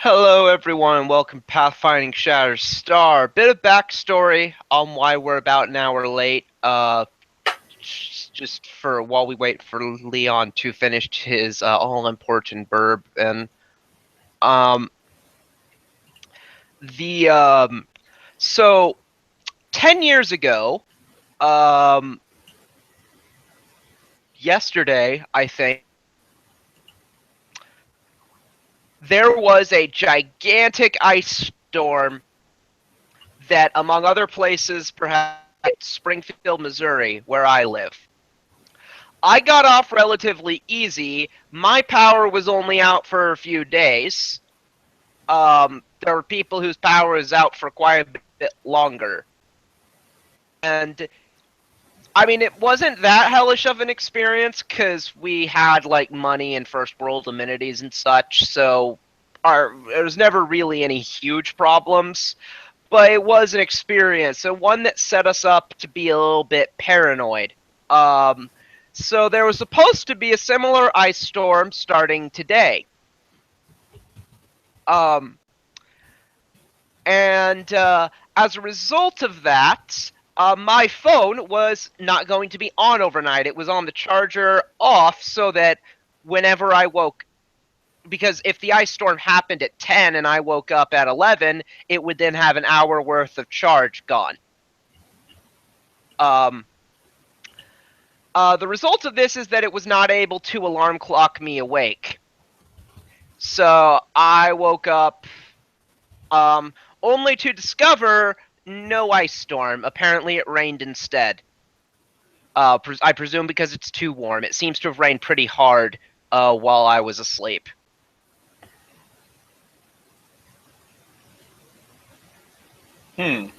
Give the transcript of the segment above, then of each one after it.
Hello, everyone, and welcome to Pathfinding Shattered Star. Bit of backstory on why we're about an hour late. Just for while we wait for Leon to finish his all-important burb, and um, the so 10 years ago, yesterday, I think. There was a gigantic ice storm that, among other places, perhaps Springfield, Missouri, where I live. I got off relatively easy. My power was only out for a few days. There were people whose power is out for quite a bit longer. And I mean, it wasn't that hellish of an experience because we had like money and first world amenities and such, so there was never really any huge problems. But it was an experience, and one that set us up to be a little bit paranoid. So there was supposed to be a similar ice storm starting today. And as a result of that, my phone was not going to be on overnight. It was on the charger off so that whenever I woke, because if the ice storm happened at 10 and I woke up at 11, it would then have an hour worth of charge gone. The result of this is that it was not able to alarm clock me awake. So I woke up only to discover no ice storm. Apparently it rained instead. I presume because it's too warm. It seems to have rained pretty hard while I was asleep. We're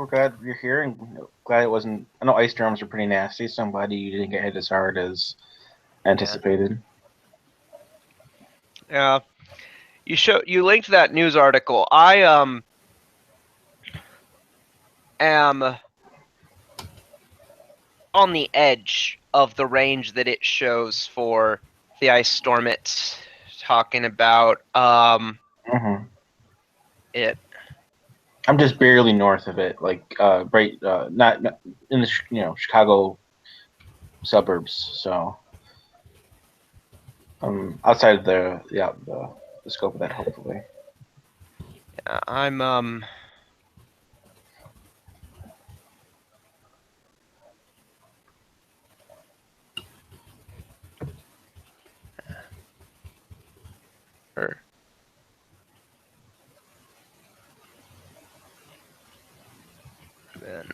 glad you're here, and glad it wasn't. I know ice storms are pretty nasty, so I'm glad you didn't get hit as hard as anticipated. Yeah. You linked that news article. I am on the edge of the range that it shows for the ice storm it's talking about. It. I'm just barely north of it, like right, not in the Chicago suburbs. So outside of the scope of that, hopefully. I'm then.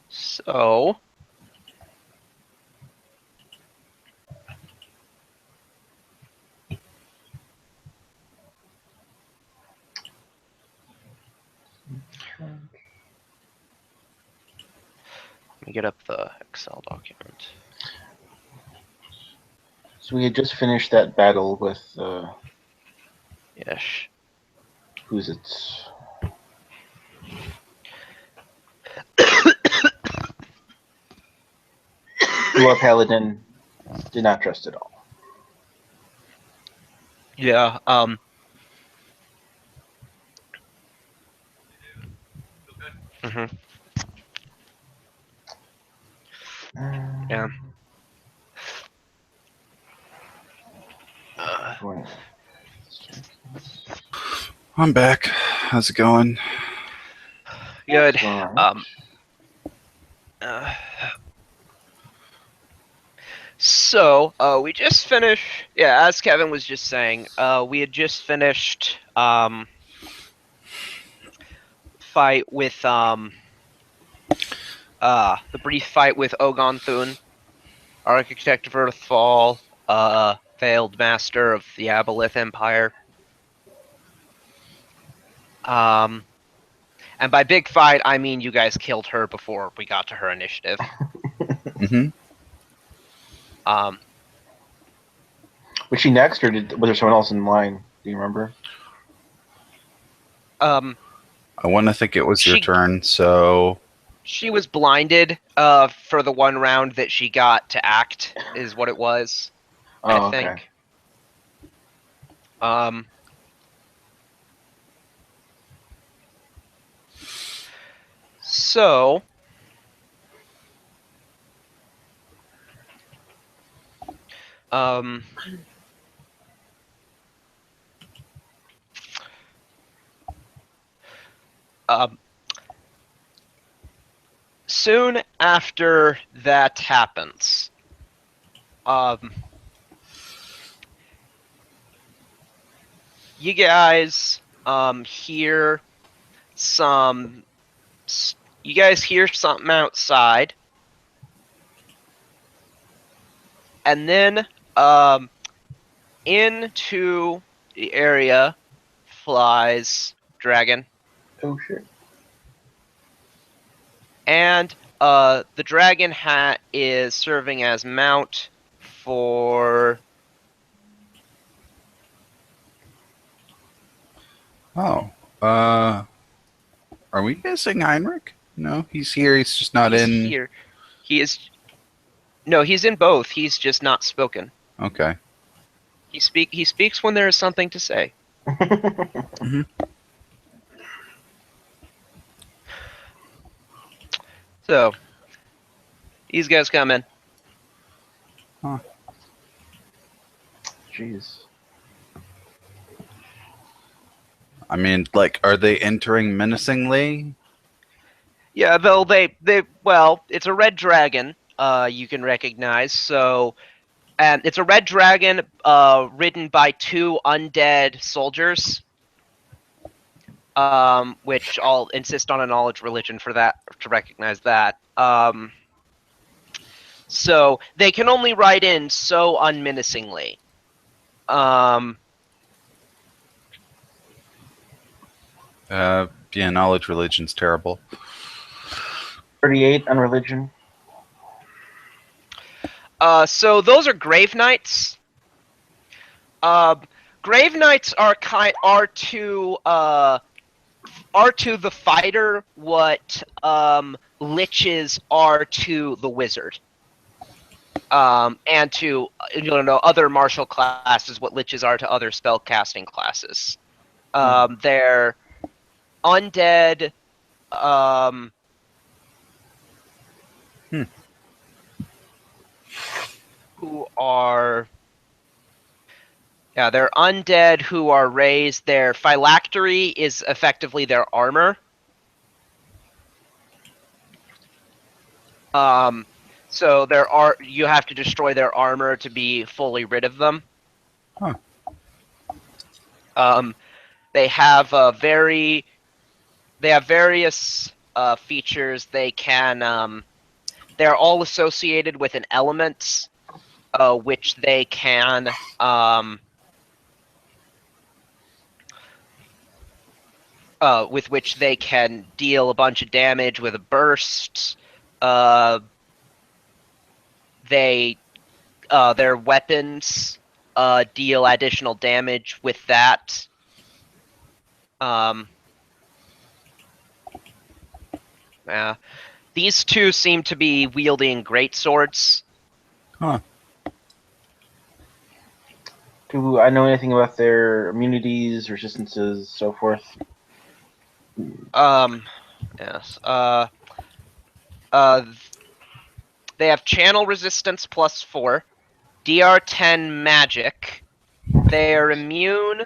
So let me get up the Excel document. So we had just finished that battle with Yes. who's it? Who our paladin did not trust at all. Yeah. Yeah. I'm back. How's it going? Good. So we just finished. Yeah, as Kevin was just saying, we had just finished fight with the brief fight with Ogonthun, Architect of Earthfall, failed master of the Aboleth Empire. And by big fight, I mean you guys killed her before we got to her initiative. Was she next, or was there someone else in line? Do you remember? I want to think it was your She- turn, so She was blinded for the one round that she got to act, is what it was, I Oh, okay. think. Um, so, um, um, soon after that happens, um, you guys hear some. You guys hear something outside, and then into the area flies dragon, Oh shit. and the dragon hat is serving as mount for. oh, uh, are we missing Heinrich? No, he's here. He's just not He's in. here. He is. No, he's in both. He's just not spoken. Okay. He speaks when there is something to say. So these guys come in. Jeez. I mean, like, are they entering menacingly? Yeah, though well, it's a red dragon. You can recognize. So, and it's a red dragon ridden by two undead soldiers. Which I'll insist on a knowledge religion for that to recognize that. So they can only ride in so unmenacingly. Yeah, knowledge religion's terrible. 38 on religion. So those are grave knights. Grave knights are to the fighter what liches are to the wizard. And to other martial classes what liches are to other spell casting classes. They're undead. Who are they're undead who are raised. Their phylactery is effectively their armor. So you have to destroy their armor to be fully rid of them. Huh. They have various features. They're all associated with an element, which they can with which they can deal a bunch of damage with a burst. Their weapons deal additional damage with that. These two seem to be wielding great swords. Huh. Do I know anything about their immunities, resistances, so forth? Yes. They have channel resistance +4, DR10 magic. They are immune.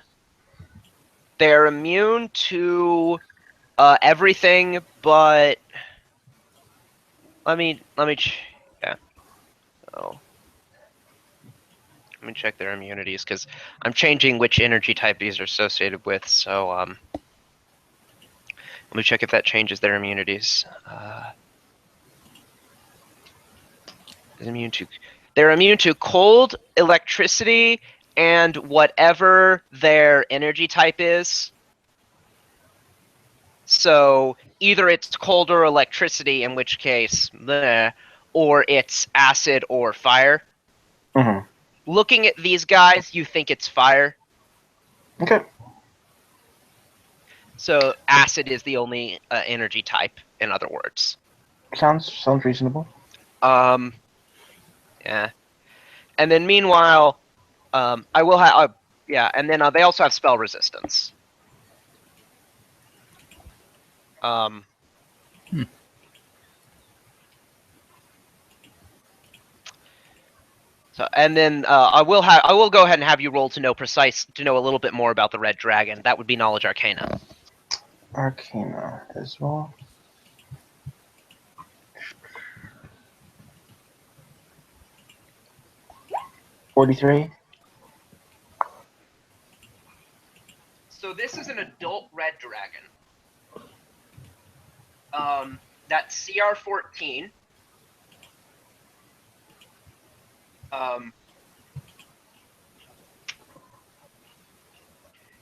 They're immune to everything, but let me yeah. Oh. Let me check their immunities because I'm changing which energy type these are associated with. So let me check if that changes their immunities. They're immune to cold, electricity, and whatever their energy type is. So either it's cold or electricity, in which case, bleh, or it's acid or fire. Mm-hmm. Looking at these guys, you think it's fire. Okay. So acid is the only energy type, in other words. Sounds reasonable. Yeah. And then meanwhile, I will have yeah, and then they also have spell resistance. Um, So and then I will go ahead and have you roll to know a little bit more about the red dragon. That would be knowledge arcana. Arcana as well. 43. So this is an adult red dragon. That's CR 14.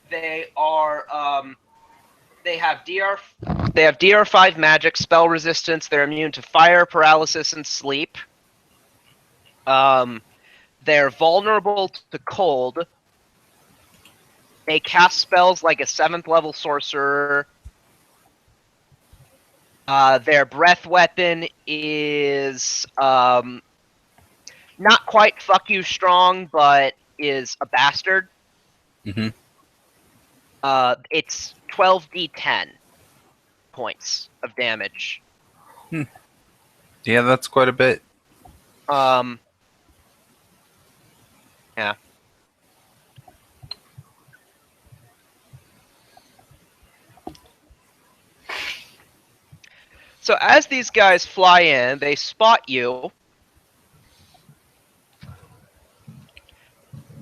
They are they have DR 5 magic, spell resistance. They're immune to fire, paralysis, and sleep. They're vulnerable to cold. They cast spells like a 7th level sorcerer. Their breath weapon is not quite fuck you strong, but is a bastard. Mm-hmm. It's 12d10 points of damage. Yeah, that's quite a bit. Yeah. So as these guys fly in, they spot you.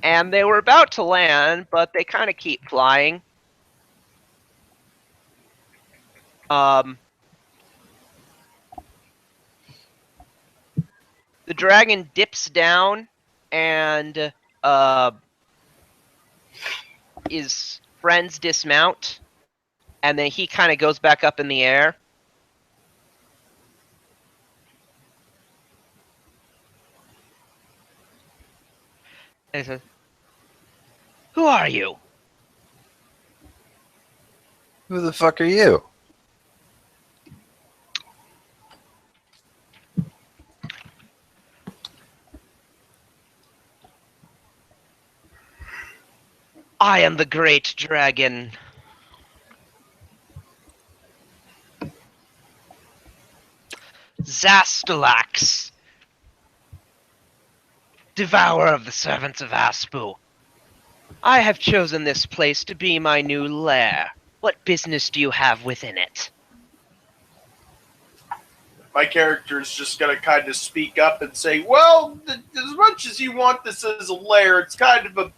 And they were about to land, but they kind of keep flying. The dragon dips down and his friends dismount, and then he kind of goes back up in the air. And he says, "Who are you?" Who the fuck are you? "I am the great dragon. Zastalax, devourer of the servants of Aspu. I have chosen this place to be my new lair. What business do you have within it?" My character is just going to kind of speak up and say, well, as much as you want this as a lair, it's kind of a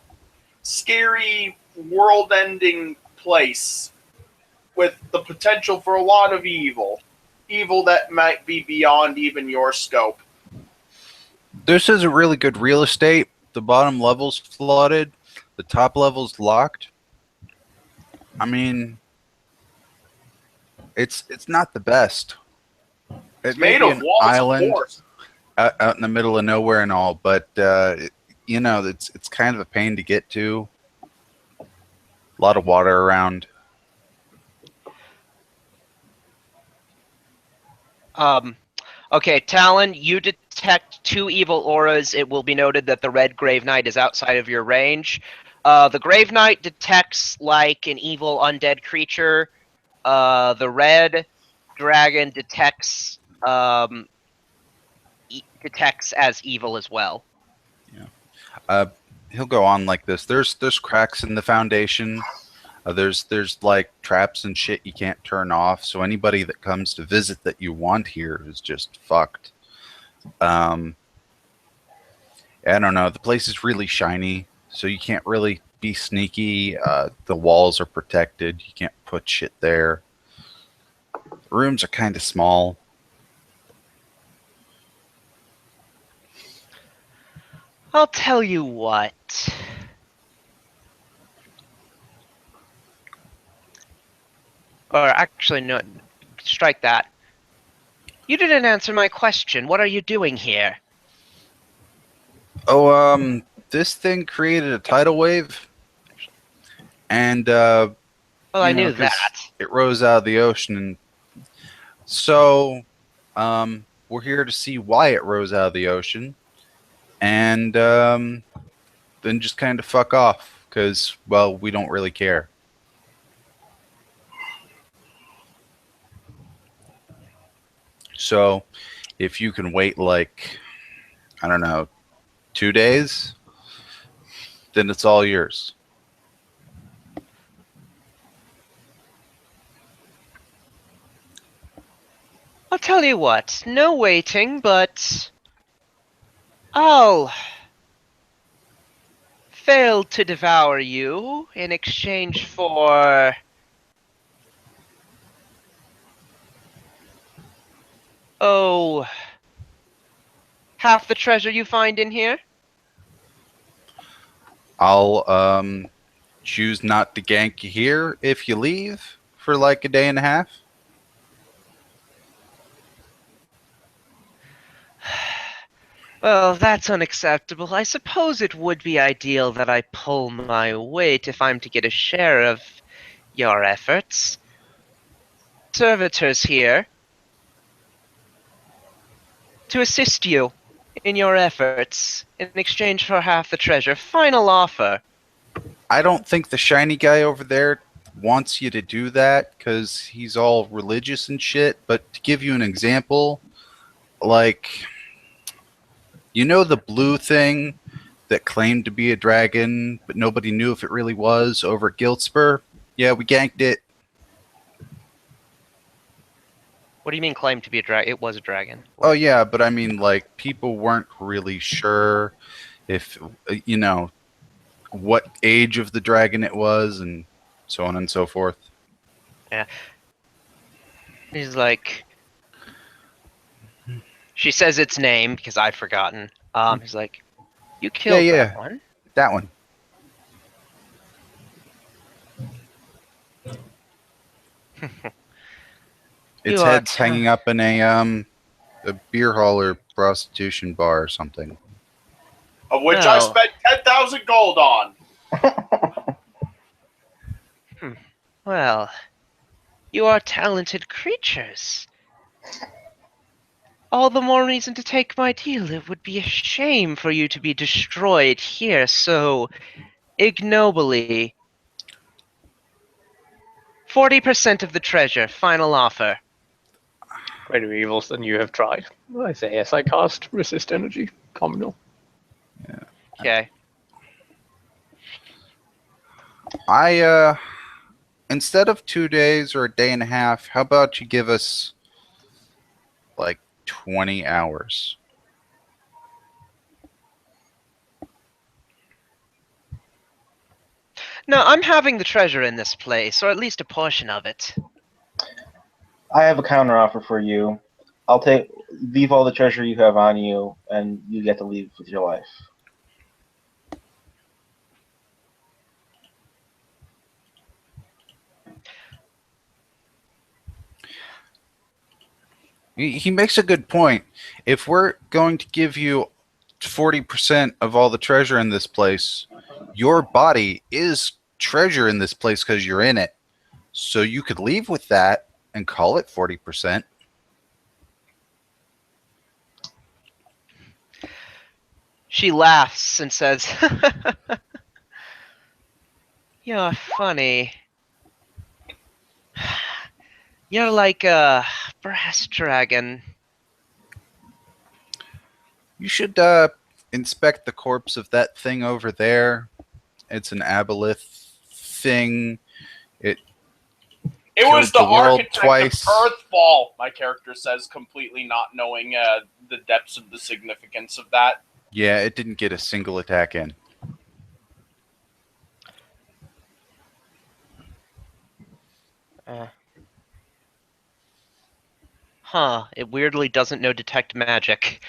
scary, world-ending place with the potential for a lot of evil. Evil that might be beyond even your scope. This is a really good real estate. The bottom level's flooded. The top level's locked. I mean, it's not the best. It's It may made be of an walls, island of course. out in the middle of nowhere and all, but you know, it's kind of a pain to get to. A lot of water around. Okay, Talon, you detect 2 evil auras. It will be noted that the red Grave Knight is outside of your range. The Grave Knight detects like an evil undead creature. The red dragon detects detects as evil as well. He'll go on like this. There's cracks in the foundation. There's like traps and shit you can't turn off. So anybody that comes to visit that you want here is just fucked. I don't know. The place is really shiny, so you can't really be sneaky. The walls are protected. You can't put shit there. The rooms are kind of small. I'll tell you what. Or actually, no, strike that. You didn't answer my question. What are you doing here? Oh, this thing created a tidal wave, and Oh, Well, I You know, knew 'cause that. it rose out of the ocean, and so we're here to see why it rose out of the ocean, and then just kind of fuck off because, well, we don't really care. So if you can wait like, I don't know, 2 days, then it's all yours. I'll tell you what, no waiting, but I'll fail to devour you in exchange for oh, half the treasure you find in here. I'll choose not to gank you here if you leave for like a day and a half. Well, that's unacceptable. I suppose it would be ideal that I pull my weight if I'm to get a share of your efforts. Servitors here to assist you in your efforts in exchange for half the treasure. Final offer. I don't think the shiny guy over there wants you to do that because he's all religious and shit. But to give you an example, like, you know the blue thing that claimed to be a dragon, but nobody knew if it really was over at Guildspur? Yeah, we ganked it. What do you mean claim to be a dragon? It was a dragon. Oh, yeah, but I mean, like, people weren't really sure if, what age of the dragon it was, and so on and so forth. He's like, she says its name because I've forgotten. He's like, you killed Yeah, that one. that one. Its You are head's hanging up in a beer hall or prostitution bar or something. Of which I No. spent 10,000 gold on. Well, you are talented creatures. All the more reason to take my deal. It would be a shame for you to be destroyed here so ignobly. 40% of the treasure, final offer. Greater evils than you have tried. I say yes, I cast resist energy. Communal. Okay. Instead of 2 days or a day and a half, how about you give us like 20 hours? No, I'm having the treasure in this place, or at least a portion of it. I have a counter offer for you. I'll leave all the treasure you have on you, and you get to leave with your life. He makes a good point. If we're going to give you 40% of all the treasure in this place, your body is treasure in this place because you're in it. So you could leave with that and call it 40%. She laughs and says, you're funny. You're like a brass dragon. You should inspect the corpse of that thing over there. It's an aboleth thing. It Killed was the the world architect twice. of Earthfall, my character says, completely not knowing the depths of the significance of that. Yeah, it didn't get a single attack in. It weirdly doesn't know detect magic.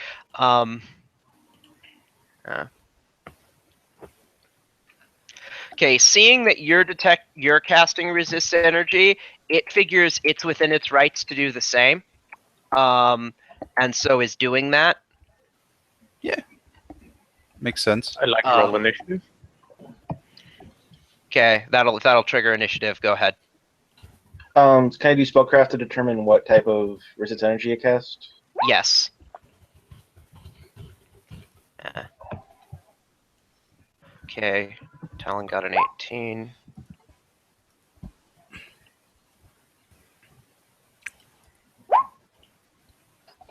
Okay, seeing that you're casting resist energy, it figures it's within its rights to do the same. And so is doing that. Makes sense. I like roll initiative. Okay, that'll trigger initiative. Go ahead. Can I do spellcraft to determine what type of resist energy it cast? Yes. Okay. Talon got an 18.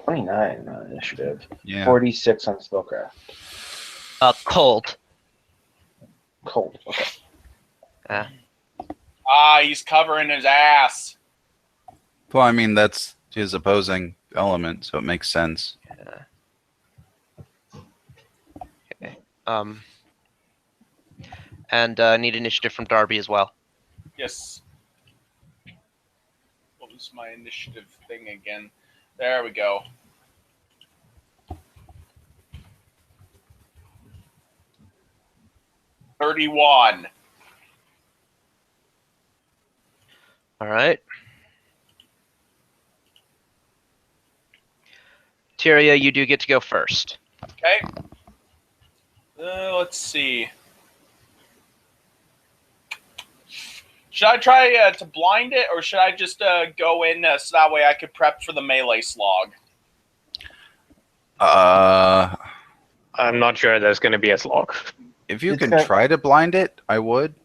$29 on initiative. Yeah. 46 on spellcraft. Cold. Cold. Okay. He's covering his ass. Well, I mean, that's his opposing element, so it makes sense. Okay. And need initiative from Darby as well. Yes. What was my initiative thing again? There we go. $31. All right. Tyria, you do get to go first. Okay. Let's see. Should I try to blind it, or should I just go in so that way I could prep for the melee slog? I'm not sure there's going to be a slog. If you It's can got- try to blind it, I would.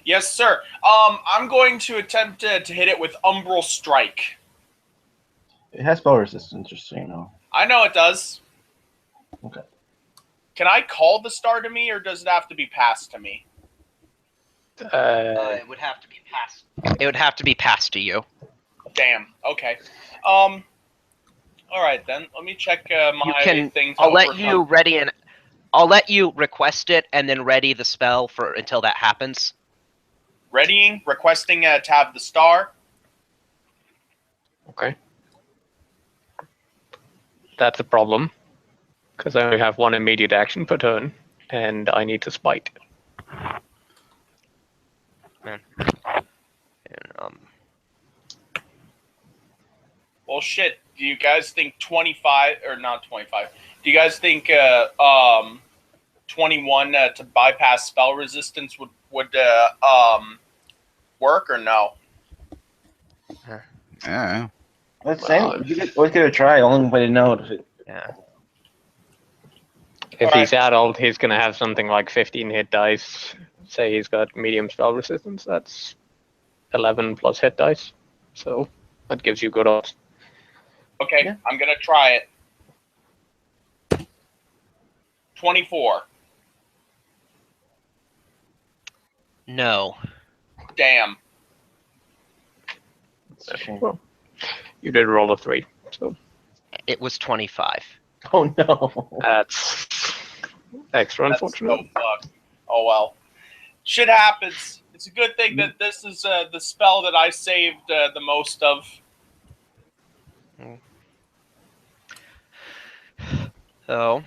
Yes, sir. I'm going to attempt to hit it with Umbral Strike. It has spell resistance, just so you know. I know it does. Okay. Can I call the star to me, or does it have to be passed to me? It would have to be passed. It would have to be passed to you. Damn. Okay. All right then. Let me check my thing. I'll let you ready and I'll let you request it and then ready the spell for until that happens. Readying, requesting to have the star. Okay. That's a problem, because I only have one immediate action per turn, and I need to spite. And, Well, shit. Do you guys think 25 or not 25? Do you guys think 21 to bypass spell resistance would work or no? Yeah. Let's Well, let's give it a try. Only way to know if it. yeah. If Alright. he's adult, he's going to have something like 15 hit dice. Say he's got medium spell resistance, that's 11 plus hit dice. So that gives you good odds. Okay, Yeah. I'm gonna try it. 24. No. Damn. It's a shame. Well, you did roll a 3, so It was 25. Oh no. that's extra That's unfortunate. so fucked. Oh well. Shit happens. It's a good thing that this is the spell that I saved the most of. So,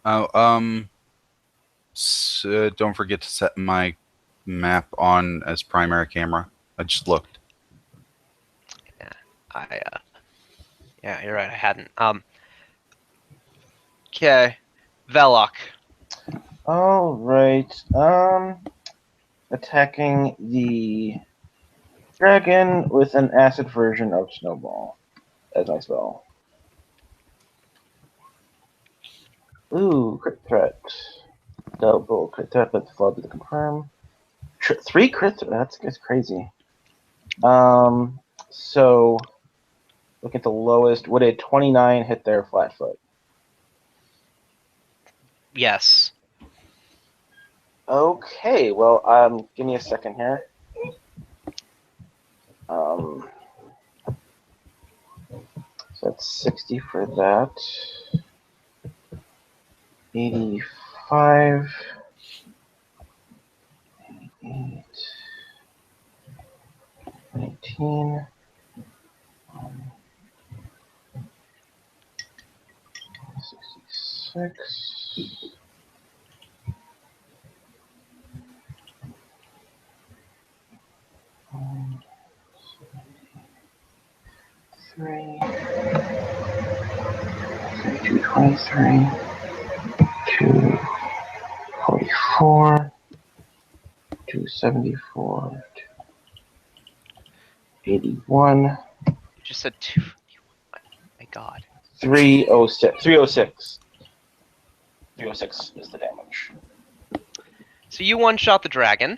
Oh, don't forget to set my map on as primary camera. I just looked. yeah, you're right. I hadn't. Okay, Velok. All right. Attacking the dragon with an acid version of Snowball as my spell. Ooh, crit threat. Double crit threat, but flawed to confirm. 3 crit threat. That's crazy. So look at the lowest. Would a 29 hit their flat foot? Yes. Okay, well, give me a second here. So that's 60 for that. 85. 88. 19. 66. Three. 223. 244. 274. 81. You just said 2. My God. 306. 306. 306 is the damage. So you one-shot the dragon.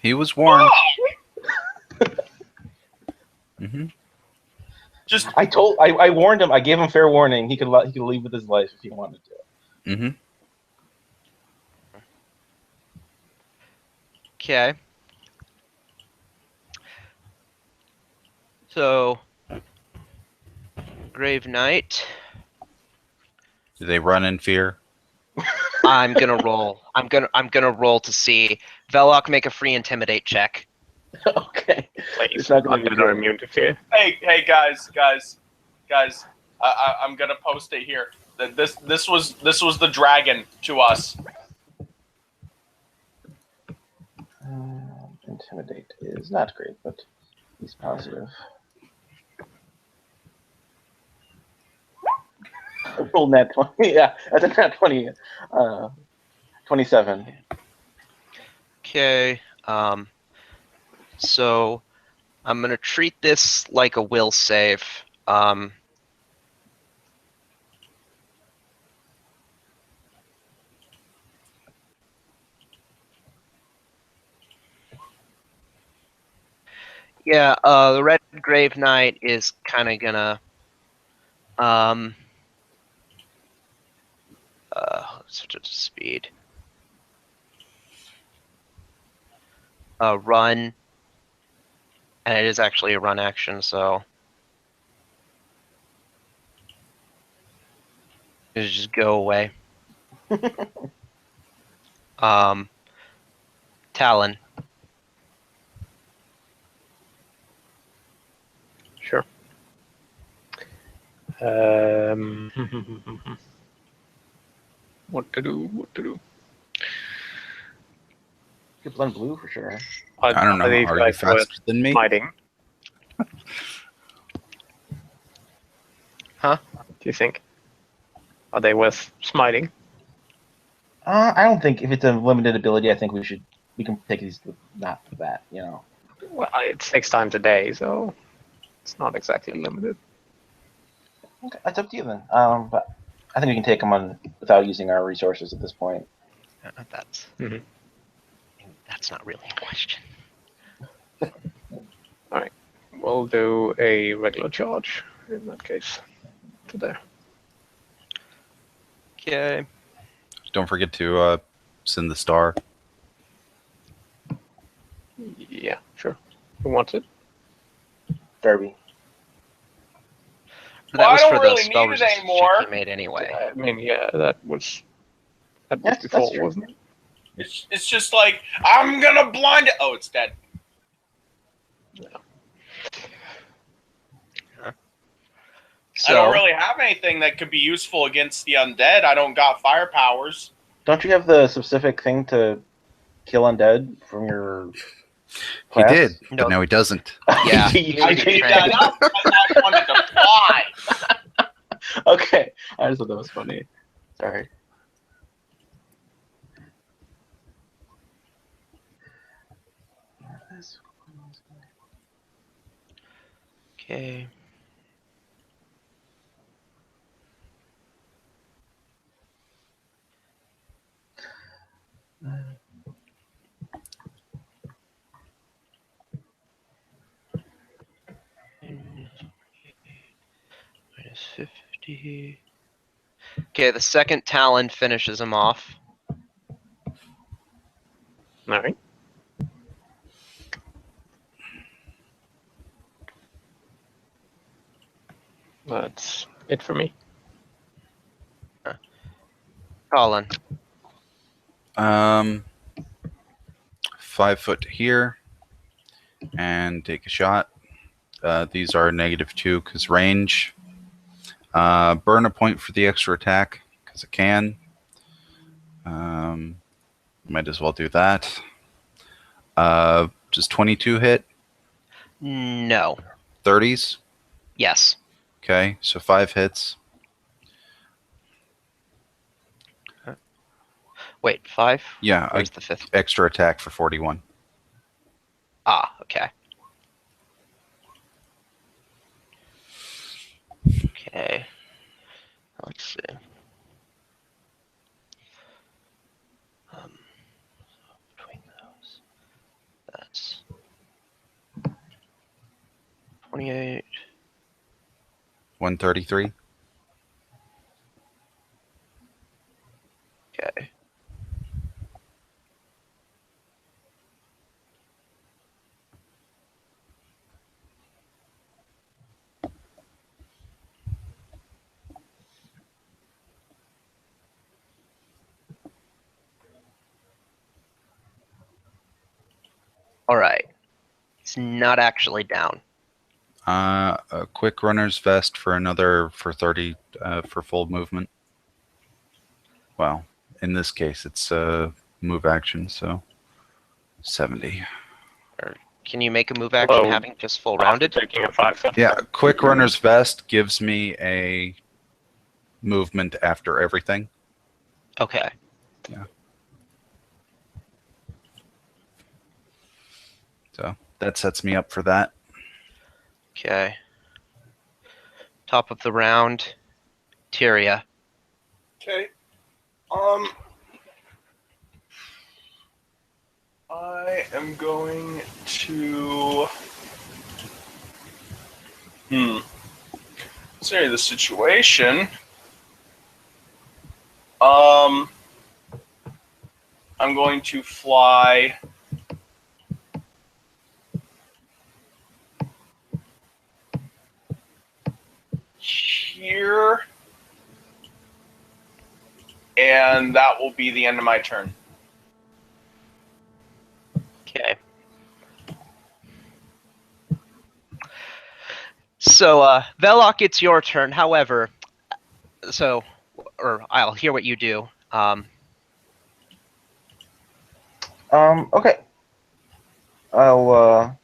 He was warned. Hmm. Just I warned him. I gave him fair warning. He could leave with his life if he wanted to. Hmm. Okay. So, Grave Knight. Do they run in fear? I'm gonna roll. I'm gonna roll to see. Velok, make a free intimidate check. Okay. Please, It's not gonna be undead are good. immune to fear. hey, guys. I'm gonna post it here. This was the dragon to us. Intimidate is not great, but he's positive. Roll net 20. Yeah, that's a net 20. 27. Okay. So I'm gonna treat this like a will save. Yeah, the Red Grave Knight is kind of gonna, switch it to speed. Run, and it is actually a run action, so it just go away. Talon. Sure. What to do? What to do? You could blend blue for sure. I don't know. these Are you guys worth faster than me? smiting? Huh? Do you think? Are they worth smiting? I don't think if it's a limited ability, I think we can take these not for that, Well, it's 6 times a day, so it's not exactly limited. Okay, that's up to you then. But I think we can take them on without using our resources at this point. That's Mhm. that's not really a question. We'll do a regular charge in that case. To there. Okay. Don't forget to send the star. Yeah, sure. Who wants it? Derby. That Well, I was don't for the really spell need it resistance anymore. check you made anyway. I mean, yeah, that was Yes, before, that's true. wasn't it? It's just like I'm gonna blind it. Oh, it's dead. So, I don't really have anything that could be useful against the undead. I don't got fire powers. Don't you have the specific thing to kill undead from your He class? did, No. but now he doesn't. Yeah. I I made that up because I wanted to fly. Okay, I just thought that was funny. Sorry. okay. Minus 50. Okay, the second Talon finishes him off. All right. That's it for me. Colin. 5 foot here, and take a shot. These are -2 because range. Burn a point for the extra attack because it can. Might as well do that. Does 22 hit? No. 30s? Yes. Okay, so 5 hits. Wait, 5? Yeah, Where's the fifth? extra attack for 41. Ah, okay. Okay. Let's see. Between those, that's 28. 133. Okay. All right. It's not actually down. A quick runner's vest for another for 30 for full movement. Well, in this case, it's a move action, so 70. Can you make a move action Hello. having just full After rounded? taking a 5 Yeah, quick runner's vest gives me a movement after everything. Okay. So that sets me up for that. Okay. Top of the round, Tyria. Okay. I am going to. Say the situation. I'm going to fly. Here. And that will be the end of my turn. Okay. So, Velok, it's your turn. However, or I'll hear what you do. Okay. I'll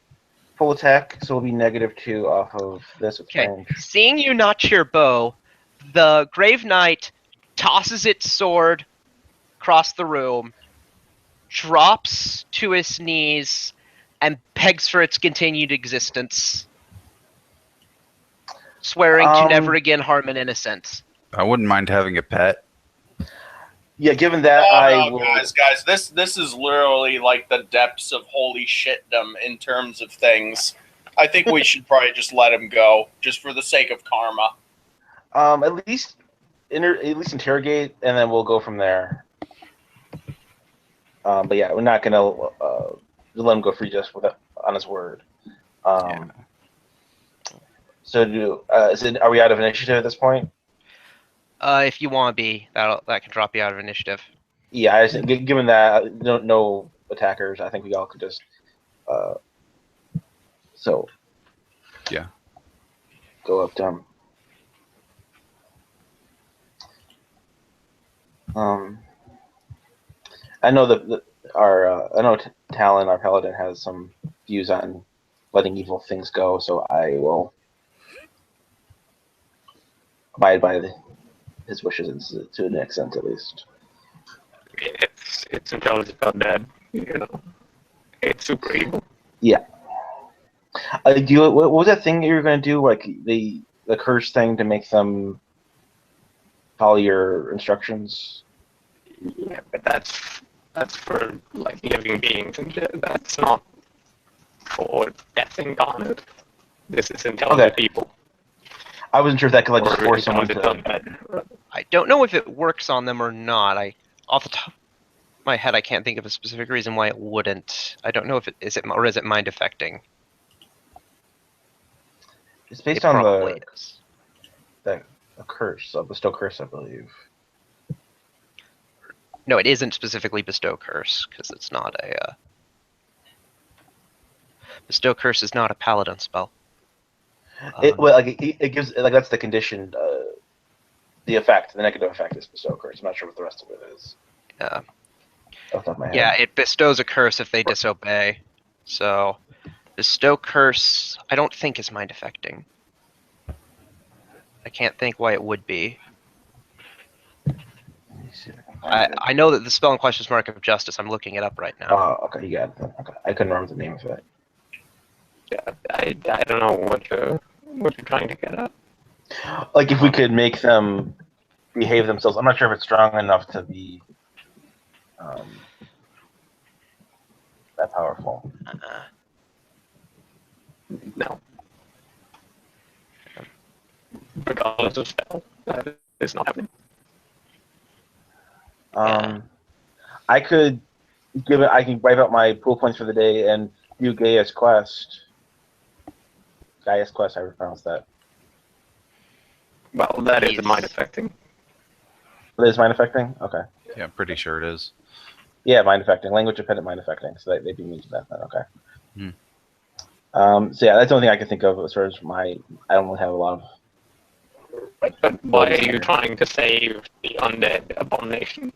full attack, so it'll be -2 off of this Okay. range. Seeing you notch your bow, the Grave Knight tosses its sword across the room, drops to his knees, and begs for its continued existence, swearing to never again harm an innocent. I wouldn't mind having a pet. Yeah, given that, Oh I no, will. guys, this is literally like the depths of holy shitdom in terms of things. I think we should probably just let him go, just for the sake of karma. At least interrogate, and then we'll go from there. But yeah, we're not gonna let him go free just on his word. So are we out of initiative at this point? If you want to be, that can drop you out of initiative. Yeah, I just, given that no attackers, I think we all could just. So. Yeah. Go up to him. I know I know Talon, our paladin, has some views on letting evil things go, so I will abide by his wishes to an extent, at least. It's intelligent undead, you know. It's super evil. Yeah. What was that thing you were going to do? Like the curse thing to make them follow your instructions? Yeah, but that's for like living beings and shit. That's not for death incarnate. This is intelligent people. I wasn't sure if that could just force someone to. Undead. I don't know if it works on them or not. Off the top of my head, I can't think of a specific reason why it wouldn't. I don't know if is it mind affecting. It's based It on probably is. the curse, a bestow curse, I believe. No, it isn't specifically bestow curse because it's not a. Bestow curse is not a paladin spell. It gives that's the condition. The effect, the negative effect is bestow curse. I'm not sure what the rest of it is. Yeah. Off the top of my head. Yeah, it bestows a curse if they disobey. So, bestow curse, I don't think is mind affecting. I can't think why it would be. I know that the spell in question is Mark of Justice. I'm looking it up right now. Oh, okay, you got it. Okay. I couldn't remember the name of it. I don't know what you're trying to get at. Like if we could make them behave themselves. I'm not sure if it's strong enough to be that powerful. No. Regardless of spell, that is not happening. I could give it. I can wipe out my pool points for the day and do Gaia's quest. Gaia's quest. I pronounced that. Well, that is He's- mind affecting. It is mind affecting. Okay. Yeah, I'm pretty sure it is. Yeah, mind affecting. Language dependent mind affecting. So they beat me to that then. Okay. Hmm. So yeah, that's the only thing I can think of as far as my. I don't really have a lot of. But why are you trying to save the undead abomination?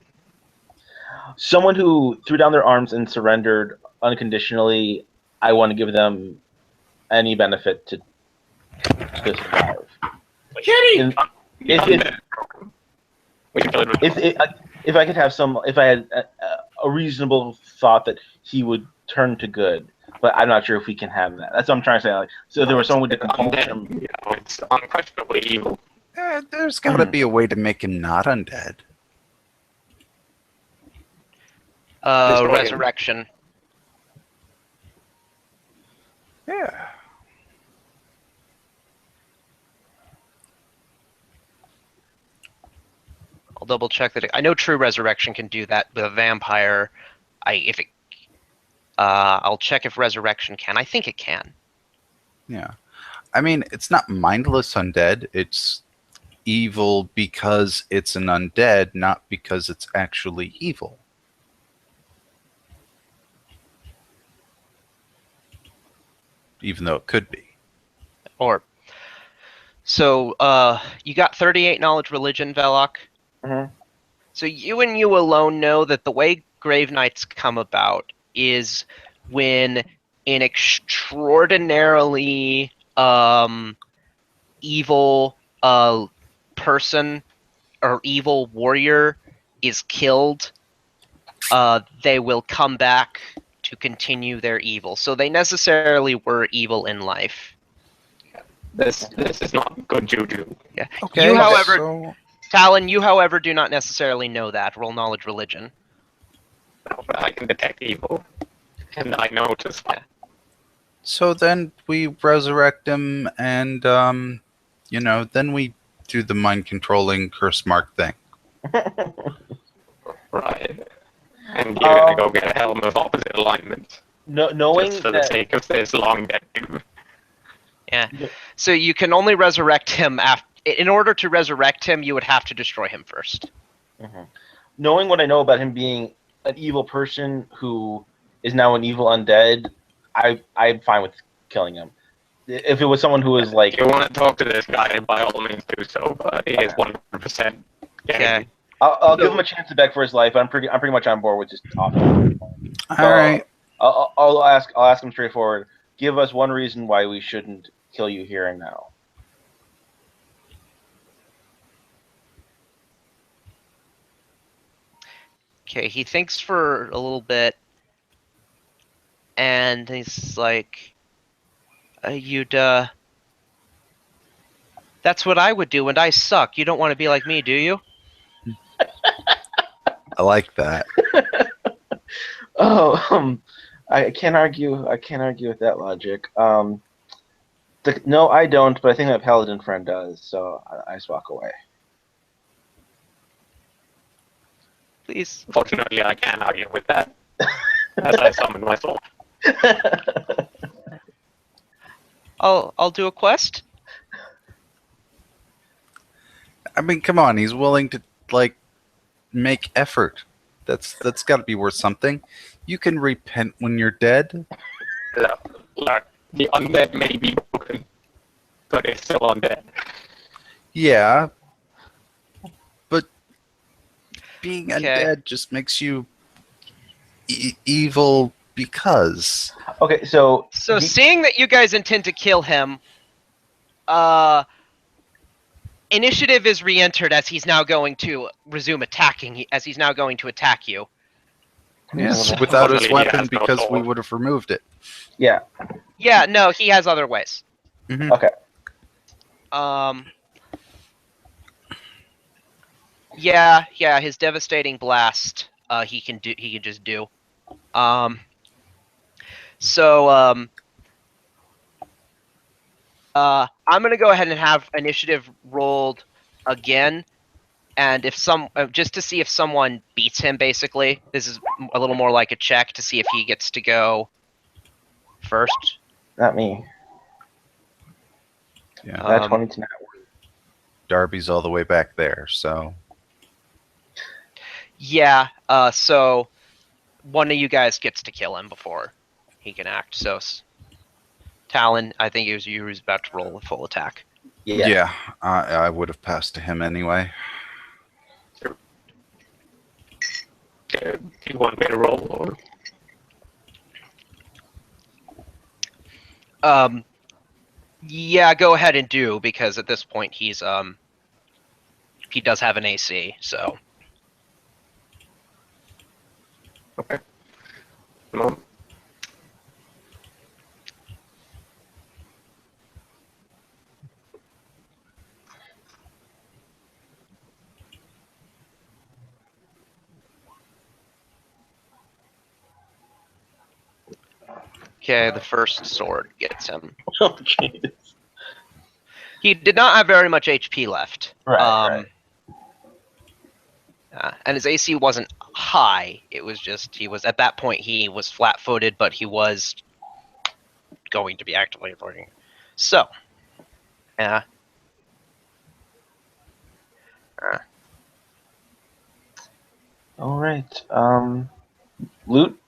Someone who threw down their arms and surrendered unconditionally. I want to give them any benefit to survive. Kitty! And The If- undead program. We can kill it with if I could have if I had a reasonable thought that he would turn to good, but I'm not sure if we can have that. That's what I'm trying to say. Like, so if there was someone who compulsion. undead. You know, it's unquestionably evil. There's got to be a way to make him not undead. Destroy him. Resurrection. Yeah. I'll double check that. I know True Resurrection can do that with a vampire. I'll check if Resurrection can. I think it can. Yeah. I mean, it's not mindless undead. It's evil because it's an undead, not because it's actually evil. Even though it could be. Or so you got 38 knowledge religion, Velok. Mhm. So you and you alone know that the way Grave Knights come about is when an extraordinarily evil person or evil warrior is killed, they will come back to continue their evil. So they necessarily were evil in life. This is not good juju. Yeah. Okay, You, however, so Talon, you, however, do not necessarily know that. Roll knowledge religion. No, but I can detect evil, and I know to spot. So then we resurrect him, and then we do the mind controlling curse mark thing. Right. And you're gonna go get a helm of opposite alignment Knowing just for the that sake of this long dead dude. Yeah. So you can only resurrect him after. In order to resurrect him, you would have to destroy him first. knowing what I know about him being an evil person who is now an evil undead, I'm fine with killing him. If it was someone who was like, If you want to talk to this guy, by all means do so, but he is 100% Okay. I'll give him a chance to beg for his life. I'm pretty much on board with just off. All right. I'll ask him straightforward. Give us one reason why we shouldn't kill you here and now. Okay, he thinks for a little bit, and he's like, that's what I would do, and I suck. You don't want to be like me, do you? I like that. Oh, I can't argue. I can't argue with that logic. No, I don't. But I think my paladin friend does. So I just walk away. Please. Fortunately, I can't argue with that, as I summon myself. I'll do a quest. I mean, come on. He's willing to make effort. That's got to be worth something. You can repent when you're dead. Look, the undead may be broken, but it's still undead. Yeah, but being Okay. undead just makes you evil because. Okay, so So seeing that you guys intend to kill him, initiative is re-entered as he's now going to resume attacking. As he's now going to attack you. Yes, without his Fortunately, he weapon has no because we sword. would have removed it. Yeah. Yeah, no, he has other ways. Okay. Yeah, his devastating blast, he can just do. So, I'm gonna go ahead and have initiative rolled again, and if just to see if someone beats him. Basically, this is a little more like a check to see if he gets to go first. Not me. Yeah. That 20 to 9. Darby's all the way back there, so Yeah. So one of you guys gets to kill him before he can act. So, Talon, I think it was you who's about to roll a full attack. Yeah. I would have passed to him anyway. Do you want me to roll or? Yeah, go ahead and do, because at this point he does have an AC. So Okay. No. okay, the first sword gets him. Oh, jeez. He did not have very much HP left. Right. And his AC wasn't high. It was just at that point he was flat-footed, but he was going to be actively avoiding. So, All right. Loot.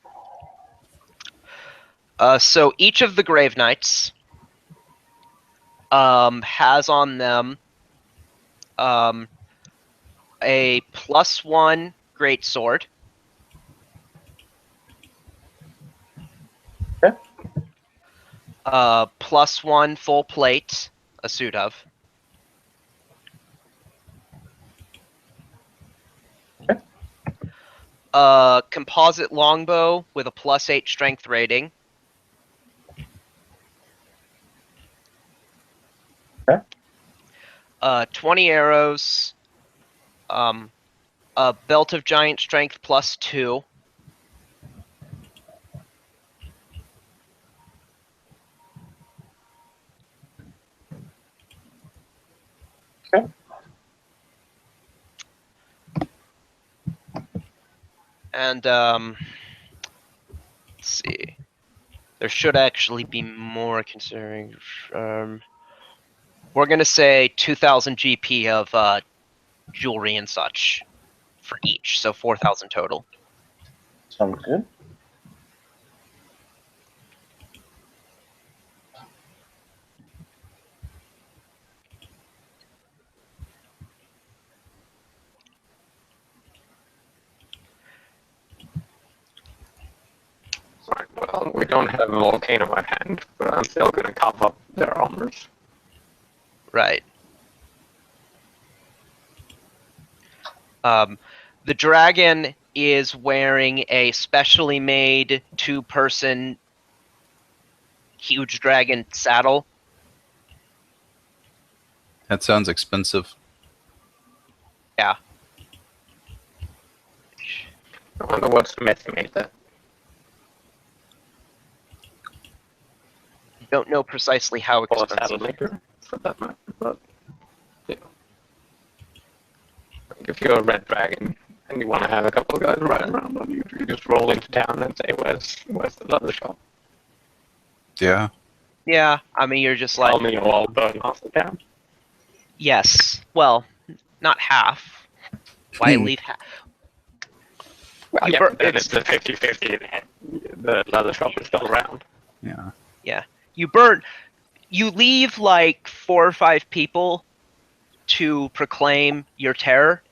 so each of the Grave Knights has on them a +1 greatsword. Okay. +1 full plate, a suit of. Okay. Composite longbow with a +8 strength rating. Okay. 20 arrows. A belt of giant strength +2. Okay. And let's see. There should actually be more considering. We're gonna say 2,000 GP of jewelry and such for each, so 4,000 total. Sounds good. Right, well, we don't have a volcano at hand, but I'm still going to cough up their armors. Right. The dragon is wearing a specially made 2-person huge dragon saddle. That sounds expensive. Yeah. I wonder what Smith made that. Don't know precisely how Or a expensive. saddle maker, for that matter. But, yeah. If you're a red dragon and you want to have a couple of guys riding around on you, you just roll into town and say, where's the leather shop? Yeah. Yeah, I mean, you're just like, Tell me you'll all burn off the town. yes. Well, not half. Why leave half? Well, You yeah, bur- but then it's- it's a 50-50 and the leather shop is still around. Yeah. You leave like 4 or 5 people to proclaim your terror,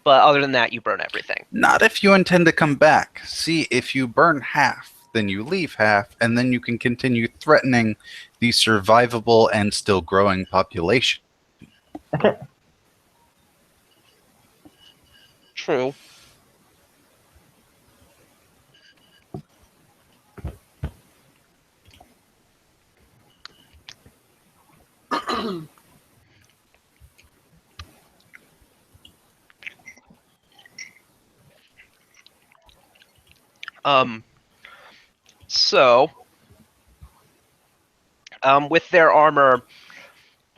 but other than that, you burn everything. Not if you intend to come back. See, if you burn half, then you leave half, and then you can continue threatening the survivable and still growing population. True. Um, so, with their armor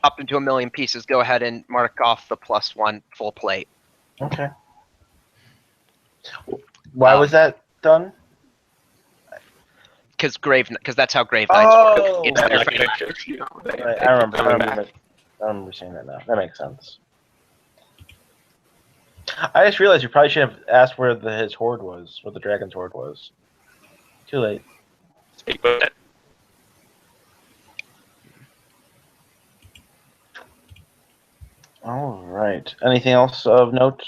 up into 1,000,000 pieces, go ahead and mark off the +1 full plate. Okay. Why was that done? Because that's how Grave Knights work. Oh, It's Yeah, their like fate. pictures, you know, they right, keep I remember. coming back. I remember seeing that now. That makes sense. I just realized you probably should have asked where his horde was, where the dragon's horde was. Too late. Speak with it. All right. Anything else of note?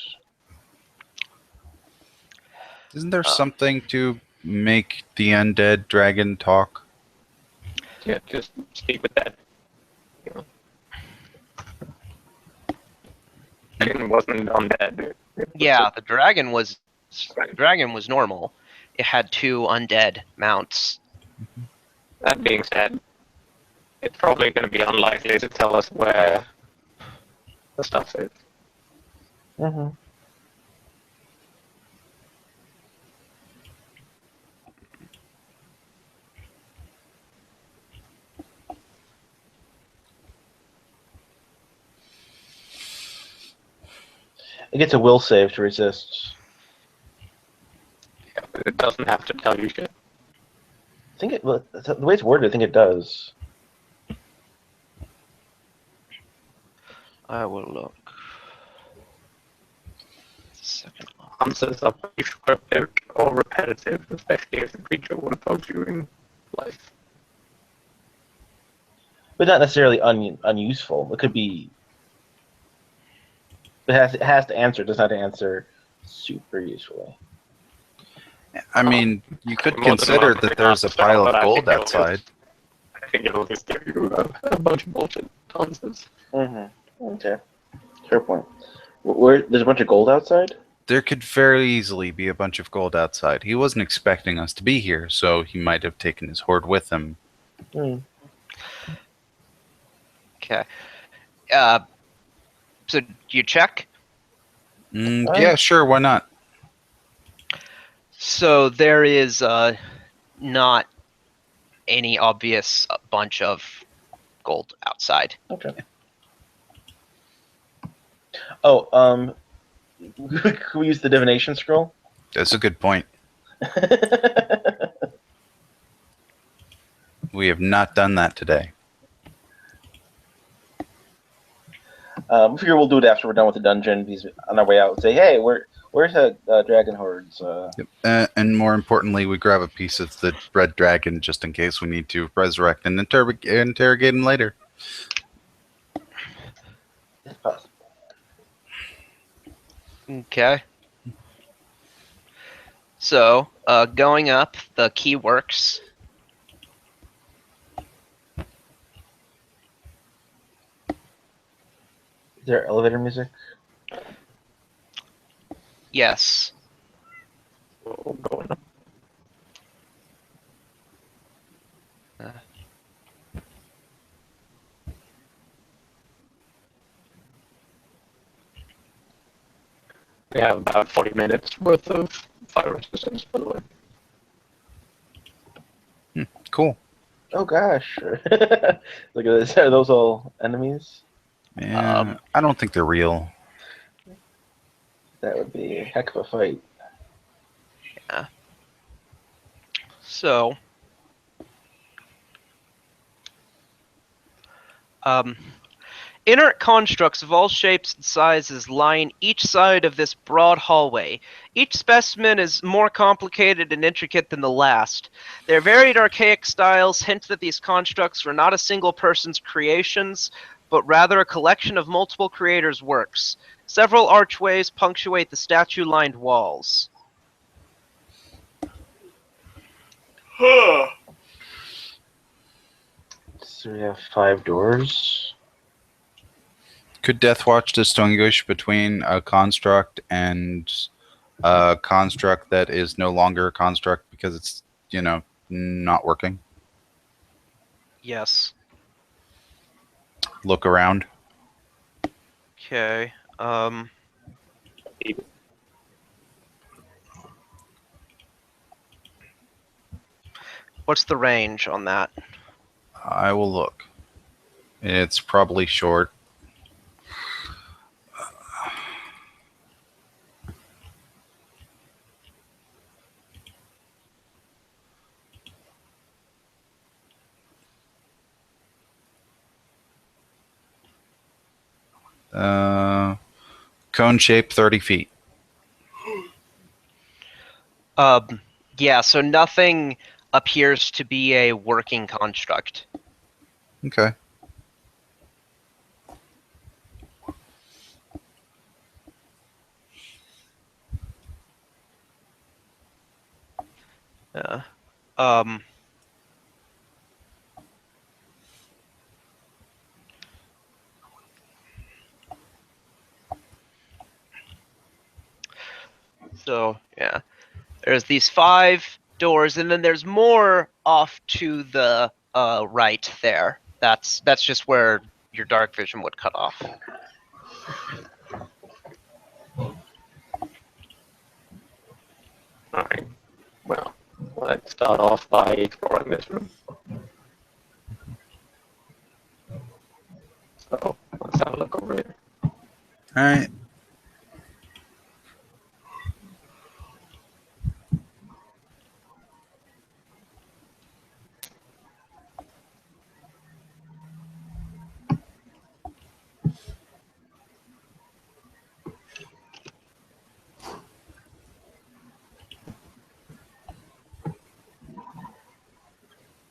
Isn't there something to make the undead dragon talk? Yeah, just speak with that. You know. It wasn't undead. Yeah, the dragon was normal. It had 2 undead mounts. That being said, it's probably going to be unlikely to tell us where the stuff is. Mm-hmm. It gets a will save to resist. Yeah, but it doesn't have to tell you shit. I think the way it's worded, I think it does. I will look. Second. Answers are prescriptive or repetitive, especially if the creature would oppose you in life. But not necessarily unuseful. It could be. It has to answer. It does not answer super usefully. I mean, you could More than consider likely that there's a not, pile but of I gold think it'll outside. I think it'll just give you a bunch of bullshit answers. Mm-hmm. Okay. Fair point. Where there's a bunch of gold outside? There could very easily be a bunch of gold outside. He wasn't expecting us to be here, so he might have taken his hoard with him. Hmm. Okay. So you check? Yeah, sure, why not? So there is not any obvious bunch of gold outside. Okay. Oh, can we use the divination scroll? That's a good point. We have not done that today. I figure we'll do it after we're done with the dungeon. Because on our way out, say, "Hey, where's the dragon hordes?" Yep. And more importantly, we grab a piece of the red dragon just in case we need to resurrect and interrogate him later. If possible. Okay. So, going up, the key works. Is there elevator music? Yes. We'll go in. We have about 40 minutes worth of fire resistance, by the way. Cool. Oh gosh! Look at this. Are those all enemies? Yeah, I don't think they're real. That would be a heck of a fight. So, inert constructs of all shapes and sizes line each side of this broad hallway. Each specimen is more complicated and intricate than the last. Their varied archaic styles hint that these constructs were not a single person's creations, but rather a collection of multiple creators' works. Several archways punctuate the statue-lined walls. Huh. So we have 5 doors. Could Deathwatch distinguish between a construct and a construct that is no longer a construct because it's, not working? Yes. Look around. Okay. What's the range on that? I will look. It's probably short. Cone shape, 30 feet. Yeah, so nothing appears to be a working construct. Okay. Yeah. Um, so, yeah. There's these 5 doors, and then there's more off to the right there. That's just where your dark vision would cut off. Alright. Well, let's start off by exploring this room. So, let's have a look over here. All right.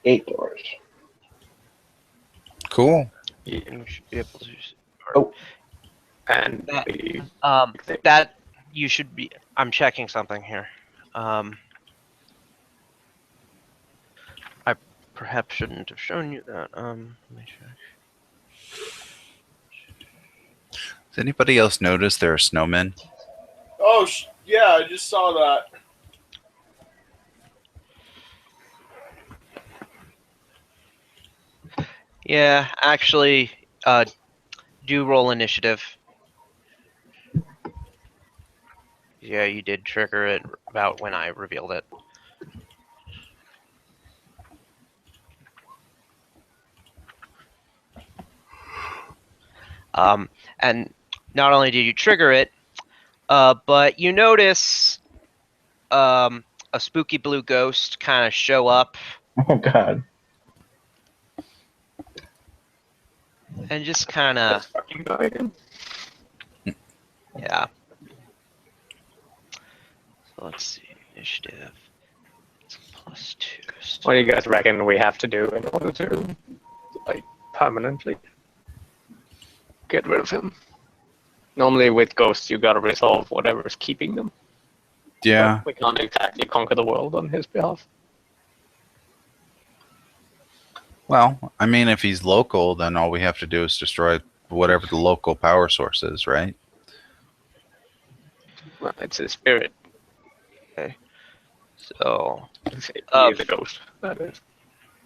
Eight doors. Cool. Yeah. And we should be able to. Oh. And That- the That you should be. I'm checking something here. I perhaps shouldn't have shown you that. Let me check. Does anybody else notice there are snowmen? Oh, yeah, I just saw that. Yeah, actually, do roll initiative. Yeah, you did trigger it about when I revealed it. And not only did you trigger it, but you notice a spooky blue ghost kind of show up Oh God. and just kind of, Let's fucking go again. yeah. So let's see, initiative. It's +2. What do you guys reckon we have to do in order to, like, permanently get rid of him? Normally with ghosts, you gotta resolve whatever's keeping them. Yeah. But we can't exactly conquer the world on his behalf. Well, I mean, if he's local, then all we have to do is destroy whatever the local power source is, right? Well, it's his spirit. So, He's a ghost. That is.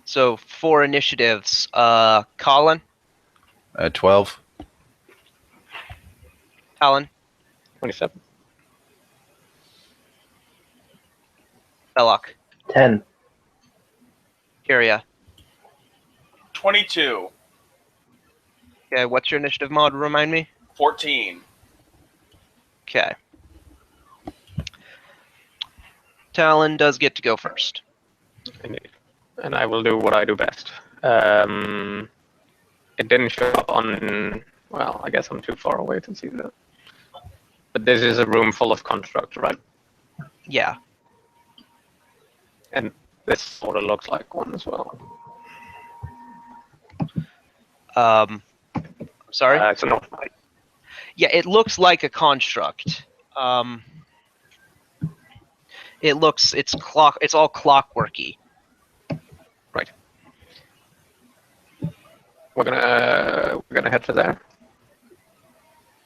so 4 initiatives. Colin, 12. Alan, 27. Belloc, 10. Kyria. 22. Okay, what's your initiative mod? Remind me. 14. Okay. Talon does get to go first. Indeed. And I will do what I do best. It didn't show up on. Well, I guess I'm too far away to see that. But this is a room full of constructs, right? Yeah. And this sort of looks like one as well. Sorry. It's an off-night. Yeah, it looks like a construct. It's all clockworky. Right. We're gonna head to there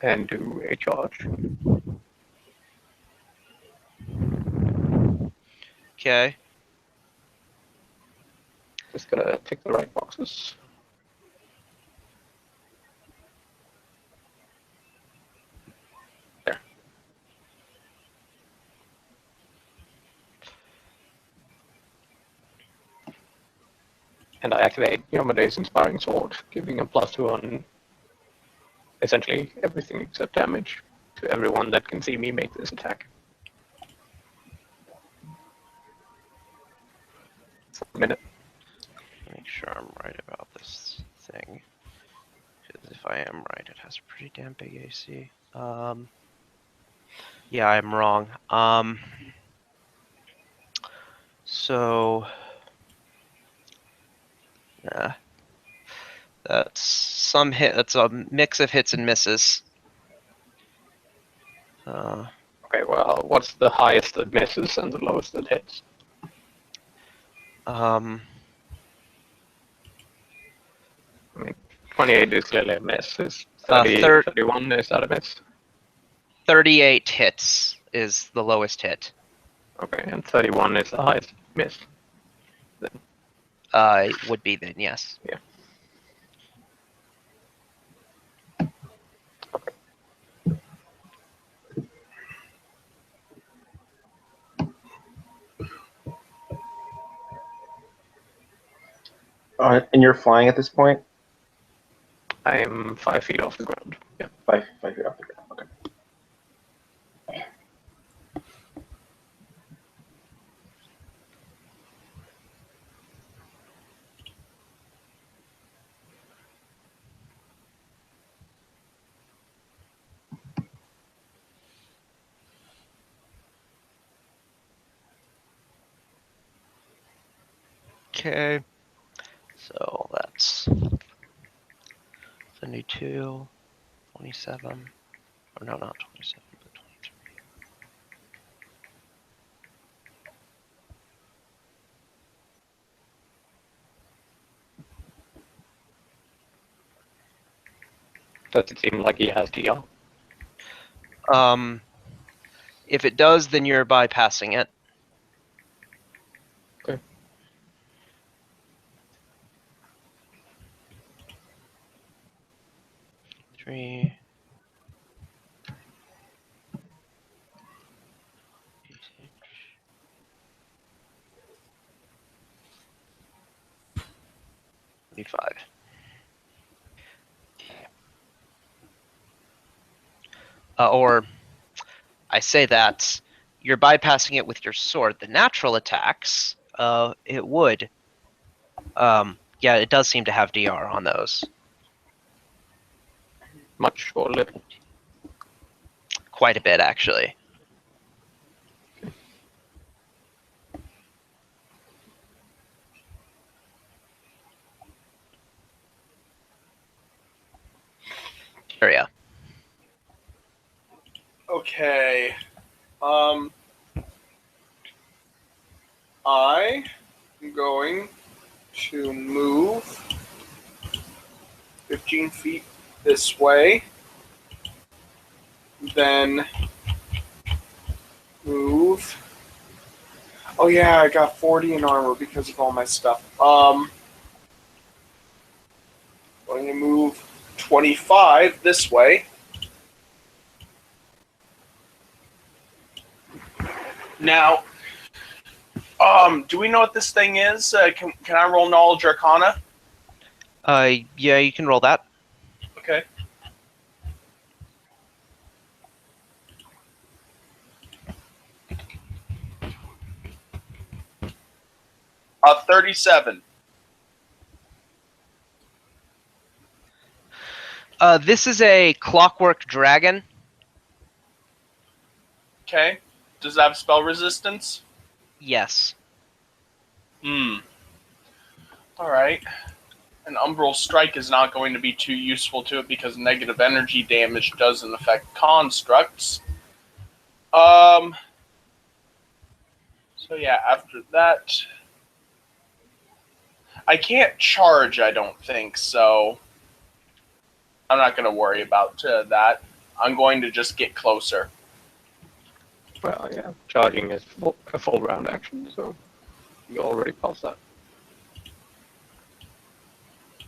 and do a charge. Okay. Just gotta tick the right boxes. There. and I activate Yomade's Inspiring Sword, giving a +2 on essentially everything except damage to everyone that can see me make this attack. For a minute. Make sure I'm right about this thing. Because if I am right, it has a pretty damn big AC. Yeah, I'm wrong. So, yeah, that's some hit. That's a mix of hits and misses. Okay, well, what's the highest that misses and the lowest that hits? Um, I mean, 28 is clearly a miss. Is 31, is that a miss? 38 hits is the lowest hit. Okay, and 31 is the highest miss. It would be then, yes. Yeah. And you're flying at this point? I am 5 feet off the ground. Yeah. 5 feet off the ground. Okay. Okay. So that's 72, 27. Or no, not 27, but 23. Does it seem like he has DR? If it does, then you're bypassing it. Okay. Three. $45. Or I say that you're bypassing it with your sword. The natural attacks, it would. Yeah, it does seem to have DR on those. Much or little? Quite a bit, actually. Area. Okay. I am going to move 15 feet this way, then move. Oh yeah, I got 40 in armor because of all my stuff. Going to move 25 this way. Now, do we know what this thing is? Can I roll Knowledge Arcana? Yeah, you can roll that. Okay. 37. This is a clockwork dragon. Okay. Does it have spell resistance? Yes. Alright. An Umbral Strike is not going to be too useful to it because negative energy damage doesn't affect constructs. So yeah, after that... I can't charge, I don't think, so... I'm not going to worry about that. I'm going to just get closer. Well, yeah, charging is a full round action, so you already passed that.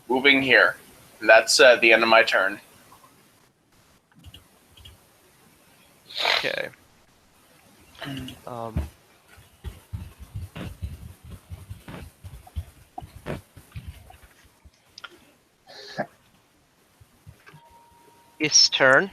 Moving here. That's the end of my turn. Okay. His turn.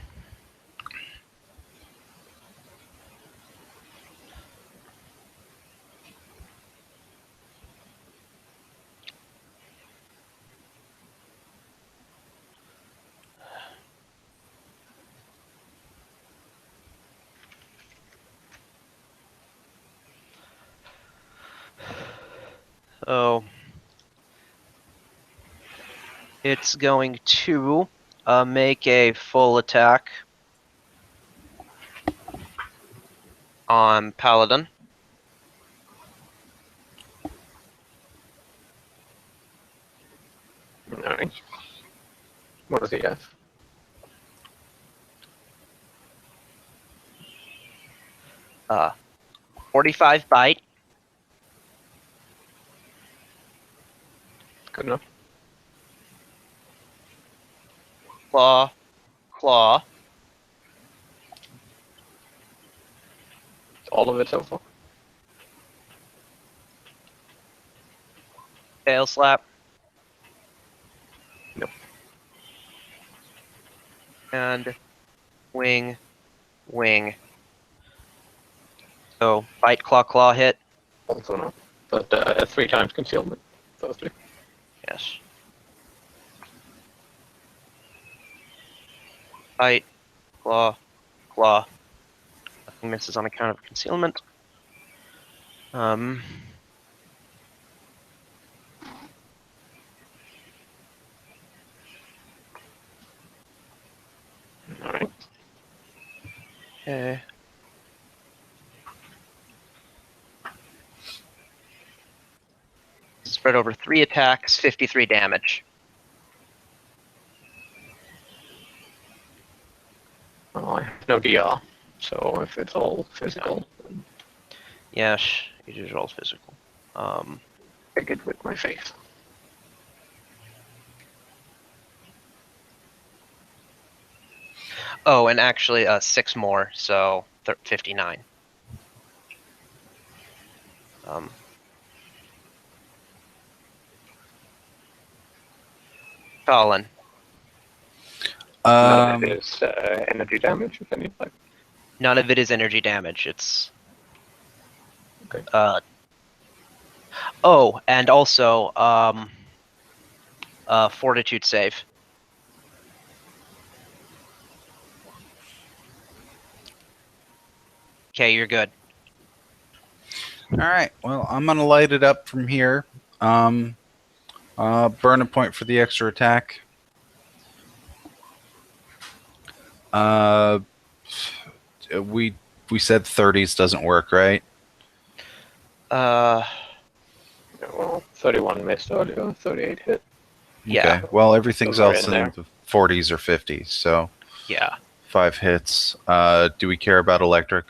Oh. It's going to make a full attack on Paladin. Alright. What does he have? 45 bite. Good enough. Claw. All of it so far. Tail slap. Nope. And wing. So bite, claw hit. Also no. But 3 times concealment. Firstly. Yes. Bite, claw. Nothing misses on account of concealment. Alright. Okay. Spread over 3 attacks, 53 damage. Well, I have no DR. So if it's all physical, then Yes, it is all physical. take it with my face. Oh, and actually 6 more, so 59. Colin. None of it is energy damage, if any. Like, None of it is energy damage. It's okay. Oh, and also fortitude save. Okay, you're good. All right. Well, I'm gonna light it up from here. Burn a point for the extra attack. We said 30s doesn't work, right? Uh, Yeah, well, 31 missed earlier, 38 hit. Yeah. Okay. Well, everything's So we're else in in there. the 40s or 50s, so yeah. 5 hits. Do we care about electric?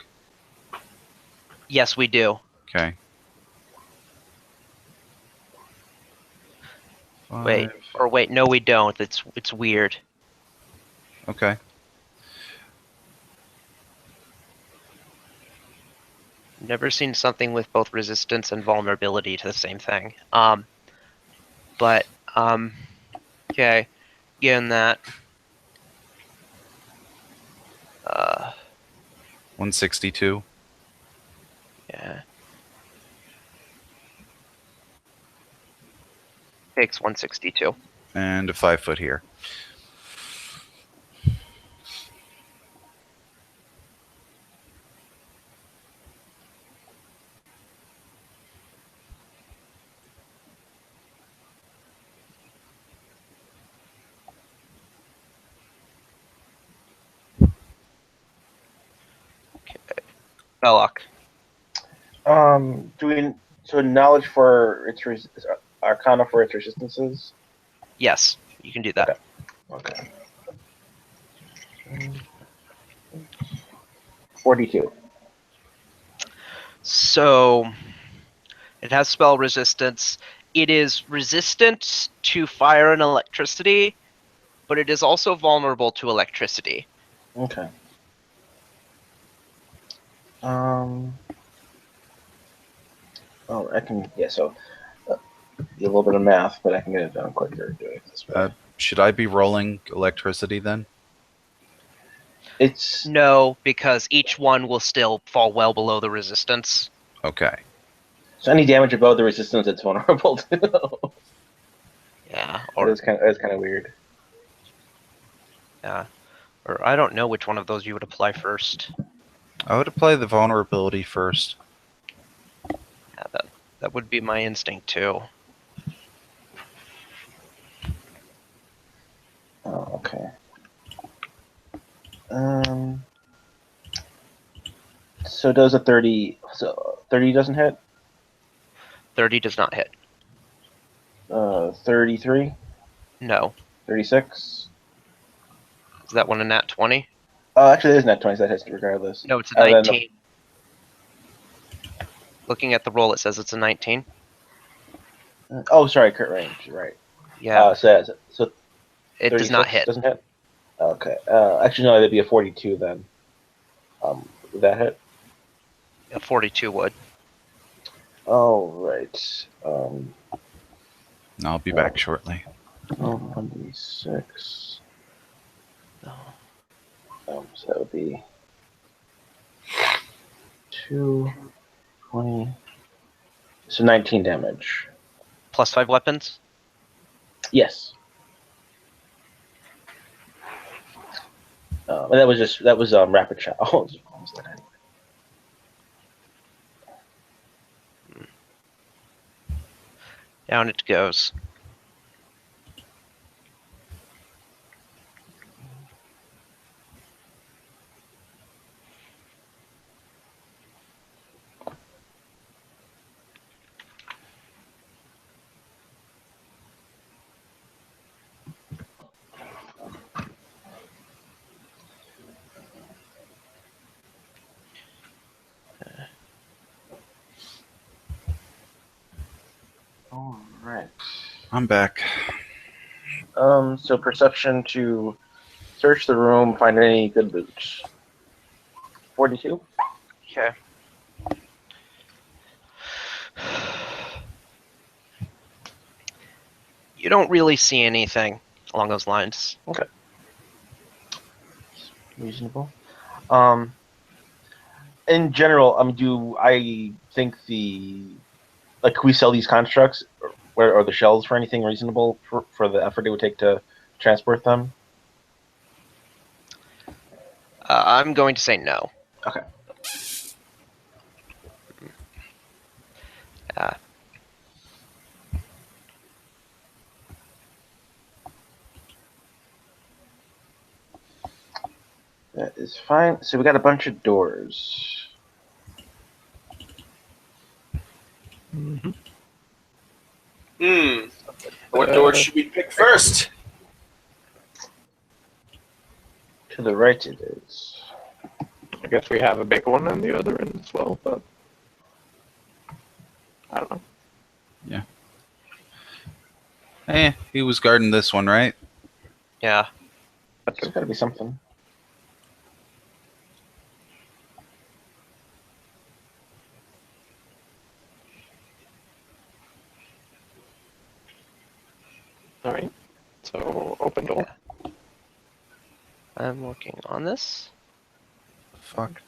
Yes, we do. Okay. Wait, no, we don't. It's weird. Okay. Never seen something with both resistance and vulnerability to the same thing. Okay, given that. 162. Yeah. Takes 162. And a 5 foot here. Belloc. So knowledge for its arcana for its resistances. Yes, you can do that. Okay. 42. So it has spell resistance. It is resistant to fire and electricity, but it is also vulnerable to electricity. Okay. Oh, I can. Yeah. So, be a little bit of math, but I can get it done quicker doing it this way. Should I be rolling electricity then? It's No, because each one will still fall well below the resistance. Okay. so any damage above the resistance, it's vulnerable to. Yeah, That's kind of weird. or I don't know which one of those you would apply first. I would apply the vulnerability first. Yeah, that would be my instinct too. Oh, okay. So does a 30? So 30 doesn't hit. 30 does not hit. 33, No. 36. Is that one a nat 20? Oh, actually, it is net 20. So that hits regardless. No, it's a Then 19. Looking at the roll, it says it's a 19. oh, sorry, crit range. You're right. Yeah, So it does not 36 hit. doesn't hit. Okay. Actually, no, that'd be a 42 then. Would that hit? A 42 would. Oh, right. I'll be back shortly. 1d6. So that would be 2, 20. So 19 damage. Plus 5 weapons? Yes. And that was rapid shot. Oh, almost dead anyway. Down it goes. All right. I'm back. So perception to search the room, find any good loot. 42. Okay. You don't really see anything along those lines. Reasonable. In general, do I think can we sell these constructs or the shells for anything reasonable for the effort it would take to transport them? I'm going to say no. Okay. That is fine. So we got a bunch of doors. What door should we pick first? To the right it is. I guess we have a big one on the other end as well, but I don't know. He was guarding this one, right? Yeah. There's got to be something. All right. So open door. I'm working on this. Fuck.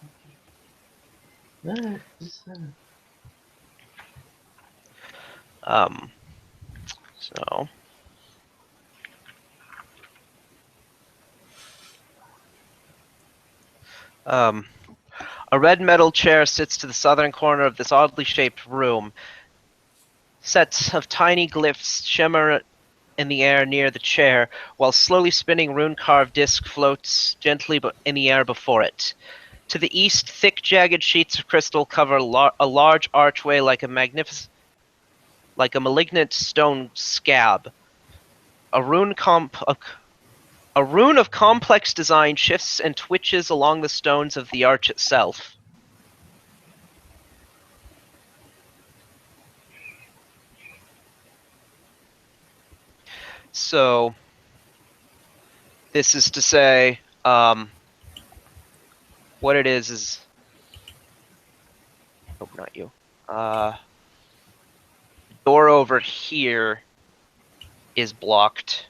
So a red metal chair sits to the southern corner of this oddly shaped room. Sets of tiny glyphs shimmer in the air near the chair, while slowly spinning rune-carved disc floats gently in the air before it. To the east, thick, jagged sheets of crystal cover a large archway like a malignant stone scab. A rune of complex design shifts and twitches along the stones of the arch itself. So, this is to say, what it is. Oh, not you. Door over here is blocked.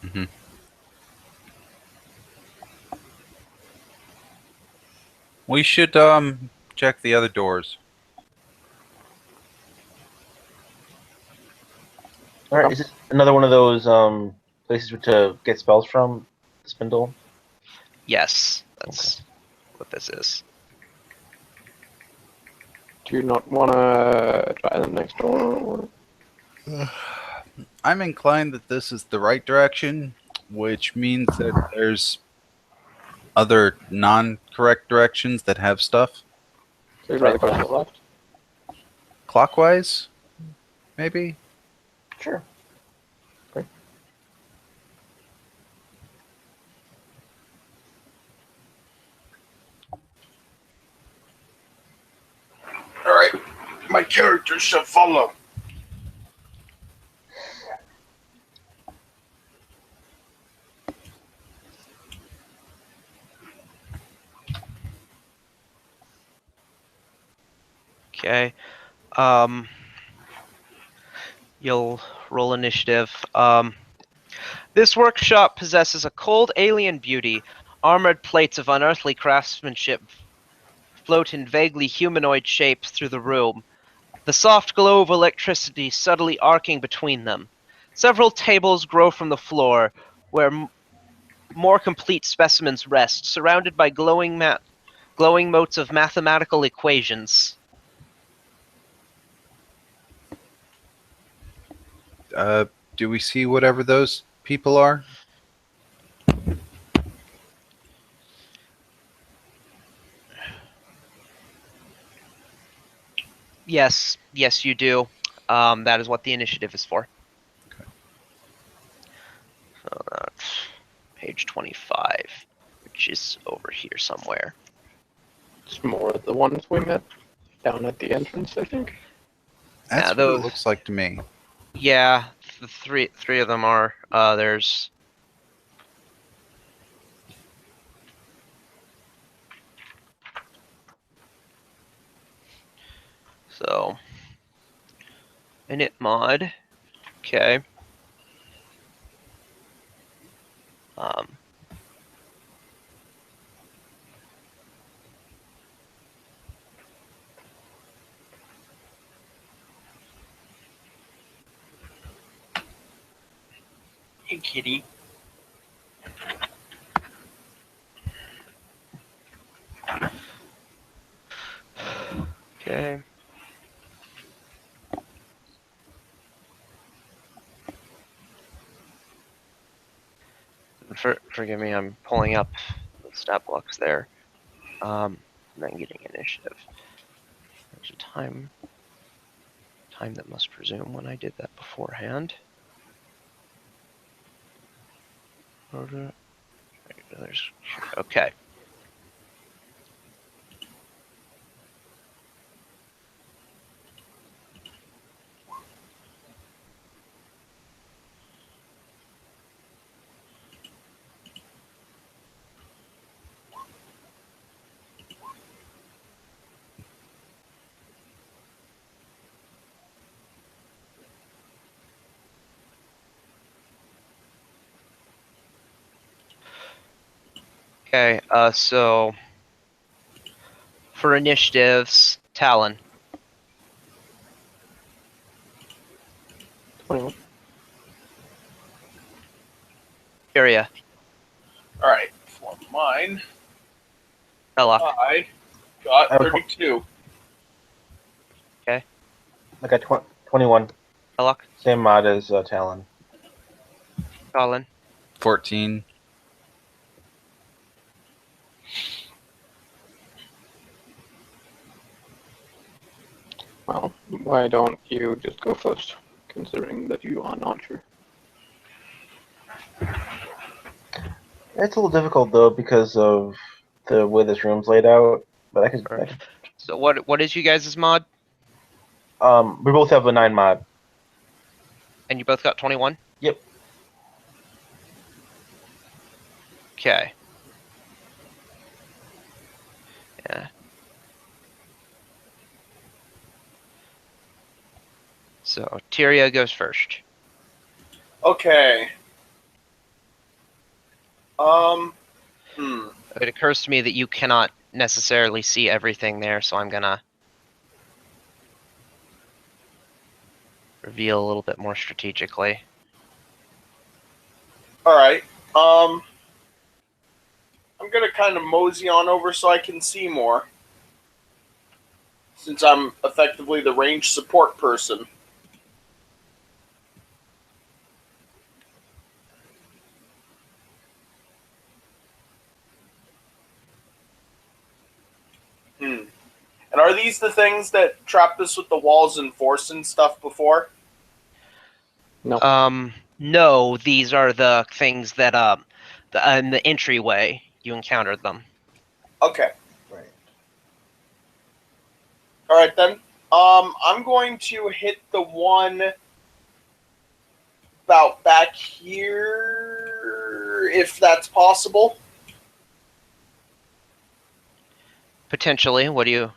Mm-hmm. We should check the other doors. All right, is it another one of those places to get spells from? The spindle. Yes, that's what this is. Do you not want to try the next door? Or? I'm inclined that this is the right direction, which means that there's other non-correct directions that have stuff. So you'd rather go to the left? Clockwise, maybe? Sure. All right, my character shall follow. Okay. You'll roll initiative. This workshop possesses a cold alien beauty. Armored plates of unearthly craftsmanship float in vaguely humanoid shapes through the room, the soft glow of electricity subtly arcing between them. Several tables grow from the floor, where more complete specimens rest, surrounded by glowing motes of mathematical equations. Do we see whatever those people are? Yes, you do. That is what the initiative is for. Okay. So that's page 25, which is over here somewhere. It's more the ones we met down at the entrance, I think. That's Yeah, what those- it looks like to me. Yeah, the three of them are. There's. So, init mod. Okay. Hey, kitty. Okay. Forgive me, I'm pulling up the stat blocks there. And then getting initiative. There's a time that must presume when I did that beforehand. Okay. Okay, so for initiatives, Talon. 21. Kyria. All right, for mine, Ella. I got I was- 32. I got 21. Elok. Same mod as Talon. Colin. 14. Well, why don't you just go first, considering that you are not sure? It's a little difficult though because of the way this room's laid out. But I could So what is you guys' mod? we both have a 9 mod. And you both got 21? Yep. Okay. Yeah. So Tyria goes first. Okay. It occurs to me that you cannot necessarily see everything there, so I'm gonna reveal a little bit more strategically. All right. I'm gonna kind of mosey on over so I can see more, since I'm effectively the range support person. Hmm. And are these the things that trapped us with the walls and force and stuff before? No. No, these are the things that in the entryway you encountered them. Okay. Right. All right then. I'm going to hit the one about back here, if that's possible. Potentially, what do you?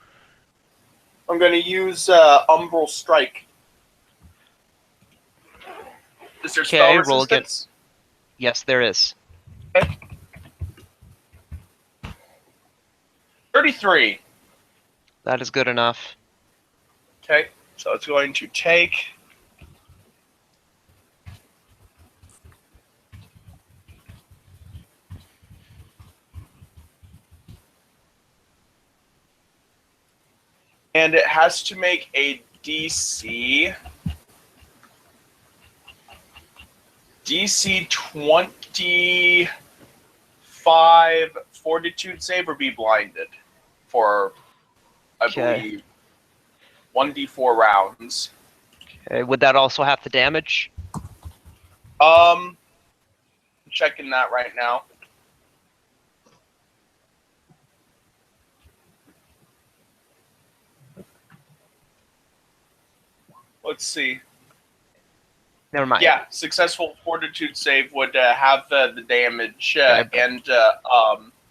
I'm going to use Umbral Strike. Is there spell Okay, roll again. resistance? Yes, there is. 33. That is good enough. Okay, so it's going to take. And it has to make a DC 25 Fortitude save or be blinded for, I Okay. believe, 1d4 rounds. Okay, would that also have the damage? I'm checking that right now. Let's see. Never mind. Yeah, successful Fortitude save would have the damage Okay. and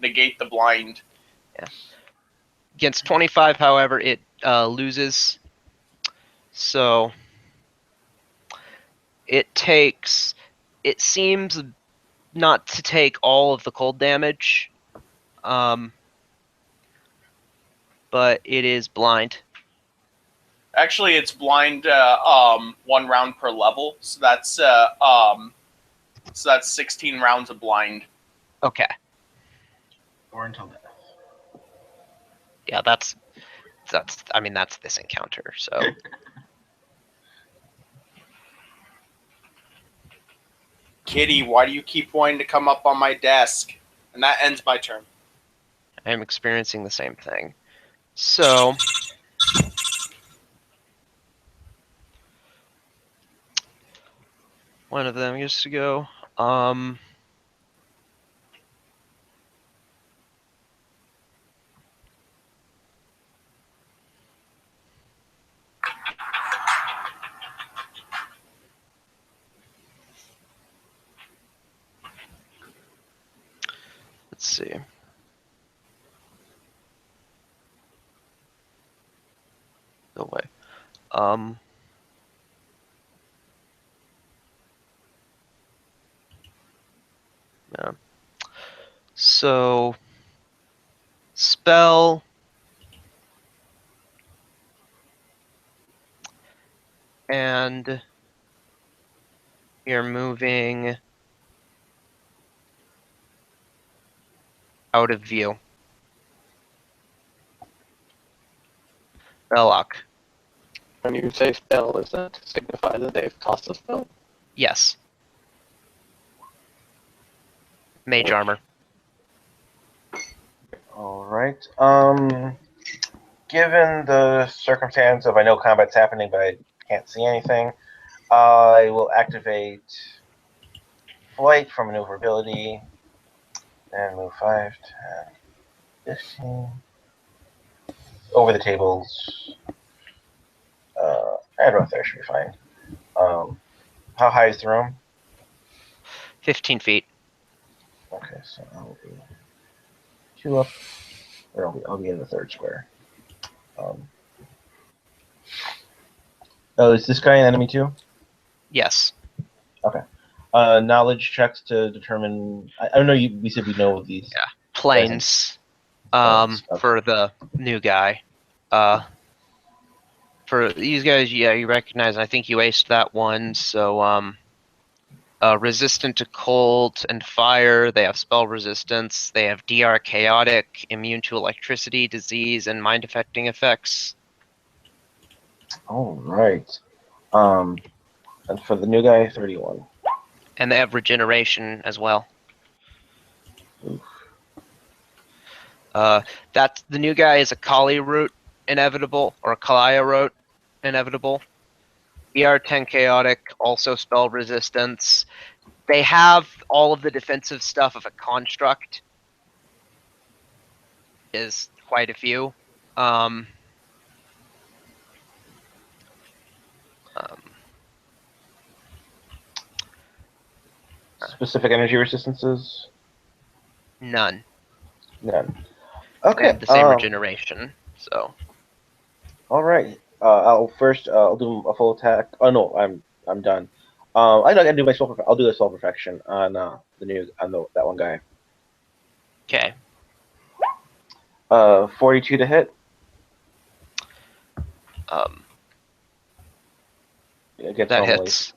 negate the blind. Against 25, however, it loses. So it takes. It seems not to take all of the cold damage, but it is blind. Actually, it's blind 1 round per level, so that's 16 rounds of blind. Okay. Or until death. Yeah, that's. I mean, that's this encounter. So Kitty, why do you keep wanting to come up on my desk? And that ends my turn. I am experiencing the same thing. So one of them gets to go. Let's see. Go away. Yeah. So spell and you're moving out of view. Belloc. When you say spell, does that signify that they've cast a spell? Yes. Mage armor. All right. Given the circumstance of I know combat's happening, but I can't see anything, I will activate flight for maneuverability and move 5, 10, 15 over the tables. I'd run there, should be fine. How high is the room? 15 feet. Okay, so I'll be 2 up, or I'll be in the 3rd square. Oh, is this guy an enemy too? Yes. Okay. Knowledge checks to determine. I don't know. We said we know these. Yeah. Planes. For the new guy. For these guys, yeah, you recognize. I think you aced that one. So, resistant to cold and fire. They have spell resistance. They have DR chaotic, immune to electricity, disease, and mind affecting effects. All right. And for the new guy, 31. And they have regeneration as well. Oof. That's the new guy is a Kali root inevitable or a Kalaya root inevitable. ER10 chaotic, also spell resistance. They have all of the defensive stuff of a construct. Is quite a few. Um, um, Specific energy resistances? none. None. They Okay. have the same regeneration. So All right. I'll do a full attack. Oh no, I'm done. I know I can do my spell. I'll do the spell perfection on that one guy. okay, 42 to hit. Against that normally. hits.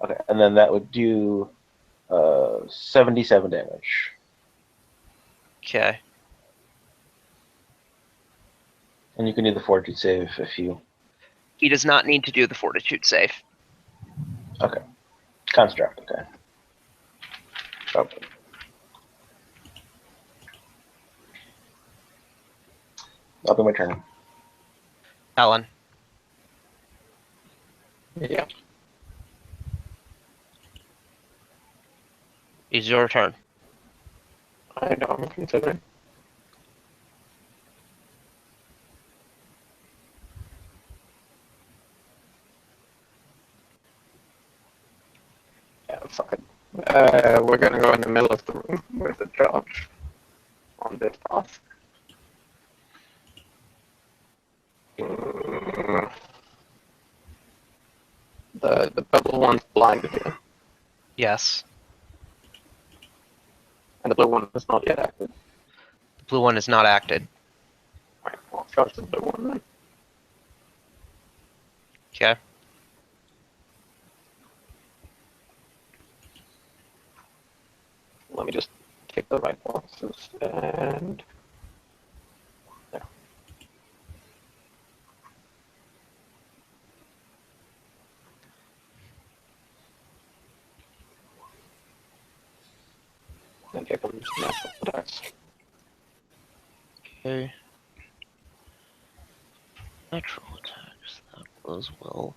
Okay, and then that would do 77 damage. Okay, And you can do the fortitude save if you. he does not need to do the fortitude save. Okay. Construct. Okay. Okay. That'll be my turn. Alan, Yeah. it's your turn. I know, I'm considering. Yeah, fuck it. We're gonna go in the middle of the room with the charge on this path. Mm. The purple one's blinded here, Yes, and the blue one is not yet active. the blue one is not acted. Right, I'll charge the blue one then. Okay, Let me just tick the right boxes and there. And here comes natural attacks. okay. Natural attacks. That goes well.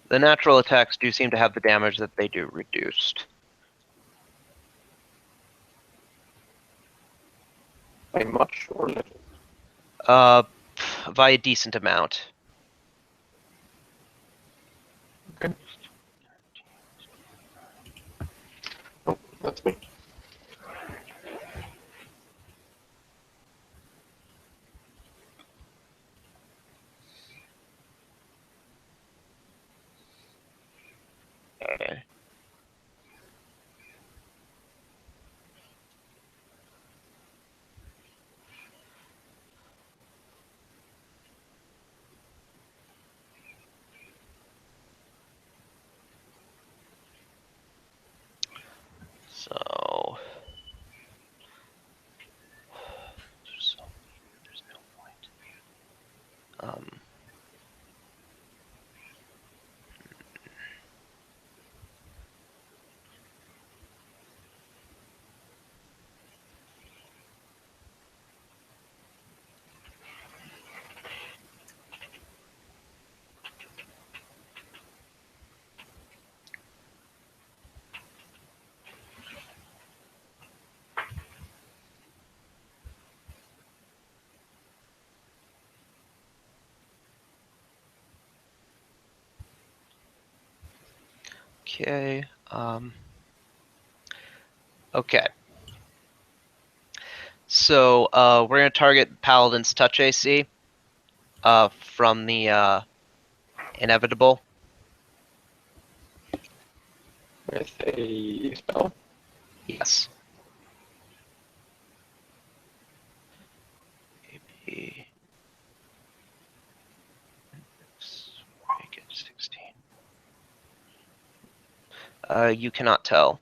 The natural attacks do seem to have the damage that they do reduced. By much or little? By a decent amount. Okay. Oh, that's me. Okay. So there's no point. Okay. Okay. So we're gonna target Paladin's touch AC from the inevitable. with a spell. Yes. AP. Make it 16. You cannot tell.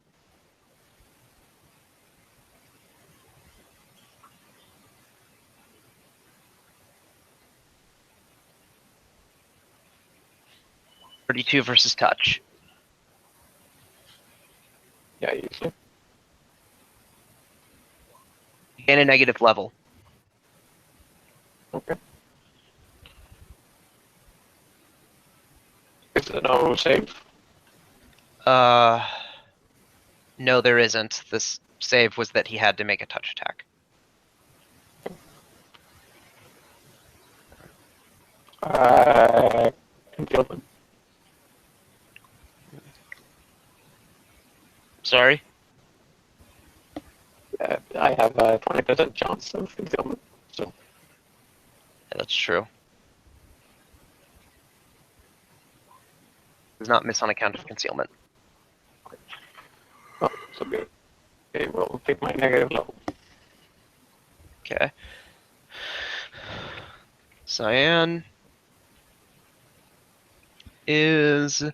$32 versus touch. Yeah, usually. Gain a negative level. Okay. Is there no save? No, there isn't. This save was that he had to make a touch attack. Concealment. Sorry? I have a 20% chance of concealment. So Yeah, that's true. Does not miss on account of concealment. oh, so good. Okay, we'll take my negative level. Okay. Cyan is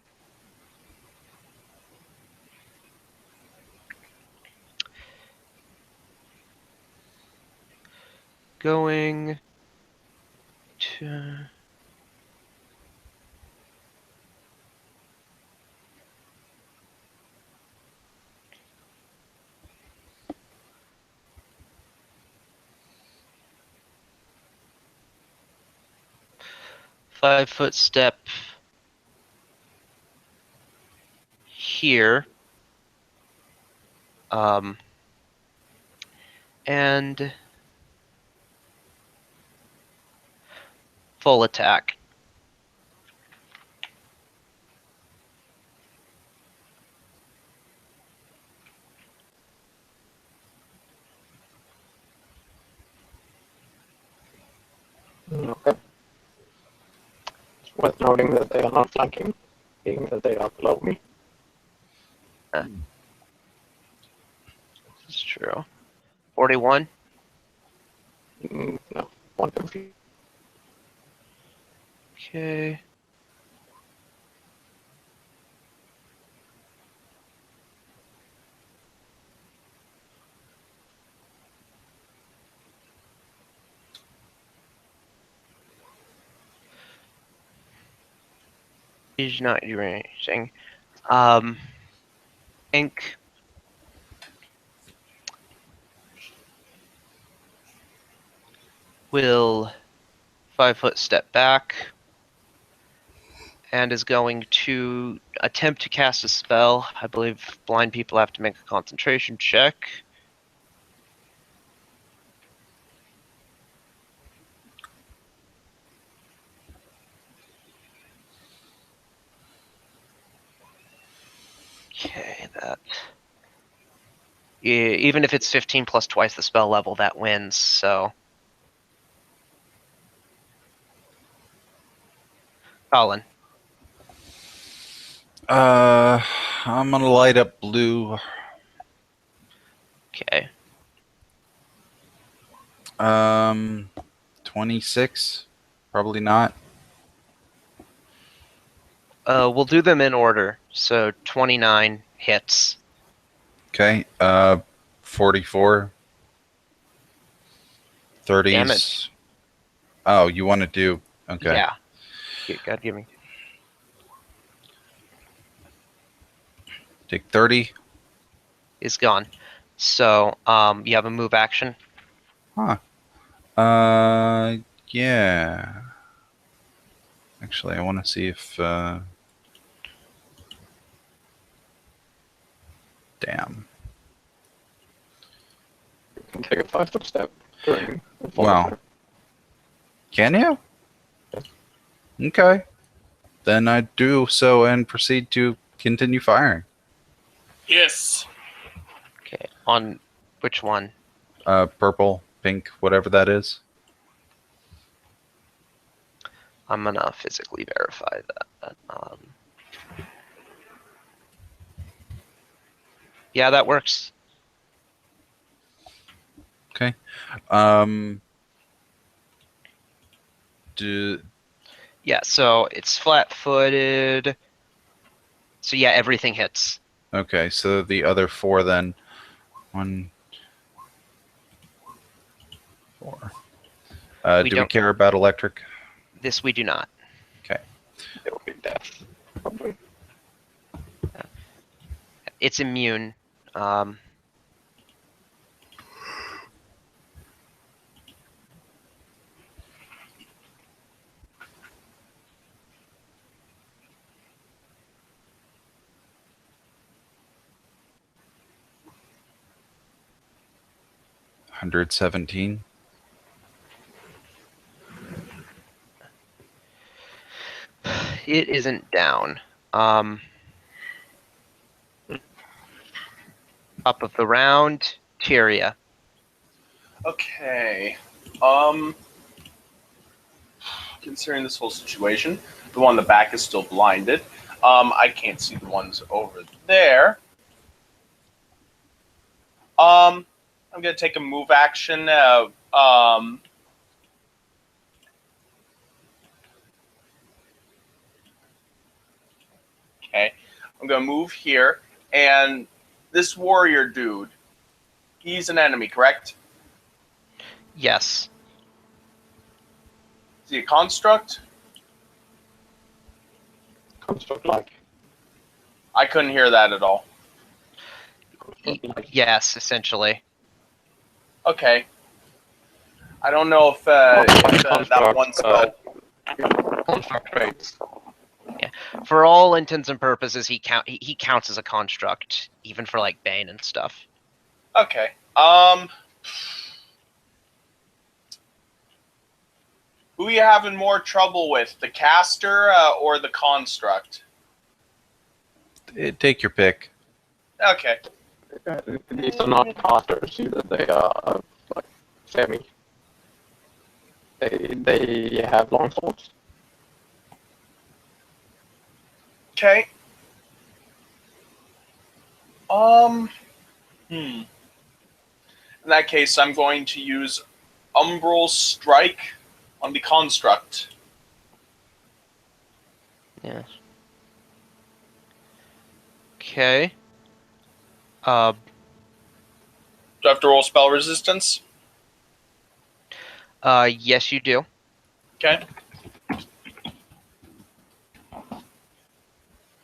going to five-foot step here. And full attack. Okay. It's worth noting that they are not flanking, being that they are below me. That's true. 41. No, 150. Okay. He's not doing anything. Ink will 5-foot step back and is going to attempt to cast a spell. I believe blind people have to make a concentration check. Okay, that. Even if it's 15 plus twice the spell level, that wins, so. Colin. I'm gonna light up blue. Okay. 26. Probably not. We'll do them in order. So 29 hits. Okay. 44. 30s. Damage. Oh, you want to do? Okay. Yeah. God, give me. Take 30. Is gone. So, you have a move action. Huh. Yeah. Actually, I want to see if. Damn. You can take a 5-foot step during the full Wow. attack. Can you? Yes. Okay. Then I do so and proceed to continue firing. Yes. Okay. On which one? Purple, pink, whatever that is. I'm gonna physically verify that. Yeah, that works. Okay. Do Yeah, so it's flat-footed. So yeah, everything hits. okay. So the other 4 then. 1, 4. We Do we don't. care about electric? This we do not. Okay. It will be death. Probably. It's immune. Um, 117. it isn't down. Top of the round, Tyria. Okay. Considering this whole situation, the one in the back is still blinded. I can't see the ones over there. I'm gonna take a move action. Okay, I'm gonna move here, and this warrior dude, he's an enemy, correct? Yes. Is he a construct? Construct like. I couldn't hear that at all. Yes, essentially. Okay. I don't know if, that one spell. Construct traits. For all intents and purposes, he counts as a construct, even for like Bane and stuff. Okay. Who are you having more trouble with, the caster or the construct? Take your pick. Okay. These are not casters either. They are like semi. They have long swords. Okay. In that case, I'm going to use Umbral Strike on the construct. Yes. Okay. Do I have to roll spell resistance? Yes, you do. Okay.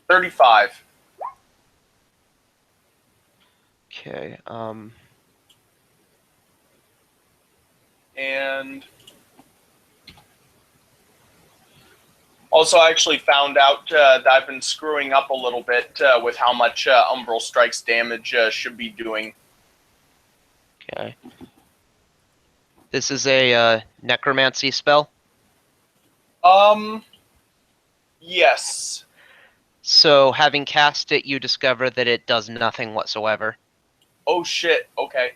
35. Okay. And also, I actually found out that I've been screwing up a little bit with how much Umbral Strike's damage should be doing. Okay. This is a necromancy spell. Yes. So, having cast it, you discover that it does nothing whatsoever. Oh shit. Okay.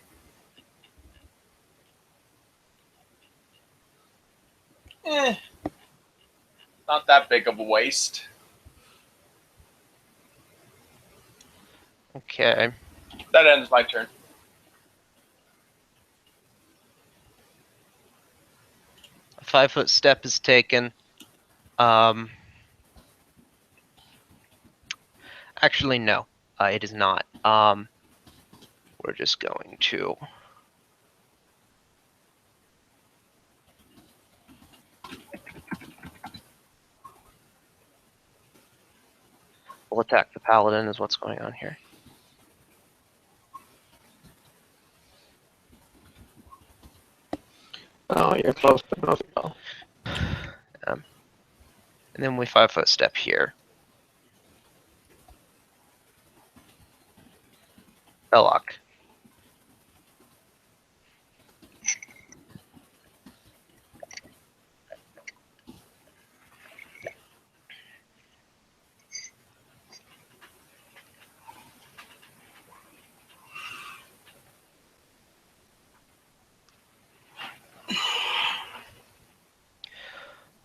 Not that big of a waste. Okay. That ends my turn. A 5-foot step is taken. Actually, no. It is not. We're just going to. We'll attack the paladin, is what's going on here. Oh, you're close, but not at all. And then we 5-foot step here. Belloc.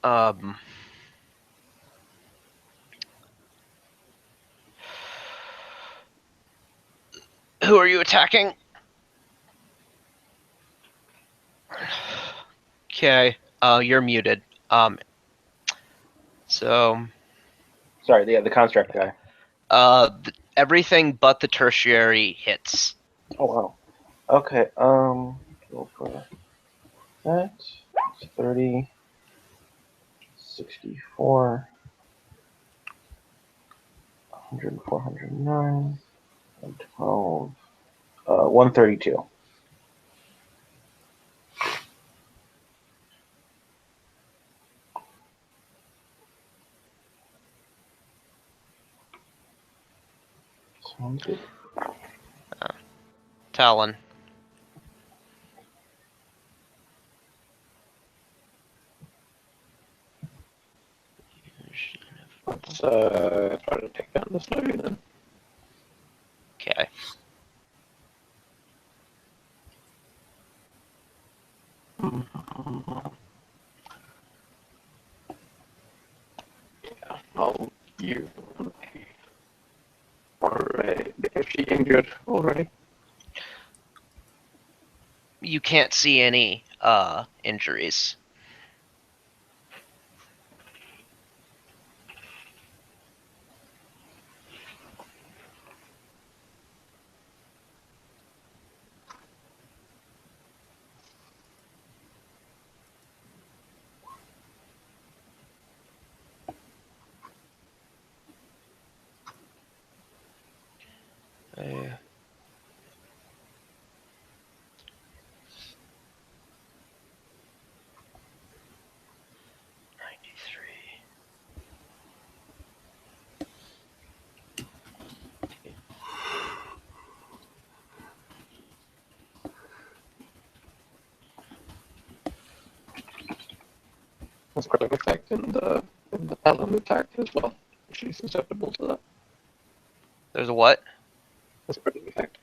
Um, Who are you attacking? Okay. You're muted. So, Sorry, the construct guy. everything but the tertiary hits. Oh wow. Okay. Go for that. It's 30, 64, 100, 409, and 12. 132. Sounds good. Talon. Let's try to take down this lady then. Okay. Yeah, I'll use already. Is she injured already? You can't see any injuries. Uh, 93. That's critic effect in the Talon attack as well. She's susceptible to that. There's a what? That's critic effect.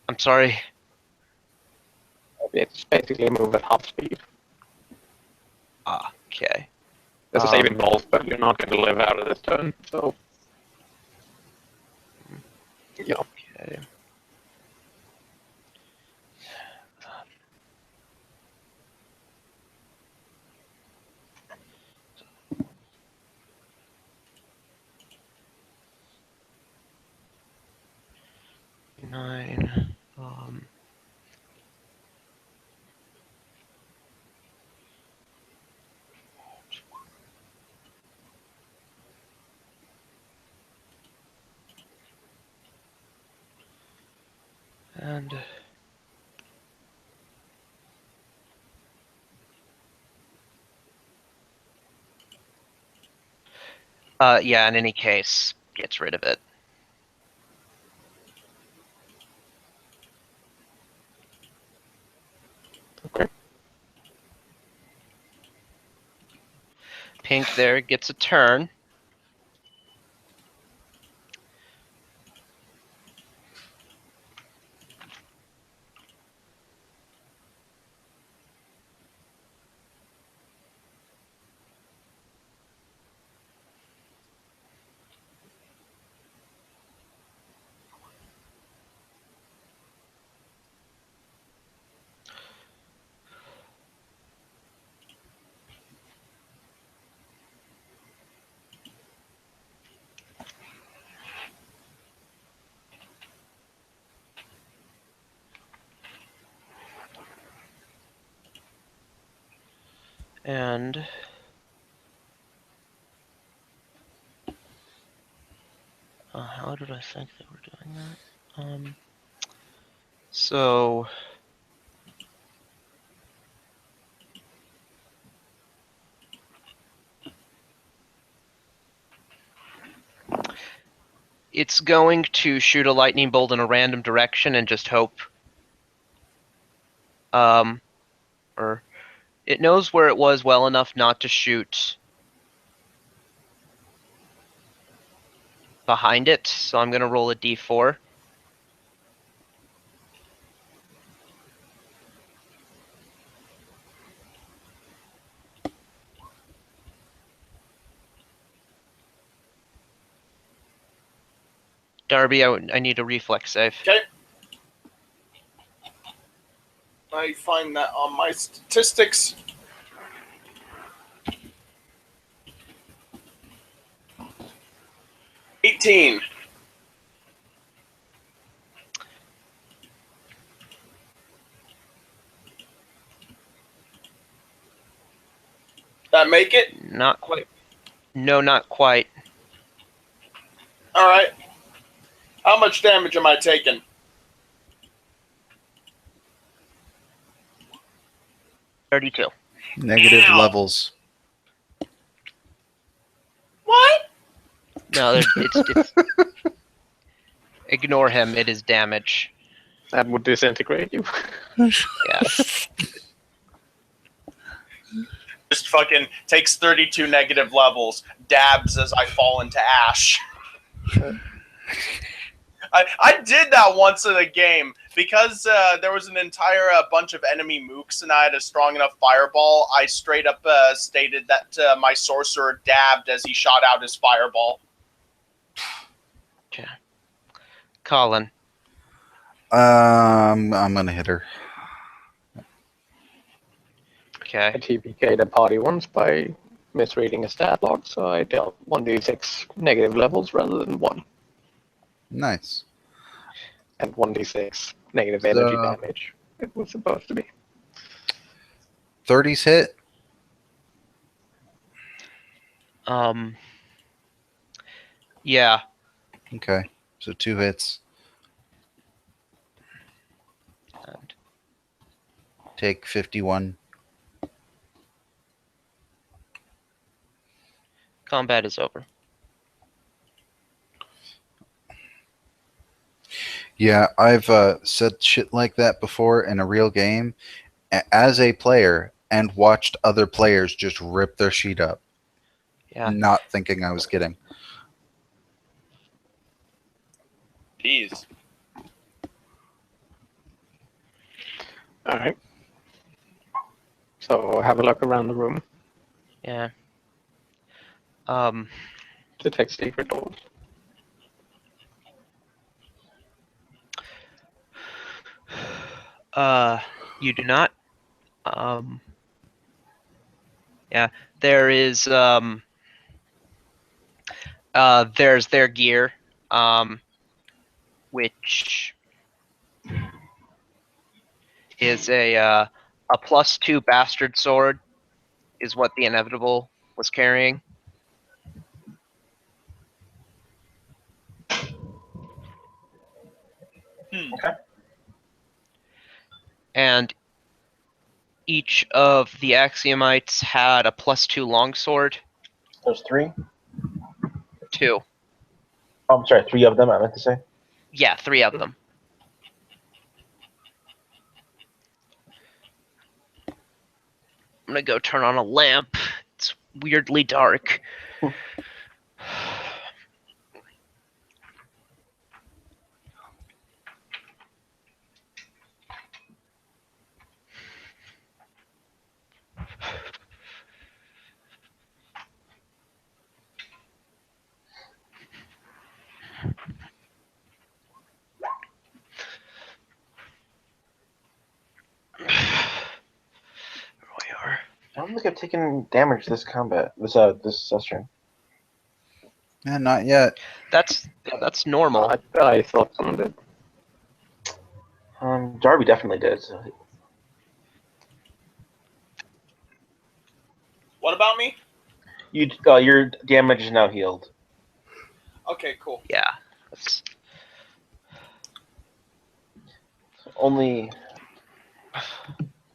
I'm sorry. It's basically a move at half speed. Okay. There's a save involved, but you're not going to live out of this turn, so. Yeah. Okay. Nine. And yeah, in any case, gets rid of it. Okay. Pink there gets a turn. And how did I think they were doing that? So it's going to shoot a lightning bolt in a random direction and just hope. Or it knows where it was well enough not to shoot behind it, so I'm going to roll a d4. Darby, I need a reflex save. Okay. I find that on my statistics. $18. That make it? Not quite. No, not quite. All right. How much damage am I taking? $32. Negative Ow. levels. What? No, it's ignore him. It is damage. That would disintegrate you. Yeah. Just fucking takes 32 negative levels, dabs as I fall into ash. I did that once in a game because there was an entire bunch of enemy mooks and I had a strong enough fireball. I straight up stated that my sorcerer dabbed as he shot out his fireball. Okay. Colin. I'm gonna hit her. Okay. I TPK'd a party once by misreading a stat log, so I dealt 1d6 negative levels rather than 1. Nice. And 1d6 negative energy So- damage. It was supposed to be. 30s hit. Yeah. Okay, so 2 hits. And Take 51. combat is over. Yeah, I've said shit like that before in a real game as a player and watched other players just rip their sheet up, Yeah. not thinking I was kidding. Jeez. Alright. So have a look around the room. Yeah. Detect secret doors. You do not. Yeah. There is there's their gear, which is a +2 bastard sword, is what the inevitable was carrying. Okay. And each of the Axiomites had a +2 longsword. There's 3. 2. Oh, I'm sorry, 3 of them, I meant to say. Yeah, 3 of them. I'm gonna go turn on a lamp. It's weirdly dark. We are. I don't think I've taken damage this combat, this session. Yeah, not yet. That's normal. I thought someone did. Darby definitely did. So. What about me? Your damage is now healed. Okay, cool. Yeah. That's, Only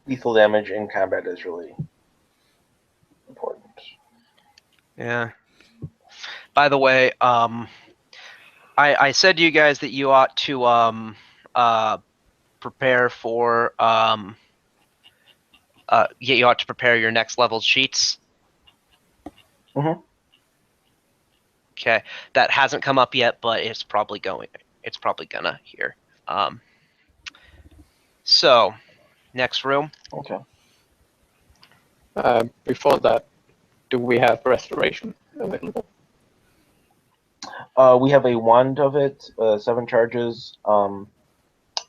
lethal damage in combat is really important. yeah. By the way, I said to you guys that you ought to prepare for you ought to prepare your next level sheets. Mhm. Okay, that hasn't come up yet, but it's probably going. It's probably gonna here. So, next room. Okay. Before that, do we have restoration available? We have a wand of it, 7 charges,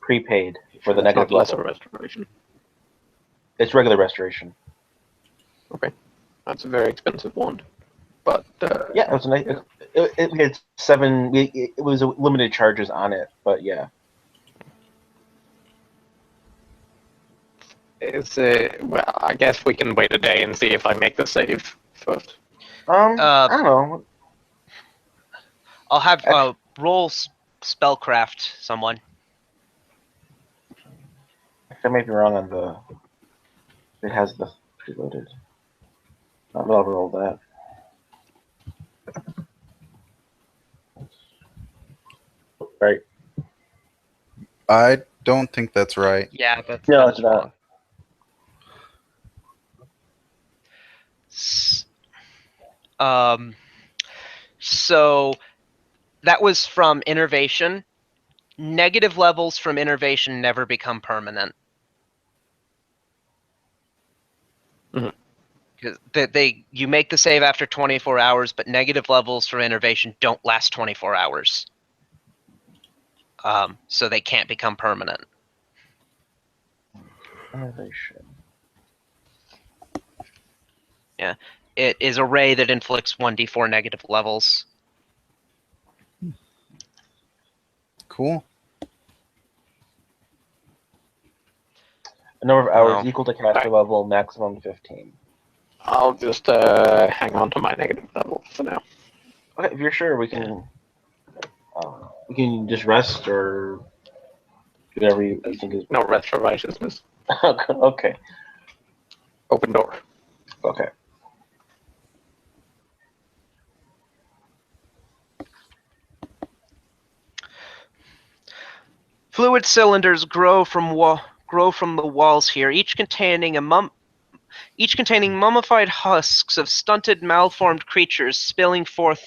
prepaid for the That's negative not lesser level. restoration. It's regular restoration. Okay, that's a very expensive wand. But Yeah, it was nice. It had 7. It was limited charges on it, but yeah. it's well, I guess we can wait a day and see if I make the save first. Uh, I don't know. I'll have roll spellcraft someone. I might be wrong on the. It has the preloaded. I'll roll that. Right. I don't think that's right. Yeah, No, that's it's not. wrong. So that was from innervation. Negative levels from innervation never become permanent. Mhm. Because you make the save after 24 hours, but negative levels from innervation don't last 24 hours. So they can't become permanent. Innovation. It is a ray that inflicts 1d4 negative levels. Cool. A number of hours Wow. equal to caster level, maximum 15. I'll just hang on to my negative level for now. Okay, if you're sure, we can. We can just rest or do whatever you think is. No rest for righteousness. Okay. Open door. Okay. Fluid cylinders grow from the walls here, each containing mummified husks of stunted, malformed creatures spilling forth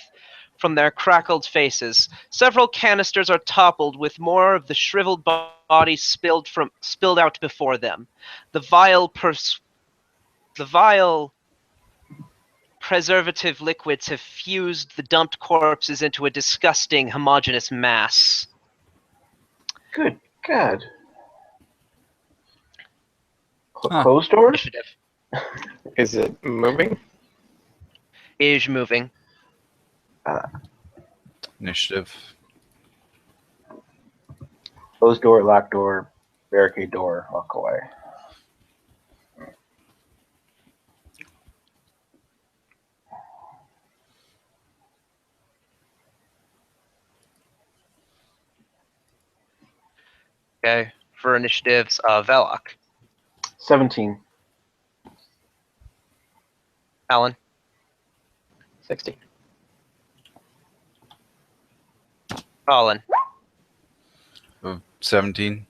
from their crackled faces. Several canisters are toppled, with more of the shriveled bodies spilled out before them. The vile preservative liquids have fused the dumped corpses into a disgusting, homogeneous mass. Good God. Huh. Closed doors? Initiative Is it moving? is moving. Initiative. Closed door, locked door, barricade door, walk away. Okay, for initiatives, Velok, 17. Alan, 60. Colin, 17.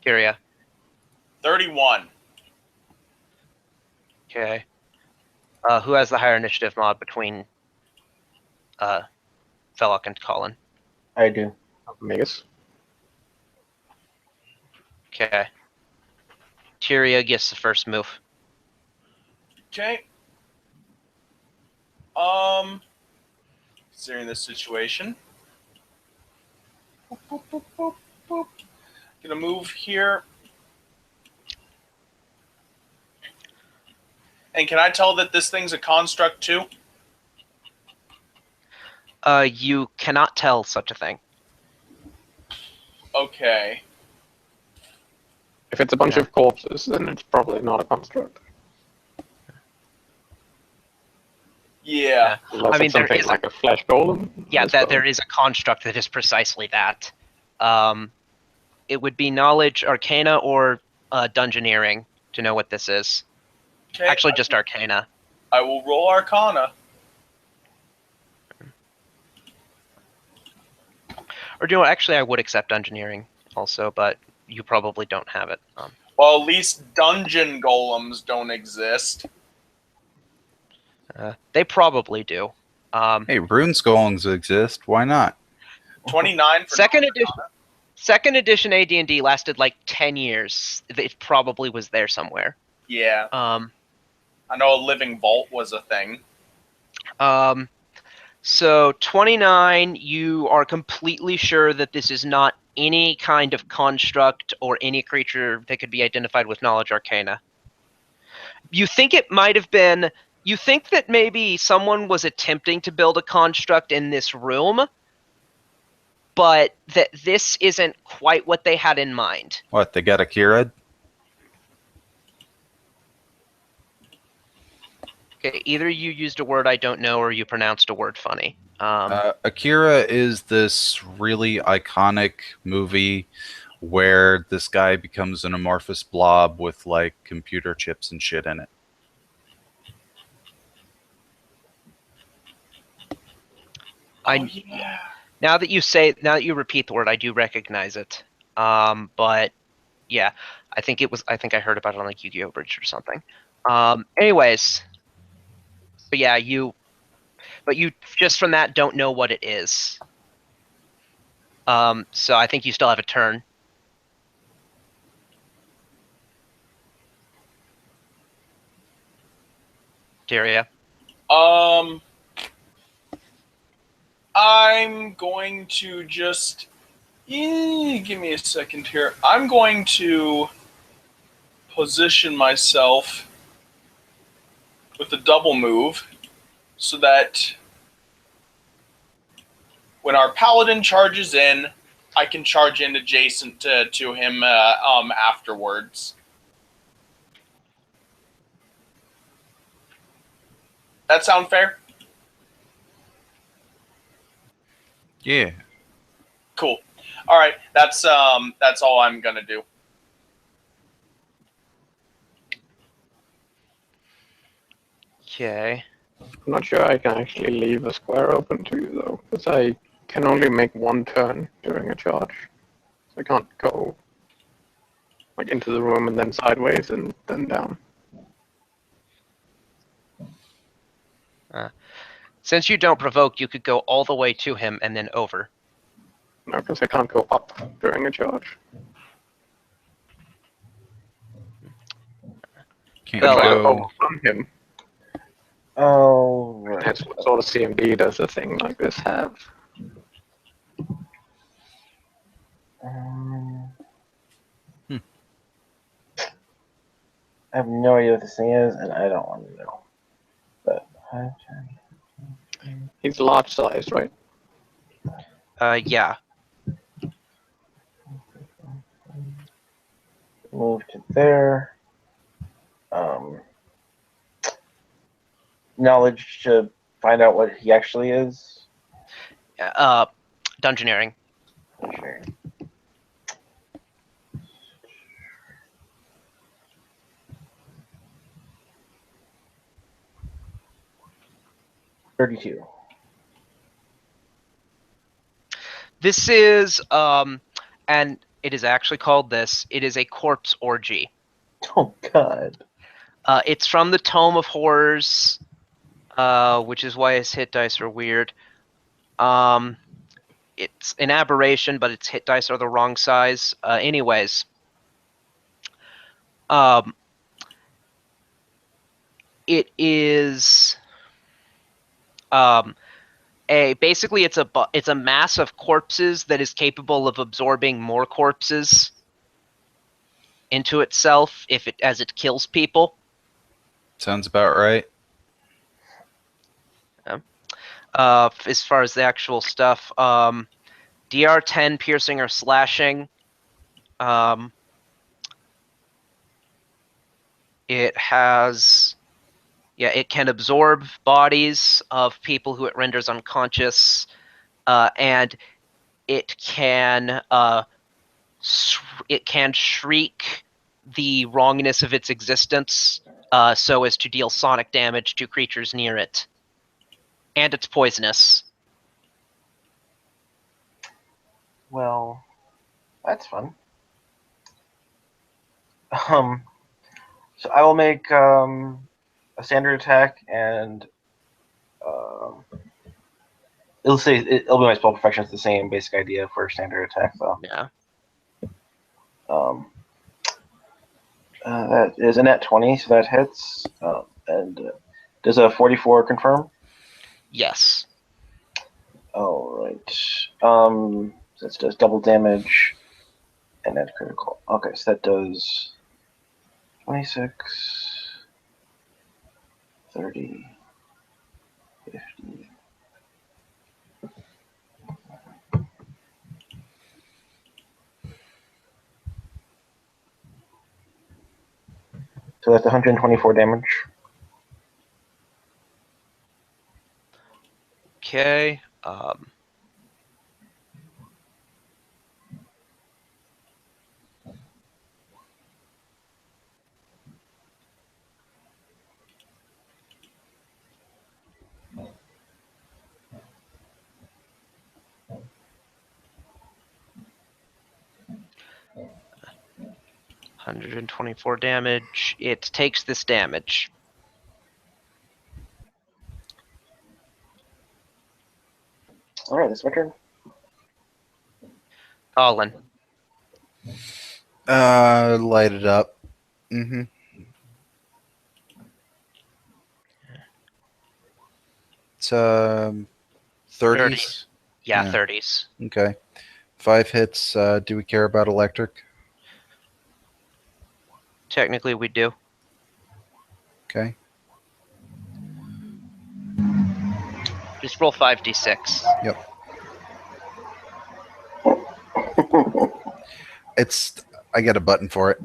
Kyria. 31. Okay. Who has the higher initiative mod between Velok and Colin? I do. Megas. Okay. Tyria gets the first move. Okay. Considering this situation. Boop, boop, boop, boop, boop. Gonna move here. And can I tell that this thing's a construct too? You cannot tell such a thing. Okay. If it's a bunch Yeah. of corpses, then it's probably not a construct. Yeah. Unless I mean, it's there something is like a flesh golem. Yeah, I that suppose. there is a construct that is precisely that. It would be knowledge, arcana, or dungeoneering to know what this is. Okay. Actually, just arcana. I will roll Arcana. Or do you know what? Actually, I would accept dungeoneering also, but you probably don't have it. Well, at least dungeon golems don't exist. They probably do. Hey, rune golems exist. Why not? 29 for Second knowledge edition. Arcana. Second edition AD&D lasted like 10 years. It probably was there somewhere. Yeah. Um, I know a living vault was a thing. So 29, you are completely sure that this is not any kind of construct or any creature that could be identified with knowledge arcana. You think it might have been. You think that maybe someone was attempting to build a construct in this room, but that this isn't quite what they had in mind. What, they got a Kira? Okay, either you used a word I don't know or you pronounced a word funny. Akira is this really iconic movie where this guy becomes an amorphous blob with like computer chips and shit in it. Yeah. Now that you repeat the word, I do recognize it. But yeah, I think I heard about it on like Yu-Gi-Oh! Bridge or something. Anyways, but yeah, you just from that don't know what it is. So I think you still have a turn. Daria. I'm going to just give me a second here. I'm going to position myself with a double move so that when our paladin charges in, I can charge in adjacent to him afterwards. That sound fair? Yeah. Cool. All right, that's all I'm gonna do. Okay. I'm not sure I can actually leave a square open to you, though, because I can only make one turn during a charge. So I can't go like into the room and then sideways and then down. Since you don't provoke, you could go all the way to him and then over. No, because I can't go up during a charge. Can't Well, Try to go. overrun him. Oh, right. That's what sort of CMD does a thing like this have. Um, Hmm. I have no idea what this thing is, and I don't want to know. But He's large sized, right? yeah. move to there. Knowledge to find out what he actually is. Dungeoneering. Sure. $32. This is and it is actually called this. It is a corpse orgy. Oh God. It's from the Tome of Horrors, which is why his hit dice are weird. It's an aberration, but its hit dice are the wrong size. Anyways, it is basically it's a mass of corpses that is capable of absorbing more corpses into itself as it kills people. Sounds about right. As far as the actual stuff, DR 10 piercing or slashing. It has, it can absorb bodies of people who it renders unconscious, and it can shriek the wrongness of its existence, so as to deal sonic damage to creatures near it. And it's poisonous. Well, that's fun. So I will make a standard attack, and it'll be my spell perfection. It's the same basic idea for standard attack, though. Yeah. That is a net 20, so that hits. And does a 44 confirm? Yes. Alright. That does double damage and then critical. Okay, so that does 26, 30, 50. So that's 124 damage. Okay. 124 damage. It takes this damage. Alright, that's my turn. Colin. Light it up. Mm-hmm. It's 30s. Yeah, Yeah. 30s. Okay. 5 hits. Do we care about electric? Technically, we do. Okay. Just roll 5d6. I get a button for it.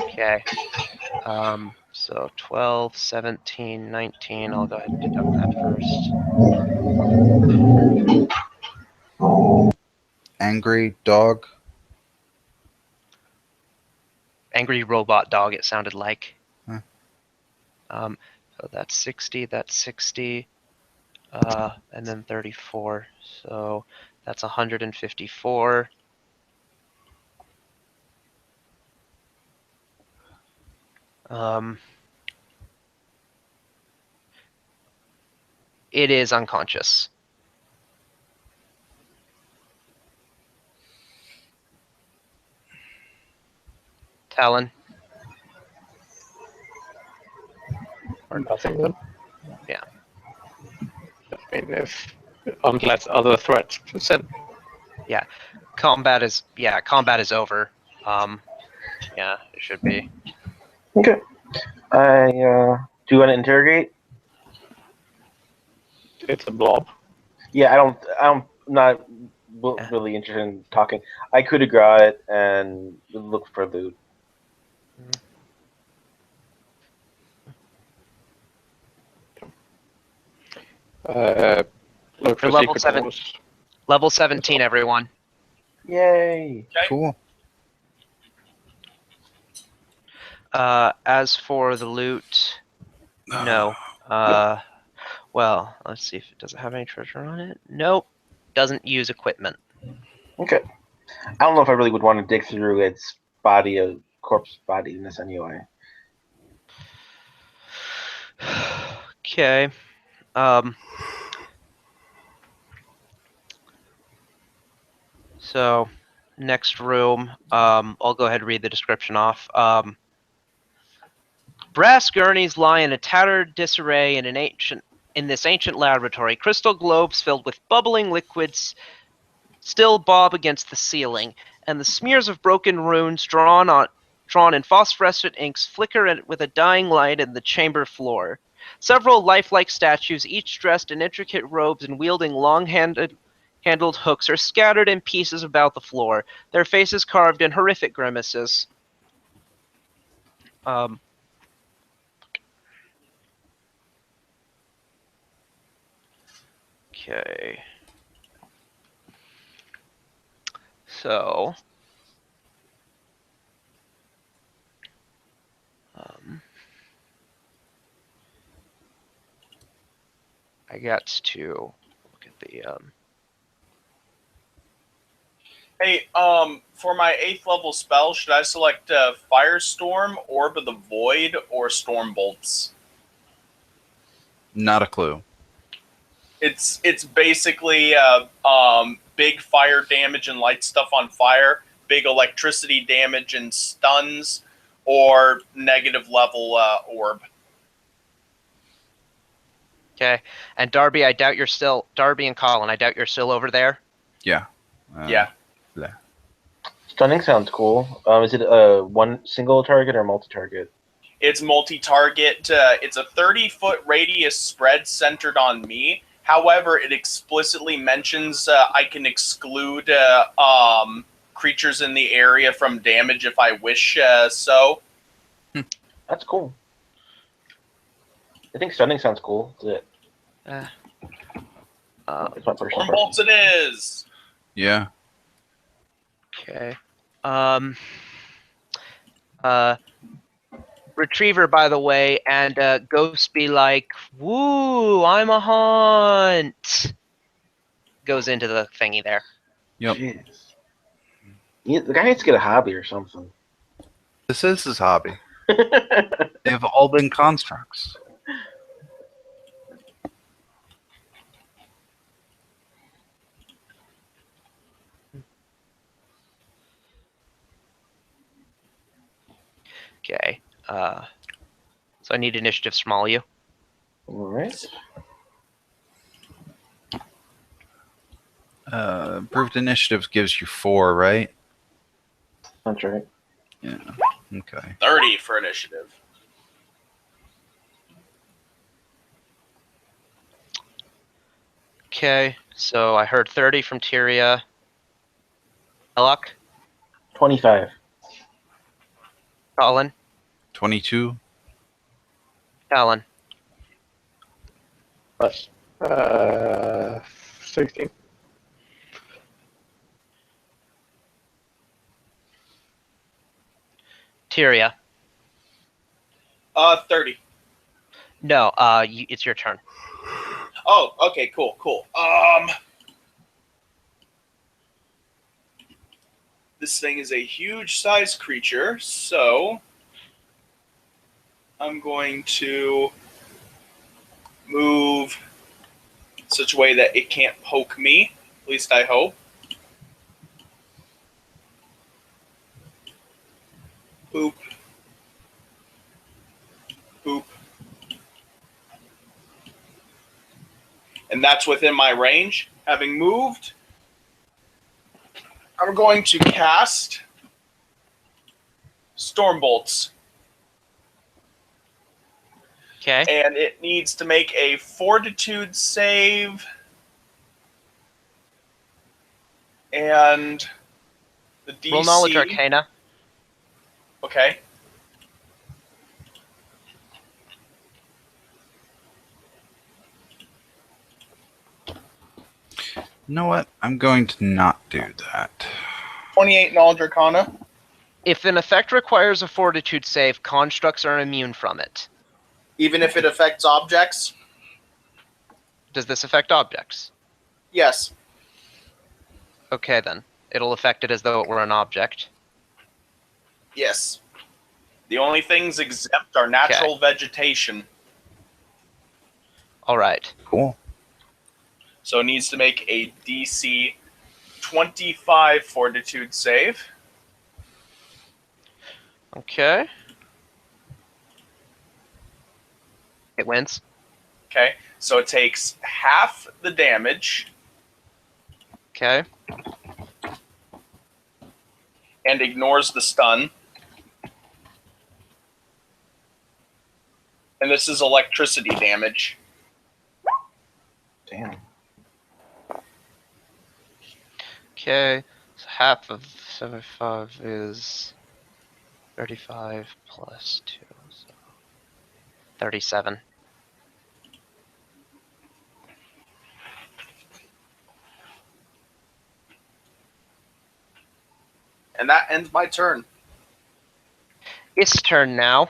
Okay. So 12, 17, 19. I'll go ahead and deduct that first. Angry dog. Angry robot dog, it sounded like. Huh. So that's 60, that's 60, and then 34. So that's 154. It is unconscious. Talon? Or nothing then? Yeah. I mean, unless other threats present. Combat is over. Yeah, it should be. Okay. Do you want to interrogate? It's a blob. Yeah, I'm not really interested in talking. I could have got it and look for loot. Look for level secret 7. doors. Level 17, everyone. Yay! Cool. As for the loot, no. Well, let's see if does it have any treasure on it. Nope. Doesn't use equipment. Okay. I don't know if I really would want to dig through its body, a corpse body in this anyway. Okay. So, next room. I'll go ahead and read the description off. Brass gurneys lie in a tattered disarray in this ancient laboratory. Crystal globes filled with bubbling liquids still bob against the ceiling, and the smears of broken runes drawn in phosphorescent inks flicker with a dying light in the chamber floor. Several lifelike statues, each dressed in intricate robes and wielding long-handled hooks, are scattered in pieces about the floor, their faces carved in horrific grimaces. Okay. So, I got to look at the Hey, for my 8th level spell, should I select Firestorm, Orb of the Void, or Storm Bolts? Not a clue. It's basically big fire damage and light stuff on fire, big electricity damage and stuns, or negative level orb. Okay. And Darby, I doubt you're still Darby and Colin. I doubt you're still over there. Yeah. Yeah. Stunning sounds cool. Is it one single target or multi-target? It's multi-target. It's a 30-foot radius spread centered on me. However, it explicitly mentions I can exclude creatures in the area from damage if I wish so. That's cool. I think stunning sounds cool. Uh, It's my personal Storm preference. bolts it is. Yeah. Okay. Retriever, by the way, and Ghost be like, "Woo! I'm a hunt." Goes into the thingy there. Yep. Jeez. The guy needs to get a hobby or something. This is his hobby. They've all been constructs. Okay. So I need initiatives from all of you. All right. Improved initiative gives you 4, right? That's right. Yeah. Okay. 30 for initiative. Okay. So I heard 30 from Tyria. Elok, 25. Colin, 22. Alan, Plus 16. Tyria. 30. No, it's your turn. Oh, okay, cool. This thing is a huge size creature, so I'm going to move in such a way that it can't poke me. At least I hope. Boop. Boop. And that's within my range. Having moved, I'm going to cast Storm Bolts. Okay. And it needs to make a Fortitude save. And the DC. Roll Knowledge Arcana. Okay. You know what? I'm going to not do that. 28 Knowledge Arcana. If an effect requires a Fortitude save, constructs are immune from it. Even if it affects objects? Does this affect objects? Yes. Okay, then. It'll affect it as though it were an object. Yes. The only things exempt are natural vegetation. All right. Cool. So it needs to make a DC 25 Fortitude save. Okay. It wins. Okay. So it takes half the damage Okay. and ignores the stun. And this is electricity damage. Damn. Okay. So half of 75 is 35 plus 2. So 37. And that ends my turn. Its turn now.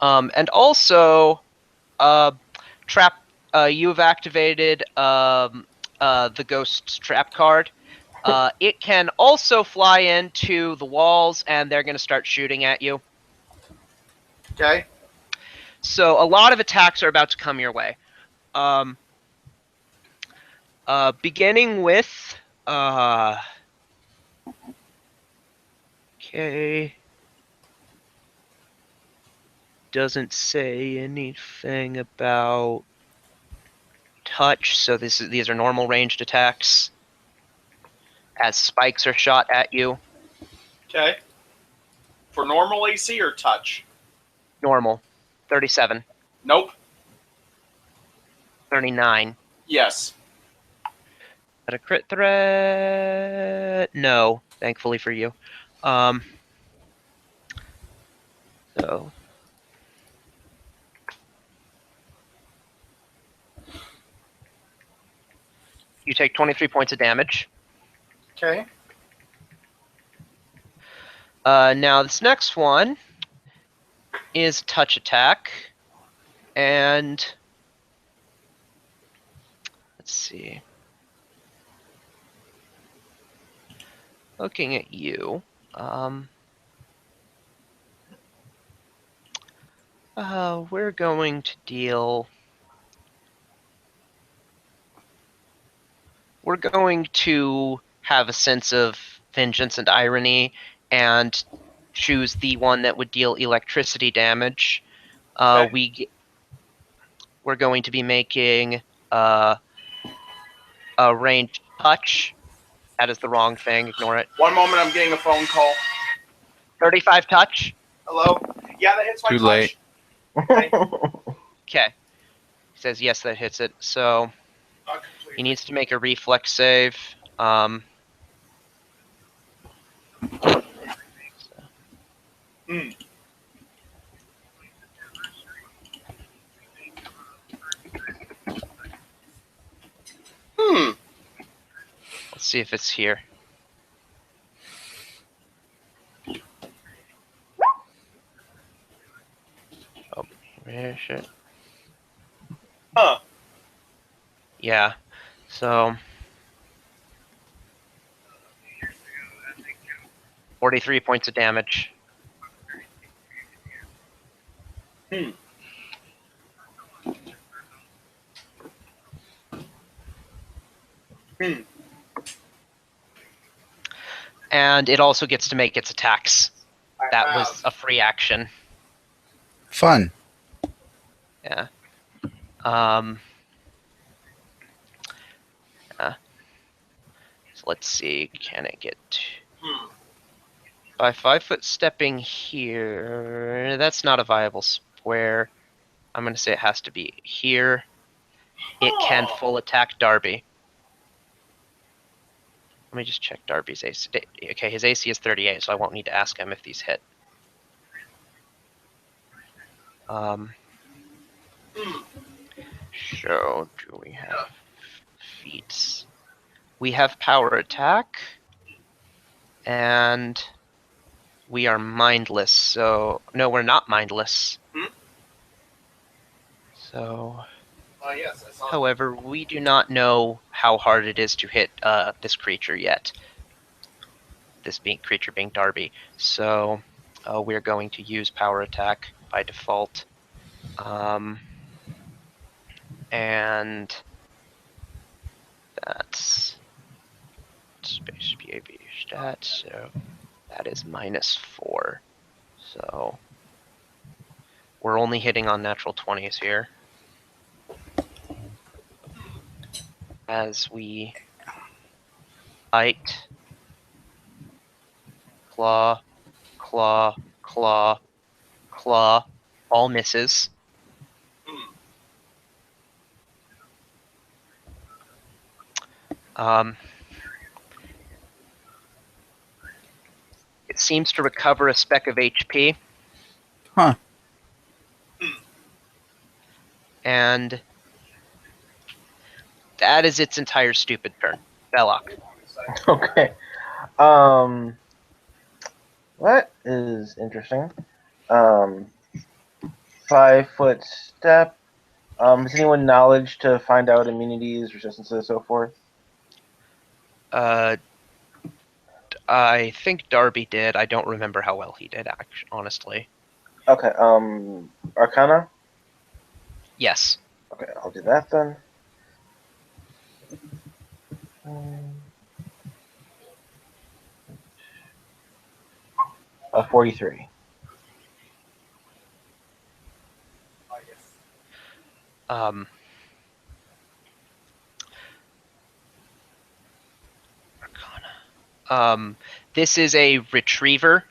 And also, trap. You've activated the Ghost's trap card. It can also fly into the walls, and they're going to start shooting at you. Okay. So a lot of attacks are about to come your way. Beginning with okay. doesn't say anything about touch, so these are normal ranged attacks. As spikes are shot at you, Okay. For normal AC or touch? normal. 37, Nope. 39. Yes. At a crit threat? No, thankfully for you. So you take 23 points of damage. Okay. Now this next one is touch attack, and let's see. Looking at you, we're going to deal. We're going to have a sense of vengeance and irony, and choose the one that would deal electricity damage. Okay. We're going to be making a ranged touch. That is the wrong thing. Ignore it. One moment, I'm getting a phone call. 35 touch. Hello? Yeah, that hits my Too touch. late. Okay. Okay. He says yes, that hits it. So he needs to make a reflex save. Hmm. Hmm. Let's see if it's here. Oh, where is it? Huh. Yeah. So 43 points of damage. Hmm. Hmm. And it also gets to make its attacks. That I was have. a free action. Fun. Yeah. So let's see. Can it get Hmm. by 5-foot stepping here? That's not a viable square. I'm going to say it has to be here. It can Huh. full attack Darby. Let me just check Darby's AC. Okay, his AC is 38, so I won't need to ask him if these hit. So, do we have feats? We have power attack, and we are mindless. So, no, we're not mindless. Hmm? So, Yes, I saw that. however, we do not know how hard it is to hit this creature yet. This creature being Darby. So, we're going to use power attack by default. And that's space behavior stats, so that is -4. So we're only hitting on natural 20s here. As we bite, claw, claw, claw, claw, all misses. It seems to recover a speck of HP. Huh. And that is its entire stupid turn. Belloc. Okay. That is interesting. 5-foot step. Has anyone knowledge to find out immunities, resistances, and so forth? I think Darby did. I don't remember how well he did, honestly. Okay. Arcana. Yes. Okay, I'll do that then. 43. Um, this is a retriever.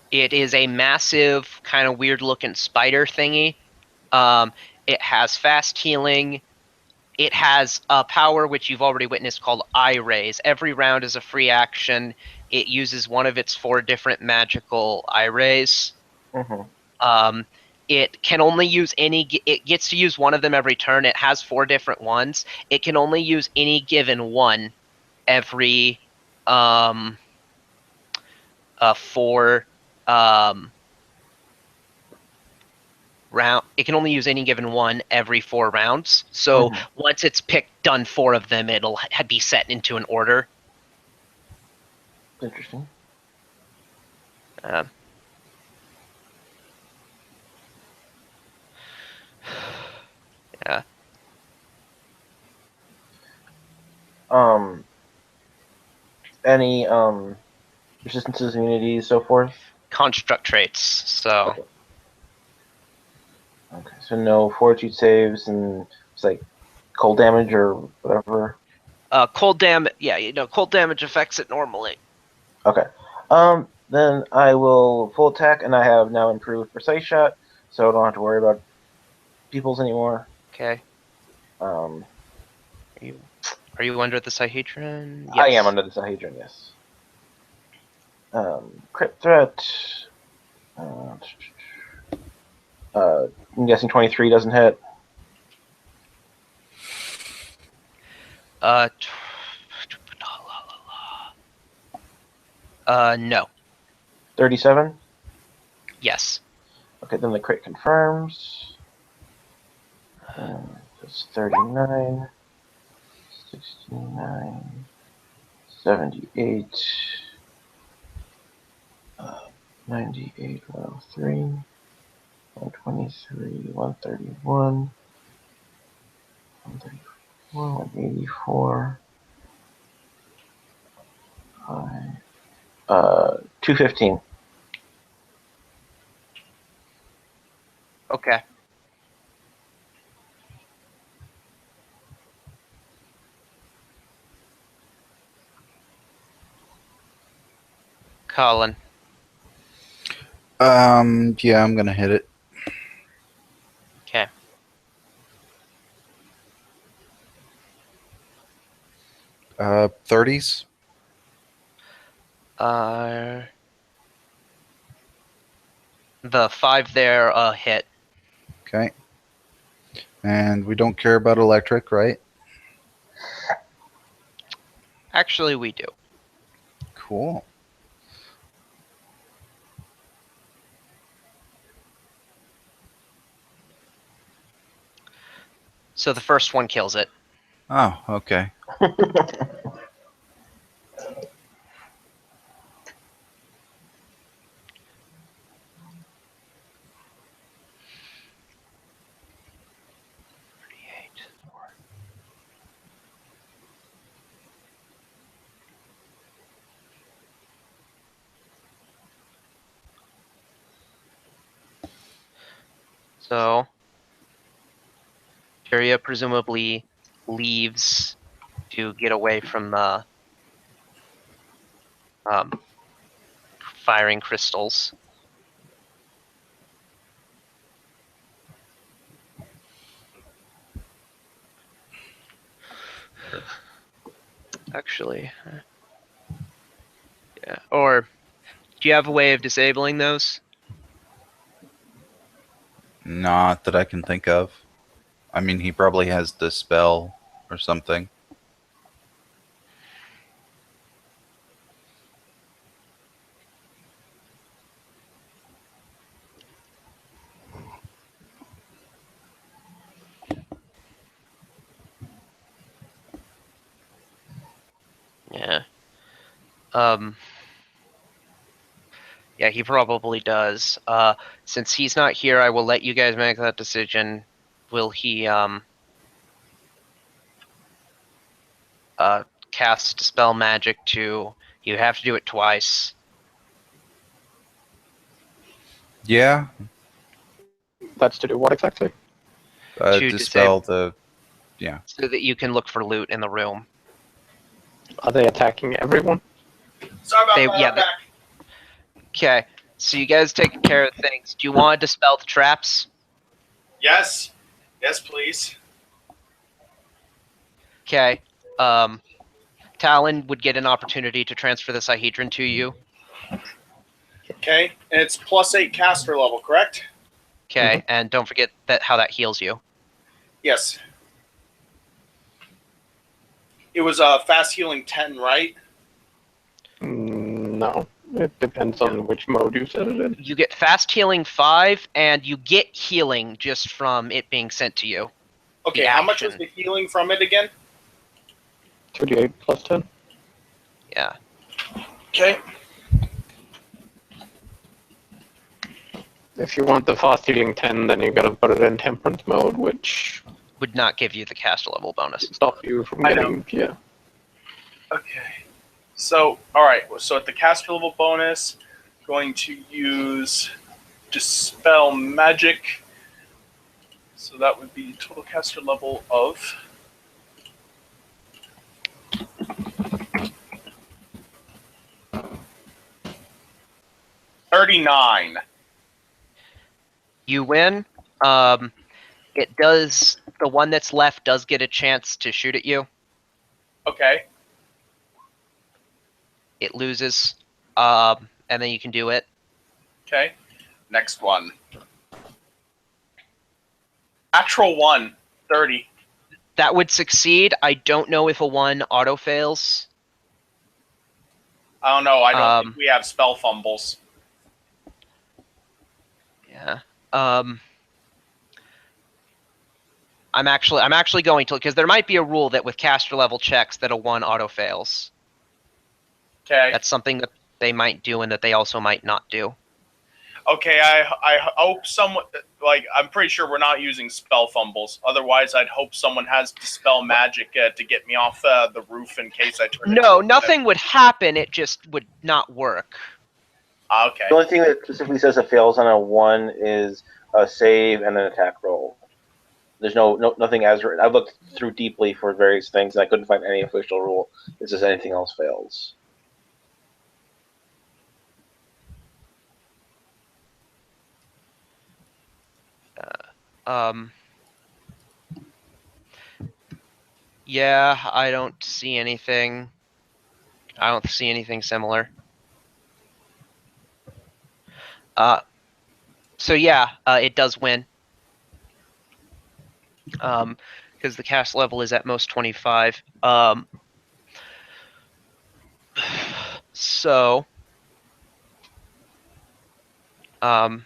It is a massive, kind of weird-looking spider thingy. It has fast healing. It has a power which you've already witnessed called Eye Rays. Every round is a free action. It uses one of its 4 different magical Eye Rays. Mm-hmm. It can only use any. It gets to use one of them every turn. It has 4 different ones. It can only use any given one every 4 round. It can only use any given one every 4 rounds. So once it's done 4 of them, it'll be set into an order. Interesting. Yeah. Any resistances, immunities, so forth? Construct traits. So Okay, so no fortitude saves, and it's like cold damage or whatever. cold damage. Yeah, cold damage affects it normally. Okay. Then I will full attack, and I have now improved precise shot, so I don't have to worry about peoples anymore. Okay. Um, Are you under the Sahedron? Yes. I am under the Sahedron, yes. Crit threat. I'm guessing 23 doesn't hit. No. 37? Yes. Okay, then the crit confirms. That's 39, 69, 78, 98, 103, 123, 131, 134, 184, 215. Okay. Colin. Yeah, I'm gonna hit it. Okay. Uh, 30s. The 5 there hit. Okay. And we don't care about electric, right? Actually, we do. Cool. So the first one kills it. Oh, okay. So Tyria presumably leaves to get away from the firing crystals. Actually, yeah. Or do you have a way of disabling those? Not that I can think of. I mean, he probably has the spell or something. Yeah. Yeah, he probably does. Since he's not here, I will let you guys make that decision. Will he cast Dispel Magic to... You have to do it twice. Yeah. That's to do what exactly? To Dispel the. Yeah. so that you can look for loot in the room. Are they attacking everyone? Sorry about They- that. yeah, I'm back. Okay, so you guys take care of things. Do you want to dispel the traps? Yes. Yes, please. Okay. Talon would get an opportunity to transfer the Sihedron to you. Okay. And it's +8 caster level, correct? Okay, and don't forget that how that heals you. Yes. It was fast healing 10, right? No. It depends on which mode you set it in. You get fast healing 5, and you get healing just from it being sent to you. Okay, The how much was action. the healing from it again? 2d8 plus 10. Yeah. Okay. If you want the fast healing 10, then you gotta put it in temperance mode, which Would not give you the caster level bonus. stop you from I know. getting. Yeah. Okay. So, alright. So at the caster level bonus, going to use Dispel Magic. So that would be total caster level of... $39. You win. It does. The one that's left does get a chance to shoot at you. Okay. It loses. And then you can do it. Okay. Next one. Natural 1. 30. That would succeed. I don't know if a 1 auto fails. I don't know. I don't think Um, we have spell fumbles. Yeah. I'm actually going to, because there might be a rule that with caster level checks that a 1 auto fails. Okay. That's something that they might do and that they also might not do. Okay, I hope someone, like, I'm pretty sure we're not using spell fumbles. Otherwise, I'd hope someone has Dispel Magic to get me off the roof in case I turn No, into nothing would happen. It just would not work. Okay. The only thing that specifically says it fails on a 1 is a save and an attack roll. There's nothing as written. I've looked through deeply for various things, and I couldn't find any official rule that says anything else fails. Yeah, I don't see anything. I don't see anything similar. So yeah, it does win. Because the cast level is at most 25. So, and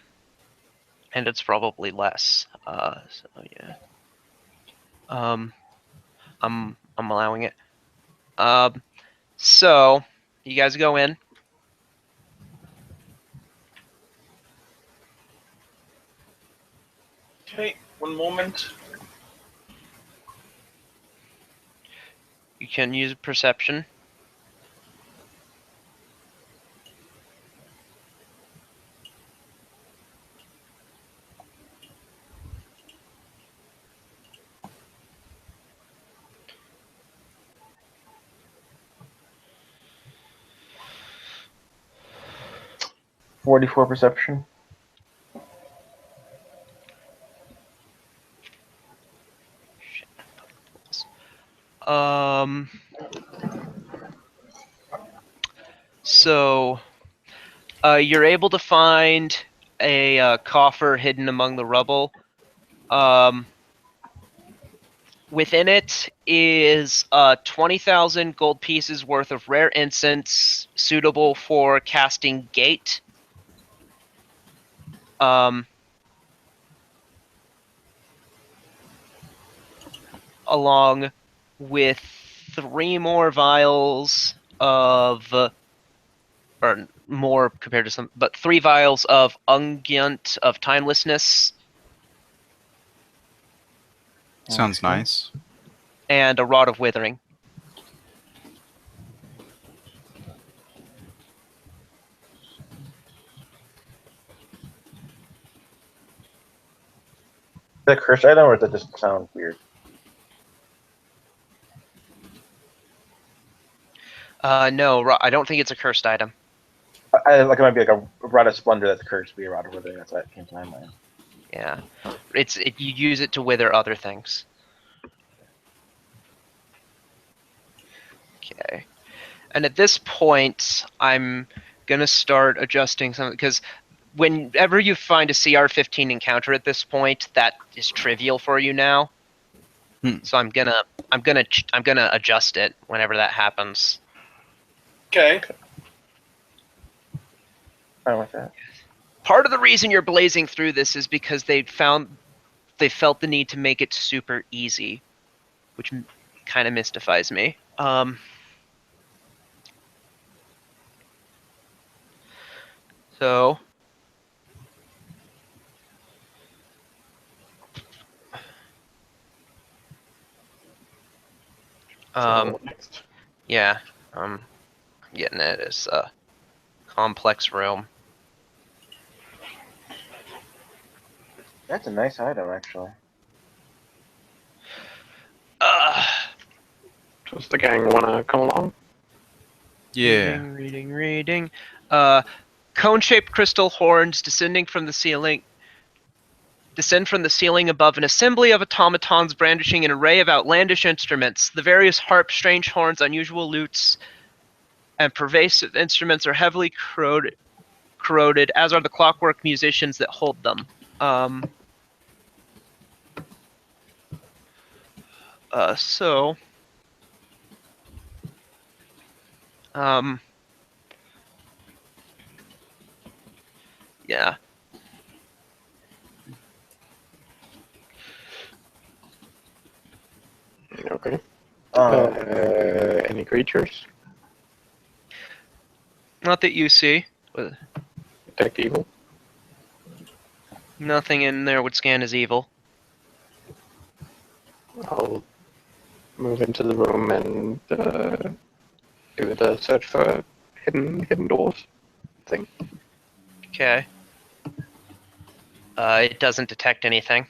it's probably less. So yeah. I'm allowing it. So you guys go in. Okay, one moment. You can use perception. .44 perception. So you're able to find a coffer hidden among the rubble. Within it is 20,000 gold pieces worth of rare incense suitable for casting Gate. Along with 3 more vials of, or more compared to some, but 3 vials of unguent of timelessness Sounds nice. and a rod of withering. that a cursed item, or does that just sound weird? No, I don't think it's a cursed item. Like it might be like a rod of splendor that's cursed, be a rod of withering. That's what came to my mind. Yeah, you use it to wither other things. Okay, and at this point, I'm gonna start adjusting something because whenever you find a CR-15 encounter at this point, that is trivial for you now. So I'm gonna adjust it whenever that happens. Okay. Fine with that. Part of the reason you're blazing through this is because they felt the need to make it super easy, which kind of mystifies me. So So next. yeah, I'm getting it. It's a complex room. That's a nice item, actually. Does the gang want to come along? Yeah. Reading. Cone-shaped crystal horns descend from the ceiling above an assembly of automatons brandishing an array of outlandish instruments. The various harps, strange horns, unusual lutes, and pervasive instruments are heavily corroded, as are the clockwork musicians that hold them. So, yeah. Okay. Um, Any creatures? Not that you see. Detect evil? Nothing in there would scan as evil. I'll move into the room and do the search for hidden doors thing. Okay. It doesn't detect anything.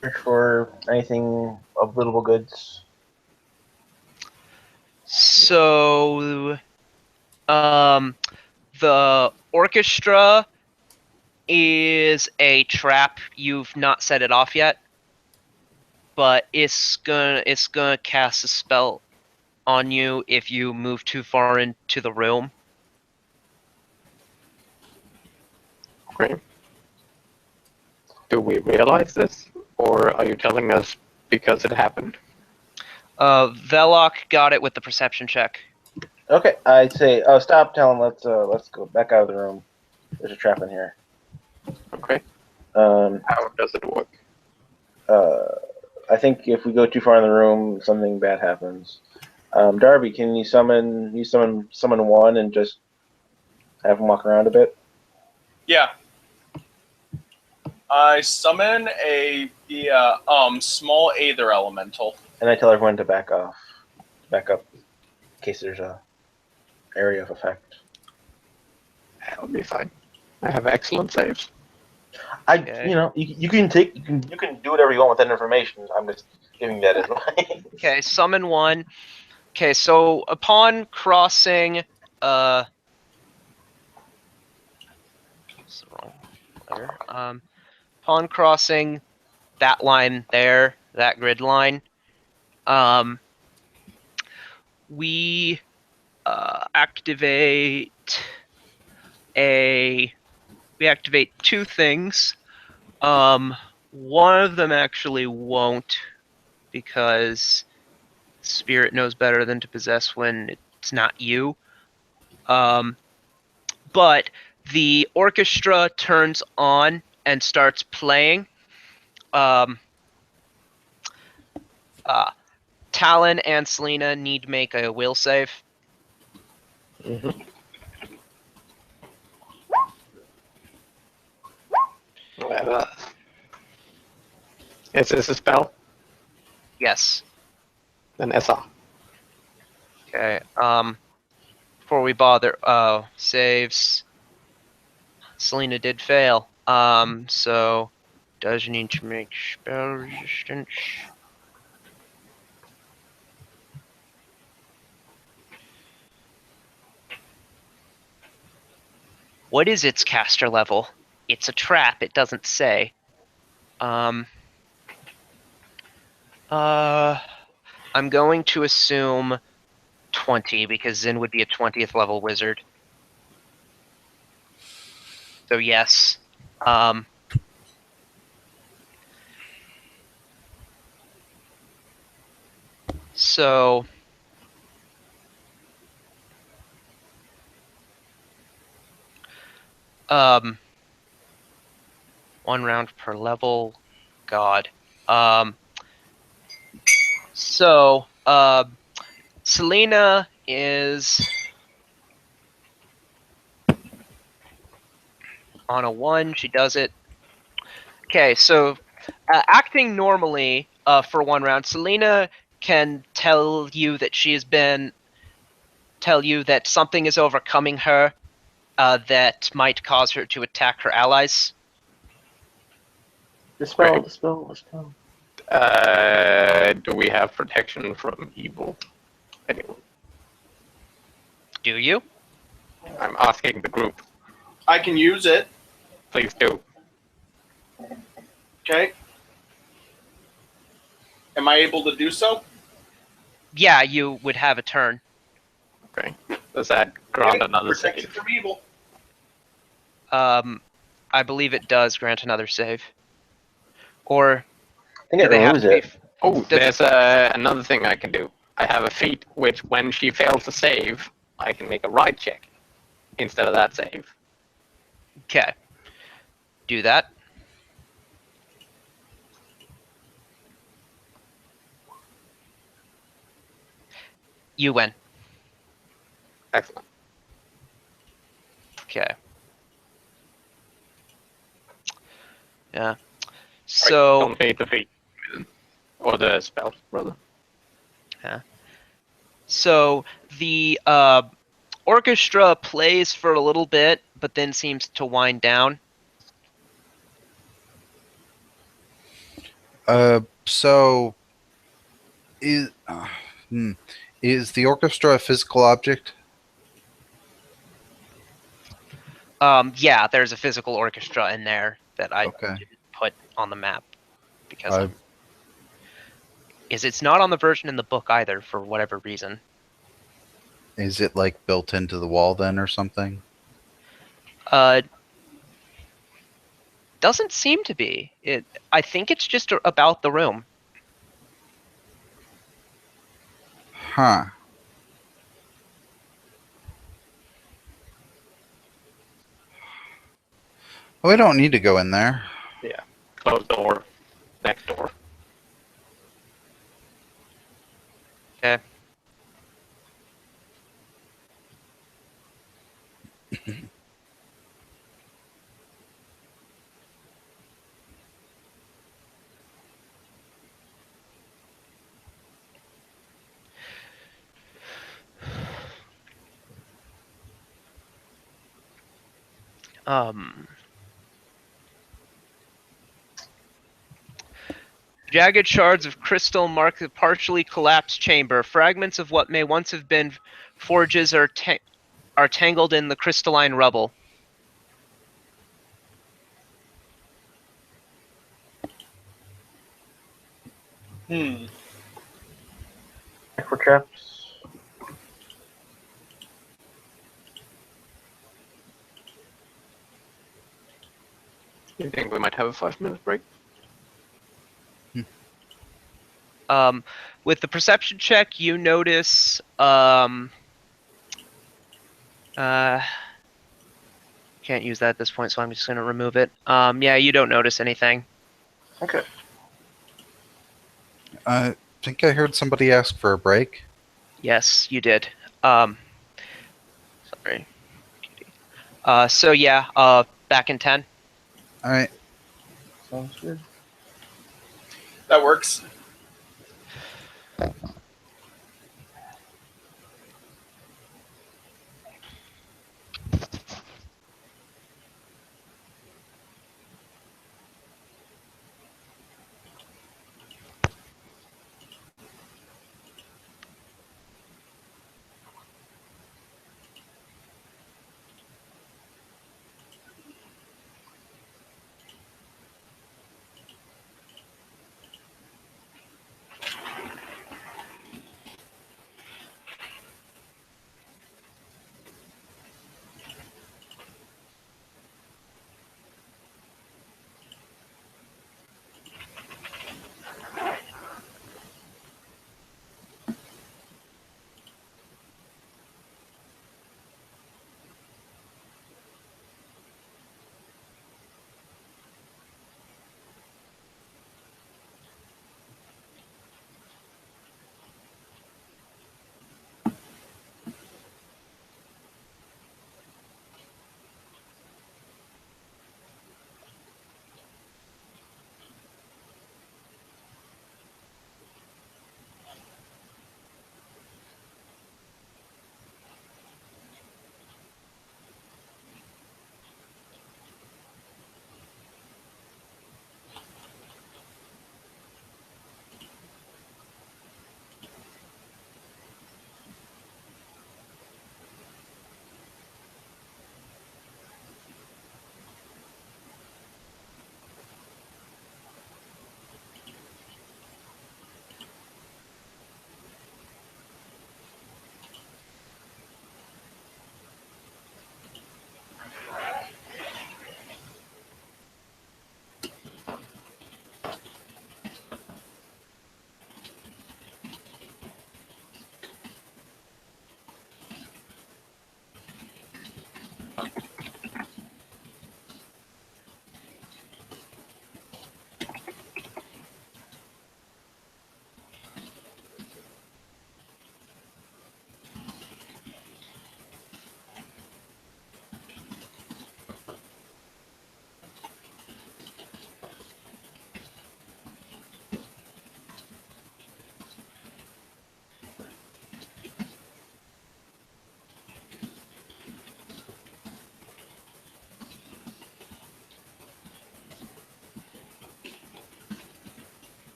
search for anything of livable goods. So, the orchestra is a trap. You've not set it off yet, but it's gonna cast a spell on you if you move too far into the room. Okay. Do we realize this, or are you telling us because it happened? Velok got it with the perception check. Okay, I'd say, oh, stop telling. Let's go back out of the room. There's a trap in here. Okay. Um, How does it work? I think if we go too far in the room, something bad happens. Darby, can you summon one and just have him walk around a bit? Yeah. I summon a small Aether Elemental. And I tell everyone to back up, in case there's a area of effect. That'll be fine. I have excellent saves. Okay. You can do whatever you want with that information. I'm just giving that advice. Okay, summon one. Okay, so upon crossing, what's the wrong letter? Upon crossing that line there, that grid line, we activate two things. One of them actually won't, because spirit knows better than to possess when it's not you. But the orchestra turns on and starts playing. Talon and Selena need to make a will save. Mm-hmm. Is this a spell? Yes. Then SR. Okay. Before we bother, saves. Selena did fail. So Does need to make spell resistance. What is its caster level? It's a trap, it doesn't say. I'm going to assume 20 because Zin would be a 20th level wizard. So yes. So one round per level. God. So Selena is on a 1. She does it. Okay, so acting normally for 1 round, Selena can tell you that something is overcoming her that might cause her to attack her allies. Dispel, Right. dispel, dispel. Do we have protection from evil? Anyone? Do you? I'm asking the group. I can use it. Please do. Okay. Am I able to do so? Yeah, you would have a turn. Okay. Does that grant another Protection save? from evil. I believe it does grant another save. Or I think do it they have removes to be? it. Oh, Does- there's another thing I can do. I have a feat which, when she fails to save, I can make a ride check instead of that save. Okay. Do that. You win. Excellent. Okay. Yeah. So Don't hate the feat. Or the spell, rather. So the orchestra plays for a little bit, but then seems to wind down. So is is the orchestra a physical object? Yeah, there's a physical orchestra in there that I Okay. didn't put on the map because Uh, it's not on the version in the book either for whatever reason. is it like built into the wall then or something? Doesn't seem to be. I think it's just about the room. Huh. We don't need to go in there. Yeah. Close door. Next door. Okay. Jagged shards of crystal mark the partially collapsed chamber. Fragments of what may once have been forges are tangled in the crystalline rubble. Check for traps. You think we might have a 5-minute break? With the perception check, you notice can't use that at this point, so I'm just going to remove it. Yeah, you don't notice anything. Okay. I think I heard somebody ask for a break. Yes, you did. Sorry. So yeah, back in 10. All right. Sounds good. That works.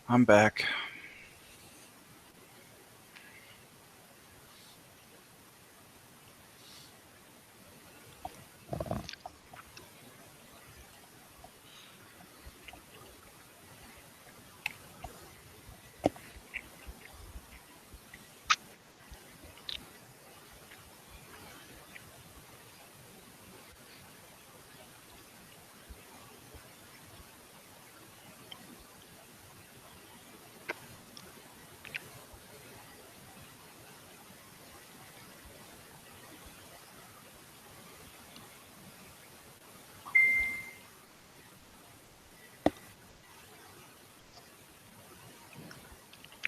I'm back.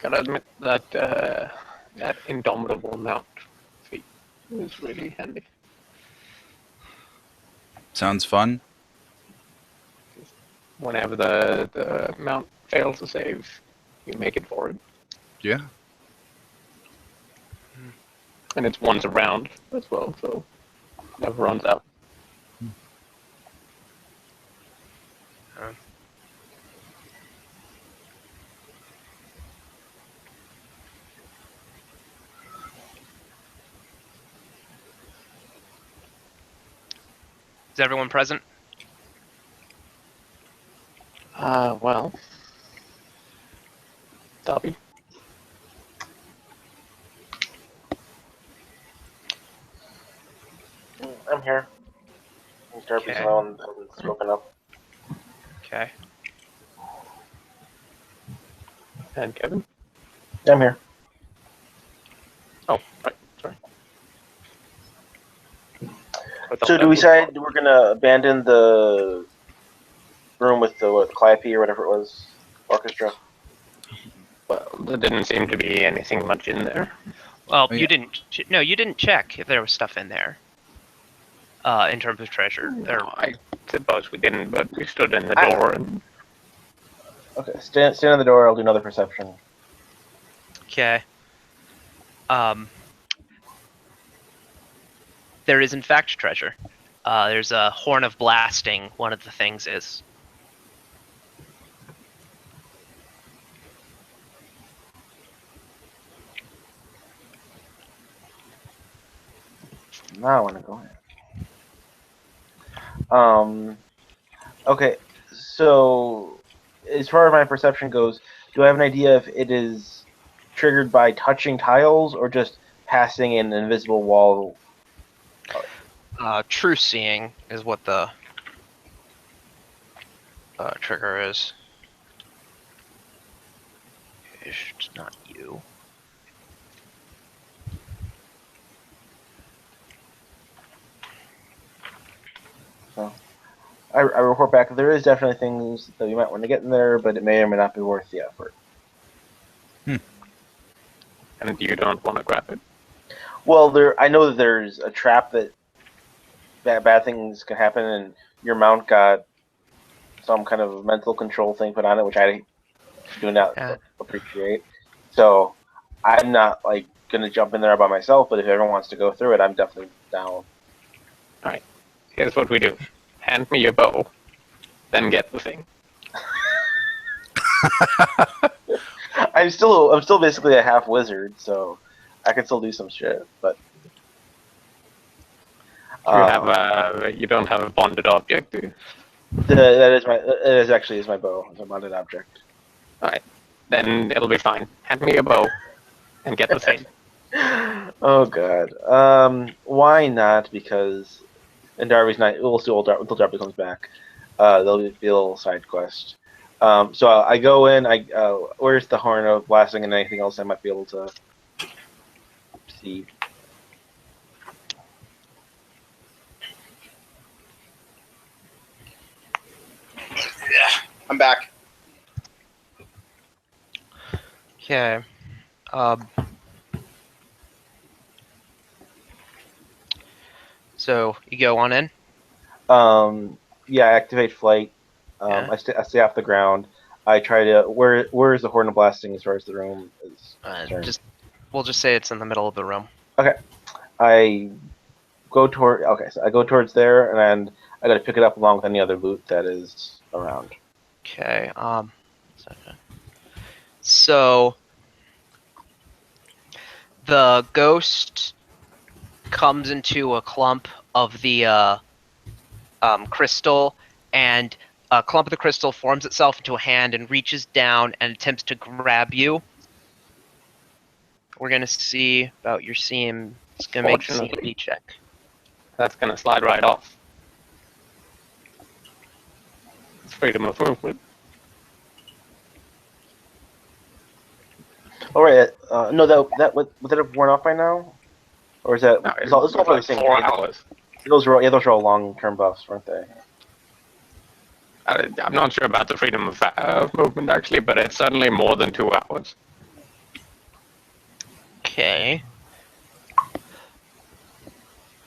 Gotta admit that that indomitable mount feat is really handy. Sounds fun. Whenever the mount fails to save, you make it forward. Yeah. And it's once a round as well, so never runs out. Is everyone present? Well, Dobby. I'm here. Darby's Okay. the one that hasn't spoken up. Okay. And Kevin. I'm here. Oh, right, sorry. So do we decide we're gonna abandon the room with the Calliope or whatever it was, orchestra? Well, there didn't seem to be anything much in there. Well, Oh, you yeah. didn't. No, you didn't check if there was stuff in there. In terms of treasure, there. No, I suppose we didn't, but we stood in the door and Okay, stand in the door. I'll do another perception. Okay. There is in fact treasure. There's a horn of blasting. One of the things is. Now I want to go in. Okay, so as far as my perception goes, do I have an idea if it is triggered by touching tiles or just passing an invisible wall? True seeing is what the trigger is. It's not you. So I report back. There is definitely things that you might want to get in there, but it may or may not be worth the effort. and you don't want to grab it. Well, I know that there's a trap that bad things can happen, and your mount got some kind of mental control thing put on it, which I do not appreciate. So I'm not like gonna jump in there by myself, but if everyone wants to go through it, I'm definitely down. Alright, here's what we do. Hand me your bow, then get the thing. I'm still basically a half wizard, so I can still do some shit. But You don't have a bonded object, do you? that is actually my bow. It's a bonded object. Alright, then it'll be fine. Hand me your bow, and get the thing. Oh god. Why not? Because and Darby's not. We'll see until Darby comes back. There'll be a little side quest. So I go in. Where's the horn of blasting and anything else I might be able to see? Yeah, I'm back. Okay. So you go on in. Yeah, I activate flight. Yeah. I stay off the ground. I try to. Where is the horn of blasting as far as the room is concerned? We'll just say it's in the middle of the room. Okay. I go towards there, and I got to pick it up along with any other loot that is around. Okay. Second. So the ghost comes into a clump of the crystal, and a clump of the crystal forms itself into a hand and reaches down and attempts to grab you. We're gonna see about your CM. It's gonna make a Fortunately. CMD check. That's gonna slide right off. It's freedom of movement. All right. No, that would that have worn off by now, or is that No, it's all for the like same 4 day? hours. Those are all long-term buffs, weren't they? I'm not sure about the freedom of movement actually, but it's certainly more than 2 hours. Okay.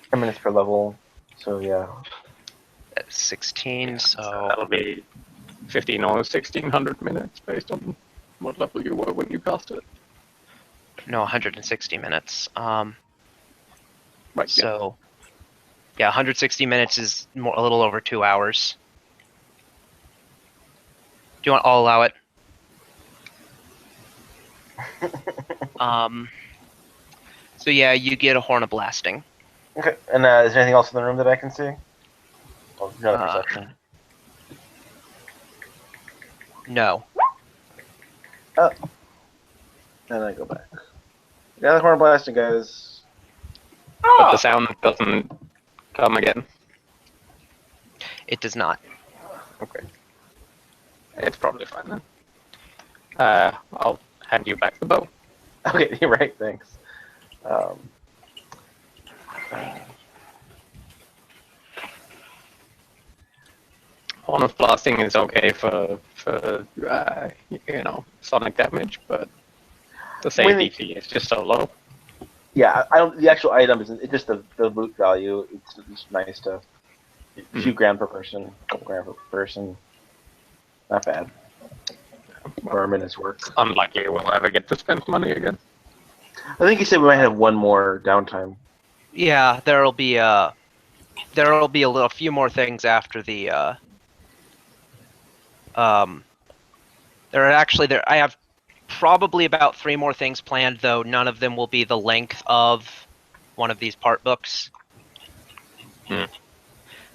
10 minutes per level. So yeah. That's 16, so That'll be 15 or 1600 minutes based on what level you were when you cast it. no, 160 minutes. Right. Yeah. So yeah, 160 minutes is a little over 2 hours. Do you want? I'll allow it. So yeah, you get a horn of blasting. Okay. And is there anything else in the room that I can see? Oh, no perception. No. Oh. And I go back. Yeah, the horn blasting, guys. But the sound doesn't come again. It does not. Okay. It's probably fine then. I'll hand you back the bow. Okay, you're right. Thanks. Horn of blasting is okay for sonic damage, but the safety fee is just so low. Yeah, I don't. The actual item isn't. It's just the loot value. It's just nice to. A few grand per person, couple grand per person. Not bad. For a minute's work. Unlikely we'll ever get to spend money again. I think you said we might have one more downtime. Yeah, there'll be a few more things after the I have probably about 3 more things planned, though none of them will be the length of one of these part books.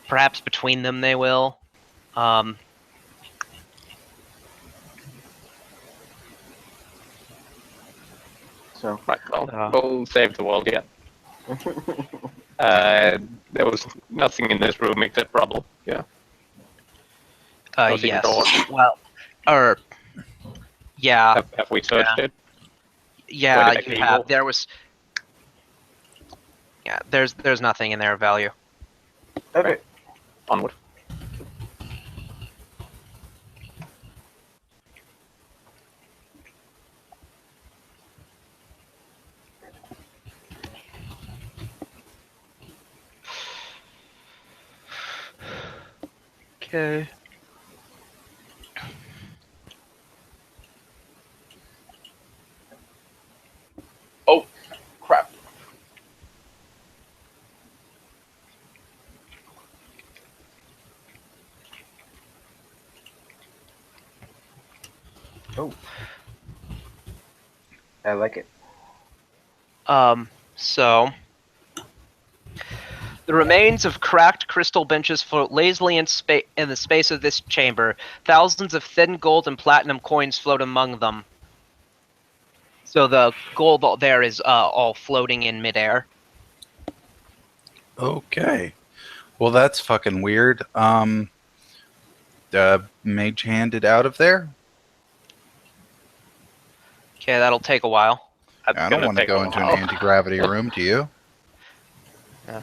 Perhaps between them they will. So Right, well, we'll save the world yet. There was nothing in this room except rubble. Yeah. Closing Yes. door. Well, yeah. Have we searched it? Yeah, Where did you that have. go? There was. Yeah, there's nothing in there of value. okay. Onward. Okay. Oh, crap. Oh. I like it. So the remains of cracked crystal benches float lazily in the space of this chamber. Thousands of thin gold and platinum coins float among them. So the gold there is all floating in midair. Okay. Well, that's fucking weird. Mage hand it out of there? Okay, that'll take a while. That's I don't gonna want to take go a into an while. anti-gravity room, do you? I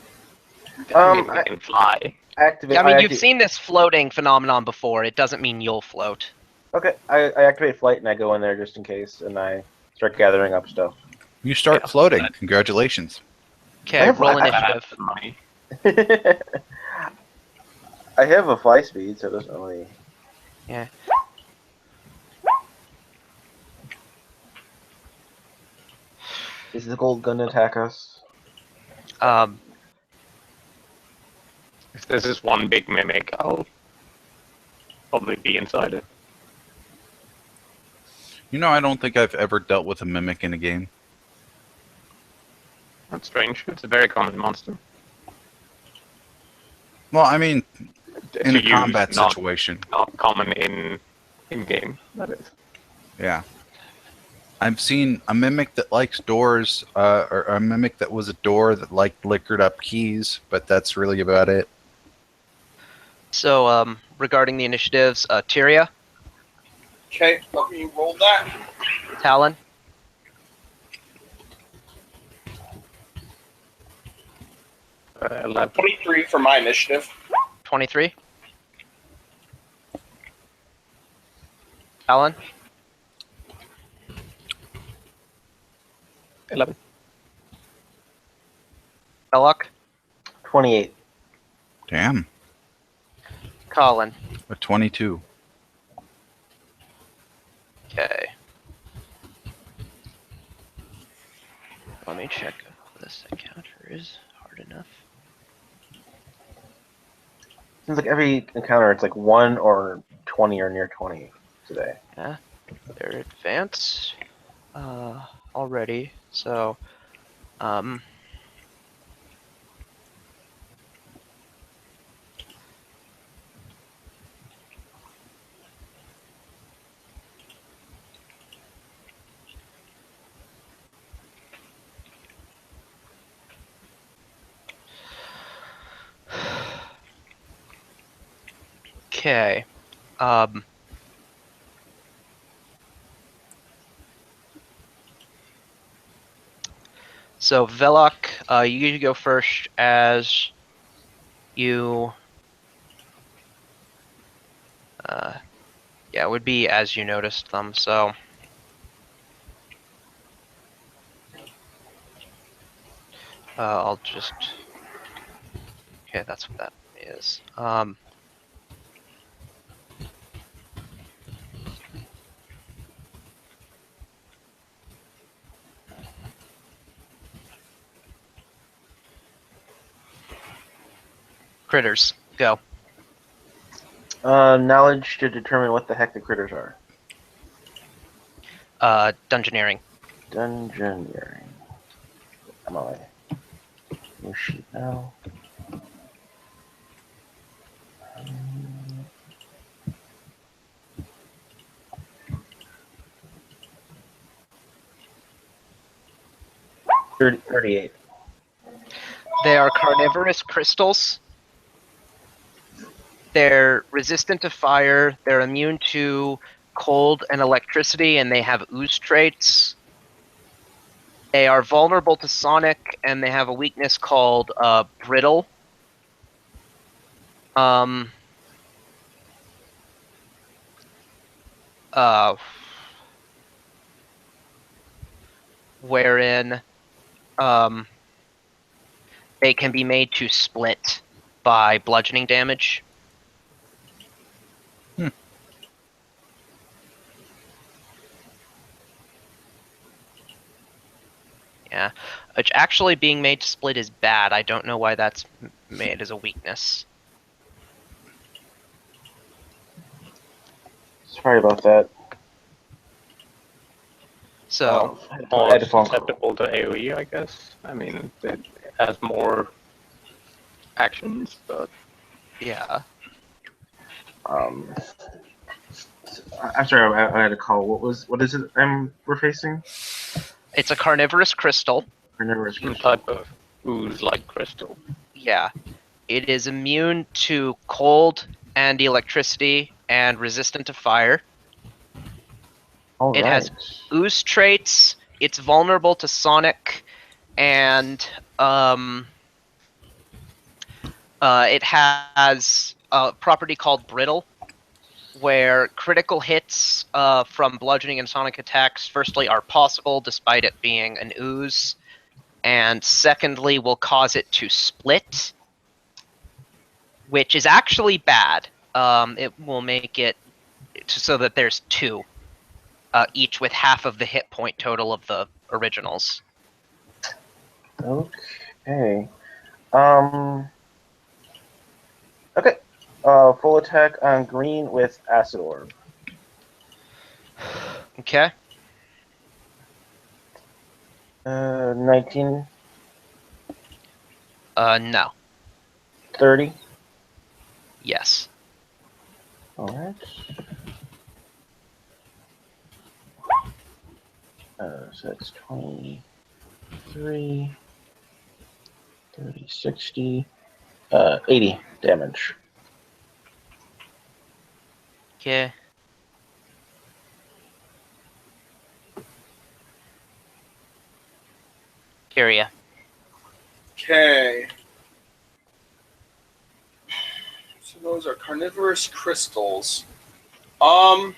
mean, we can fly. Activate. Yeah, I mean, you've seen this floating phenomenon before. It doesn't mean you'll float. Okay, I activate flight and I go in there just in case, and I start gathering up stuff. You start Yeah, floating. that- Congratulations. Okay, roll initiative. That's money. I have a fly speed, so it doesn't really. Yeah. Is the gold gonna attack us? If this is one big mimic, I'll probably be inside it. You know, I don't think I've ever dealt with a mimic in a game. That's strange. It's a very common monster. Well, I mean, in To a use, combat not situation. not common in game. That is. Yeah. I've seen a mimic that likes doors, or a mimic that was a door that liked liquored up keys, but that's really about it. So, regarding the initiatives, Tyria, Okay, let me roll that. Talon, 11. 23 for my initiative. 23. Talon, 11. Belloc, 28. Damn. Colin. A 22. Okay. Let me check if this encounter is hard enough. Seems like every encounter, it's like 1 or 20 or near 20 today. Yeah, they're advanced already. So, okay. So Velok, you go first as you. Yeah, it would be as you noticed them. So. I'll just. Okay, that's what that is. Critters, go. Knowledge to determine what the heck the critters are. Dungeoneering. Dungeoneering. I'm on my new sheet now. Um, 38. They are carnivorous crystals. They're resistant to fire. They're immune to cold and electricity, and they have ooze traits. They are vulnerable to sonic, and they have a weakness called brittle. Wherein they can be made to split by bludgeoning damage. Yeah, which actually being made to split is bad. I don't know why that's made as a weakness. Sorry about that. So, I More had a phone call. susceptible to AoE, I guess. I mean, it has more actions, but yeah. I'm sorry, I had a call. What is it we're facing? It's a carnivorous crystal. Carnivorous some crystal. type of ooze-like crystal. Yeah. It is immune to cold and electricity and resistant to fire. All It right. has ooze traits. It's vulnerable to sonic, and it has a property called brittle, where critical hits from bludgeoning and sonic attacks, firstly, are possible despite it being an ooze, and secondly, will cause it to split, which is actually bad. It will make it so that there's two, each with half of the hit point total of the originals. Okay. Okay. Full attack on green with acid orb. Okay. 19, No. 30. Yes. All right. So that's 23, 30, 60, 80 damage. Okay. Kyria. Okay. So those are carnivorous crystals. Well,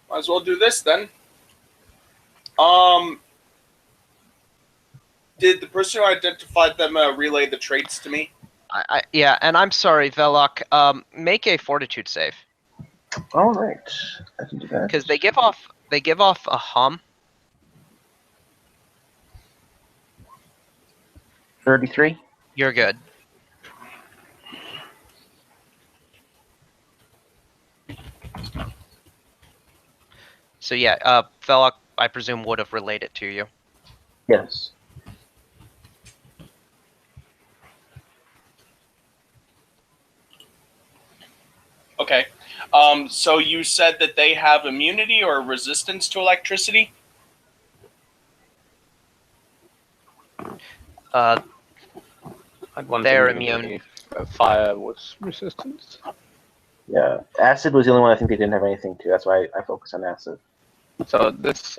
might as well do this then. Did the person who identified them relay the traits to me? Yeah, and I'm sorry, Velok. Make a fortitude save All right. I can do that. because they give off a hum. 33. You're good. So yeah, Velok, I presume would have relayed it to you. Yes. Okay. So you said that they have immunity or resistance to electricity? Uh, I'd want They're immunity. immune. Fire was resistance. Yeah. Acid was the only one I think they didn't have anything to. That's why I focus on acid. So this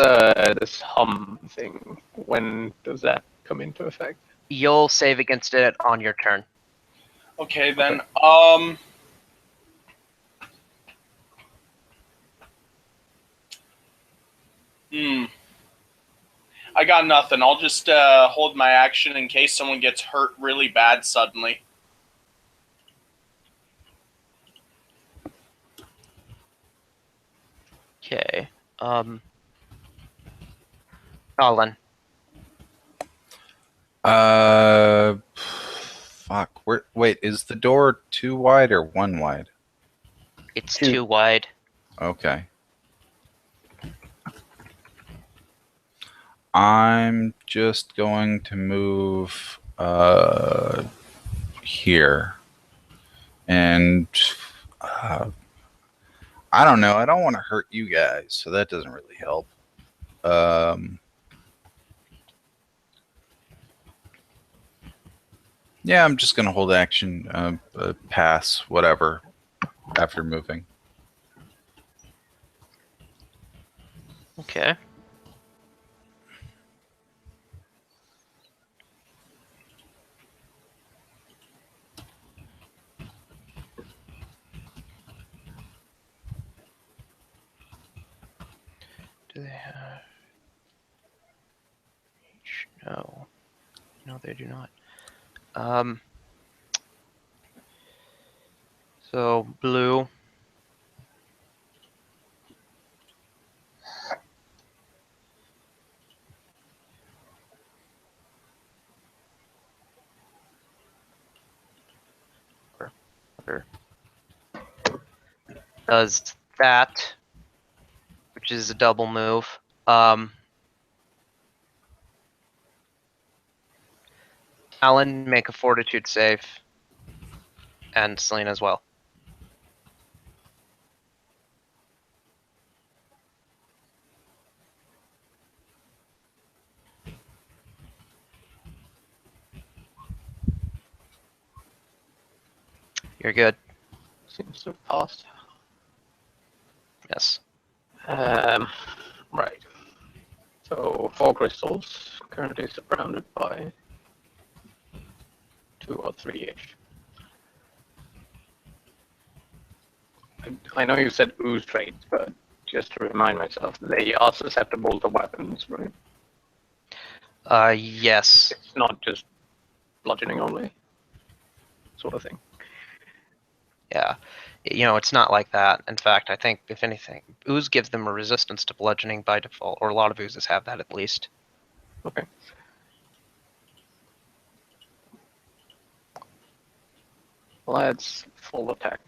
hum thing, when does that come into effect? You'll save against it on your turn. Okay, then. I got nothing. I'll just hold my action in case someone gets hurt really bad suddenly. Okay. Colin. Fuck. Wait, is the door 2 wide or 1 wide? It's Two. too wide. Okay. I'm just going to move here. And I don't know. I don't want to hurt you guys, so that doesn't really help. Yeah, I'm just going to hold action, pass, whatever, after moving. Okay. Do they have? No. No, they do not. So blue. Or does that, which is a double move. Alan, make a fortitude save. And Selena as well. You're good. Seems to have passed. Yes. Right. So 4 crystals, currently surrounded by 2 or 3-ish. I know you said ooze traits, but just to remind myself, they are susceptible to weapons, right? Yes. It's not just bludgeoning only, sort of thing. Yeah. You know, it's not like that. In fact, I think, if anything, ooze gives them a resistance to bludgeoning by default, or a lot of oozes have that at least. Okay. Let's full attack.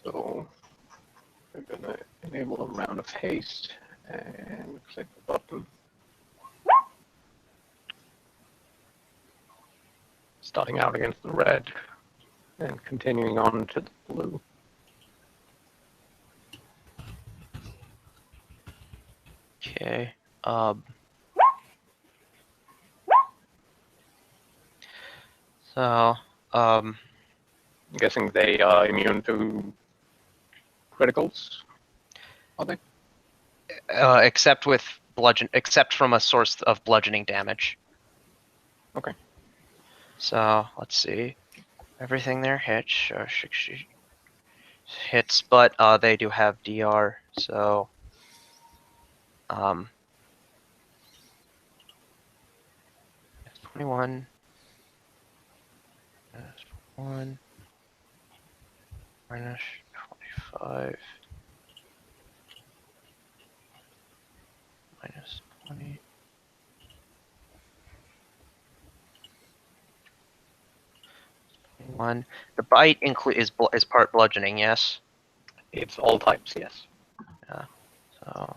So we're gonna enable a round of haste and click the button. Starting out against the red and continuing on to the blue. Okay. So, I'm guessing they are immune to criticals. Are they? except from a source of bludgeoning damage. Okay. So let's see. Everything there hits. Hits, but they do have DR. So, 21. 1 minus 25 minus 20. One. The bite is part bludgeoning, yes. It's all types, yes. Yeah. So.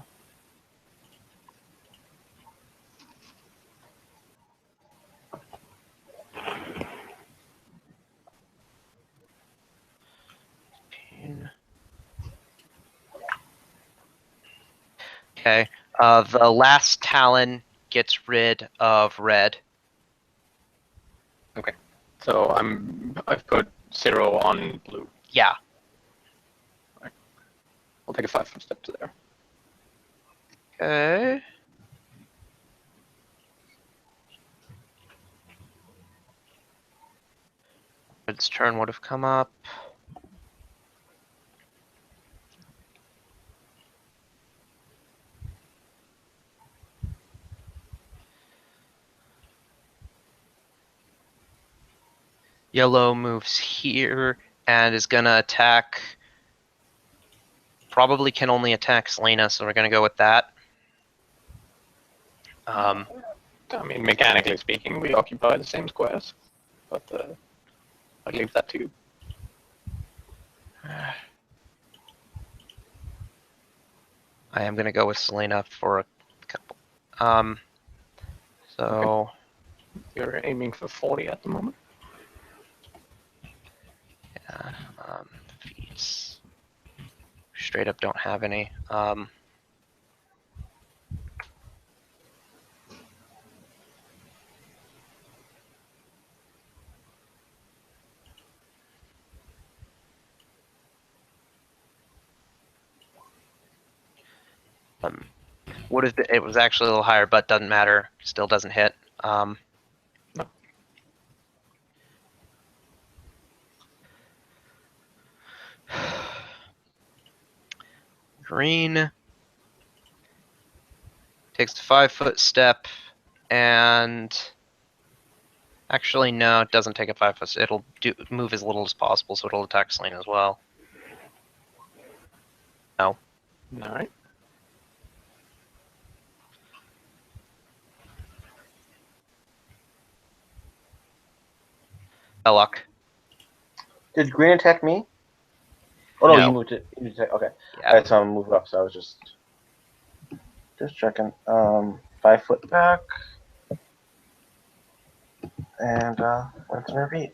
Okay. The last Talon gets rid of red. Okay. So I've put 0 on blue. Yeah. I'll take a 5-foot step to there. Okay. Red's turn would have come up. Yellow moves here and is gonna attack. Probably can only attack Selena, so we're gonna go with that. I mean, mechanically speaking, we occupy the same squares, but I leave that to you. I am gonna go with Selena for a couple. So. Okay. You're aiming for 40 at the moment. Yeah. Feats. Straight up don't have any. It was actually a little higher, but doesn't matter. Still doesn't hit. No. Green takes a 5-foot step and actually no, it doesn't take a 5-foot. It'll move as little as possible, so it'll attack Selena as well. No. All right. Belloc. Did green attack me? Oh no, No. you moved it. You moved it. Okay. Yeah. Alright, so I'm moved up. So I was just checking. 5 foot back, and let's repeat.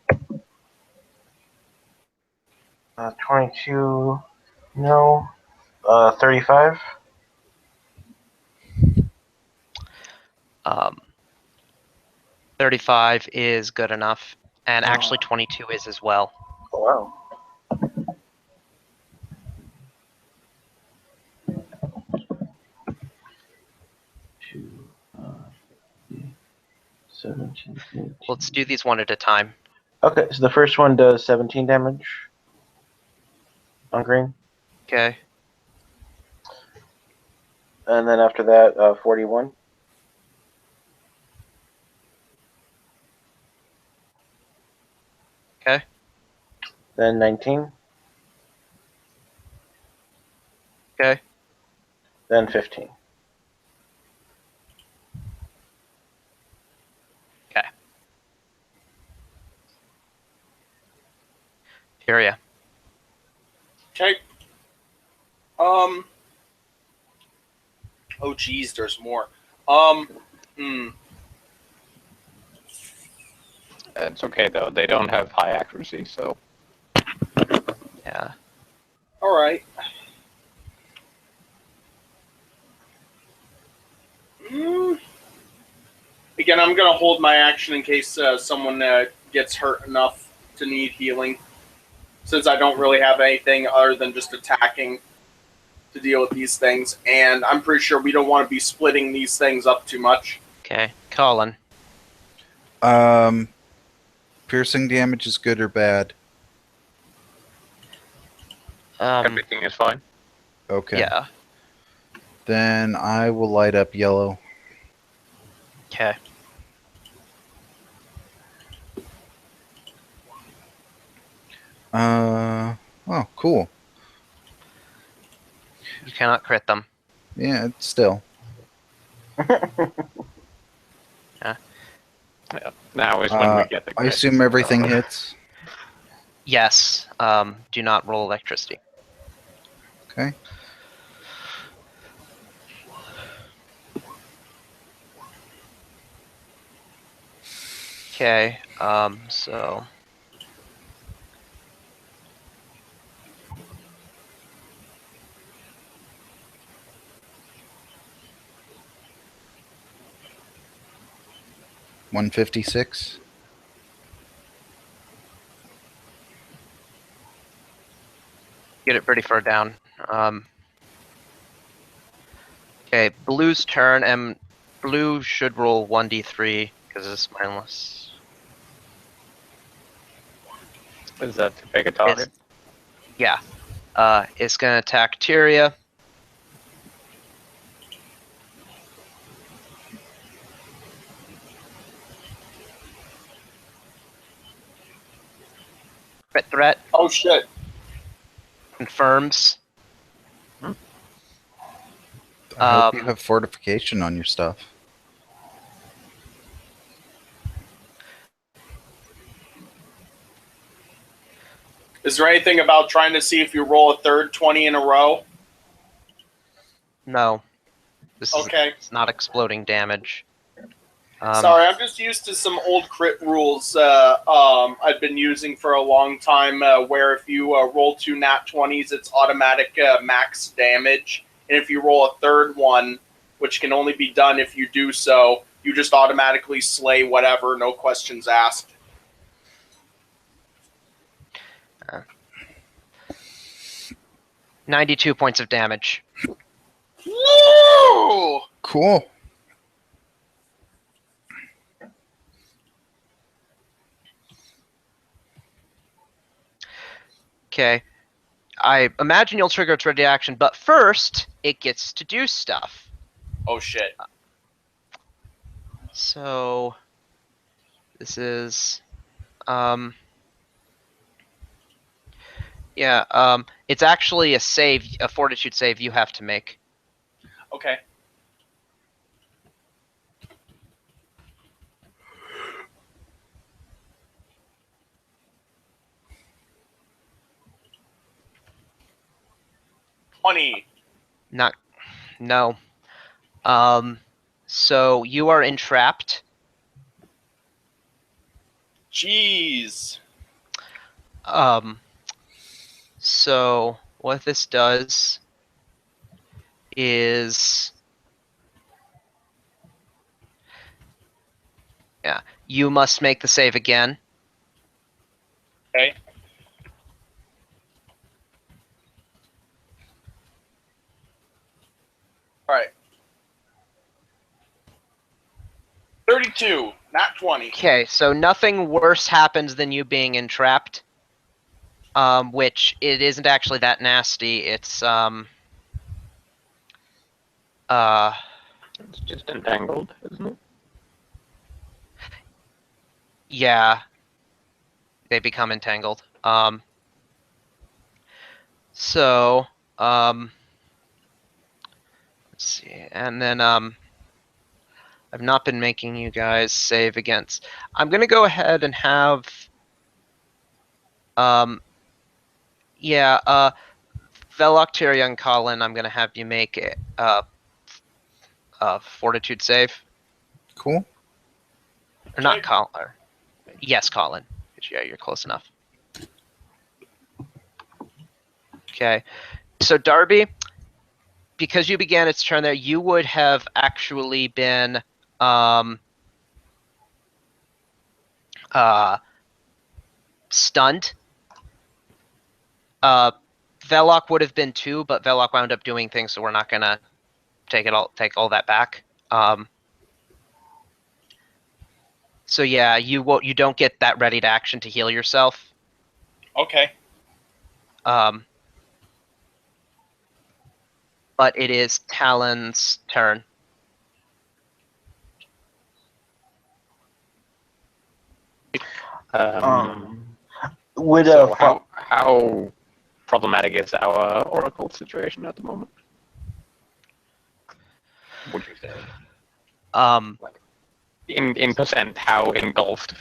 22. No. 35. 35 is good enough, and actually 22 is as well. Oh wow. Two, 17. 18. Let's do these one at a time. Okay, so the first one does 17 damage on green, Okay. and then after that, 41. Okay. Then 19. Okay. Then 15. Okay. Furia. Okay. Oh, geez, there's more. It's okay though. They don't have high accuracy, so Yeah. All right. Again, I'm gonna hold my action in case someone gets hurt enough to need healing, since I don't really have anything other than just attacking to deal with these things, and I'm pretty sure we don't want to be splitting these things up too much. Okay, Colin. Piercing damage is good or bad? everything is fine. Okay. Yeah. Then I will light up yellow. Okay. Oh, cool. You cannot crit them. Yeah, it's still. Yeah. Now is when we get the. I assume everything hits. Yes. Do not roll electricity. Okay. Okay. So. $156. Get it pretty far down. Okay, blue's turn, and blue should roll 1d3 because it's mindless. Is that to pick a target? Yeah. It's gonna attack Tyria. Crit threat Oh shit! confirms. I hope you have fortification on your stuff. Is there anything about trying to see if you roll a third 20 in a row? No. This Okay. is not exploding damage. Sorry, I'm just used to some old crit rules I've been using for a long time, where if you roll 2 nat 20s, it's automatic max damage, and if you roll a third one, which can only be done if you do so, you just automatically slay whatever, no questions asked. 92 points of damage. Woo! Cool. Okay. I imagine you'll trigger its ready action, but first, it gets to do stuff. Oh shit. So, this is, it's actually a save, a fortitude save you have to make. Okay. No. So you are entrapped. Jeez. So what this does is, you must make the save again. Okay. All right. 32, not 20. Okay, so nothing worse happens than you being entrapped. Which it isn't actually that nasty. It's It's just entangled, isn't it? yeah, they become entangled. So let's see, and then I've not been making you guys save against. I'm gonna go ahead and have Velok, Tyria, and Colin, I'm gonna have you make a Fortitude save. Cool. Or not Okay. Colin. Yes, Colin. Yeah, you're close enough. Okay. So Darby, because you began its turn there, you would have actually been stunned. Velok would have been too, but Velok wound up doing things, so we're not gonna take all that back. So yeah, you don't get that ready to action to heal yourself. Okay. But it is Talon's turn. Would So how problematic is our Oracle situation at the moment? Would you say? In percent, how engulfed?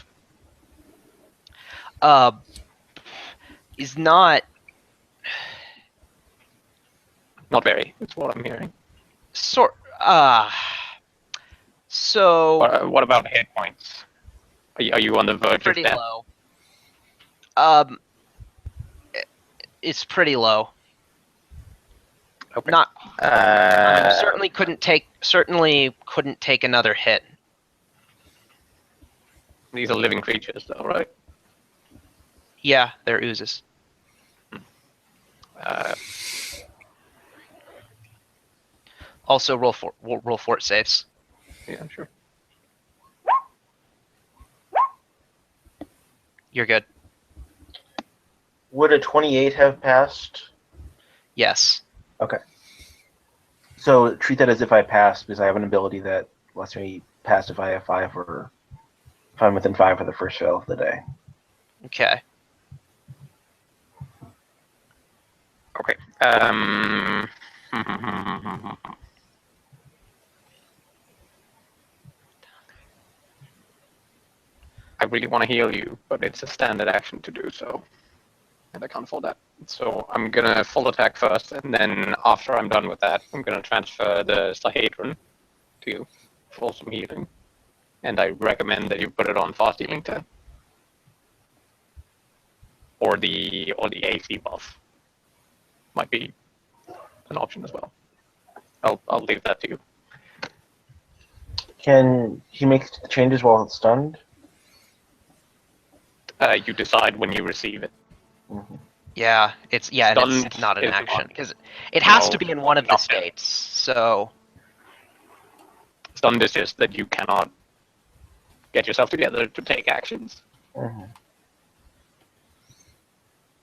Is not very. It's what I'm hearing. sort. So What about hit points? Are you on the verge pretty of death? low. It's pretty low. Okay. Not certainly couldn't take another hit. These are living creatures, though, right? Yeah, they're oozes. Also roll fort saves. Yeah, sure. You're good. Would a 28 have passed? Yes. Okay. So treat that as if I passed, because I have an ability that lets me pass if I have 5 or if I'm within 5 for the first fail of the day. Okay. Okay. I really want to heal you, but it's a standard action to do so. And I can't afford that. So I'm gonna full attack first, and then after I'm done with that, I'm gonna transfer the Sahedron to you for some healing. And I recommend that you put it on fast healing 10. Or the AC buff. Might be an option as well. I'll leave that to you. Can he make the changes while it's stunned? You decide when you receive it. Mm-hmm. Yeah, it's not an action because it has to be in one of the states. So stunned is just that you cannot get yourself together to take actions. Mm-hmm.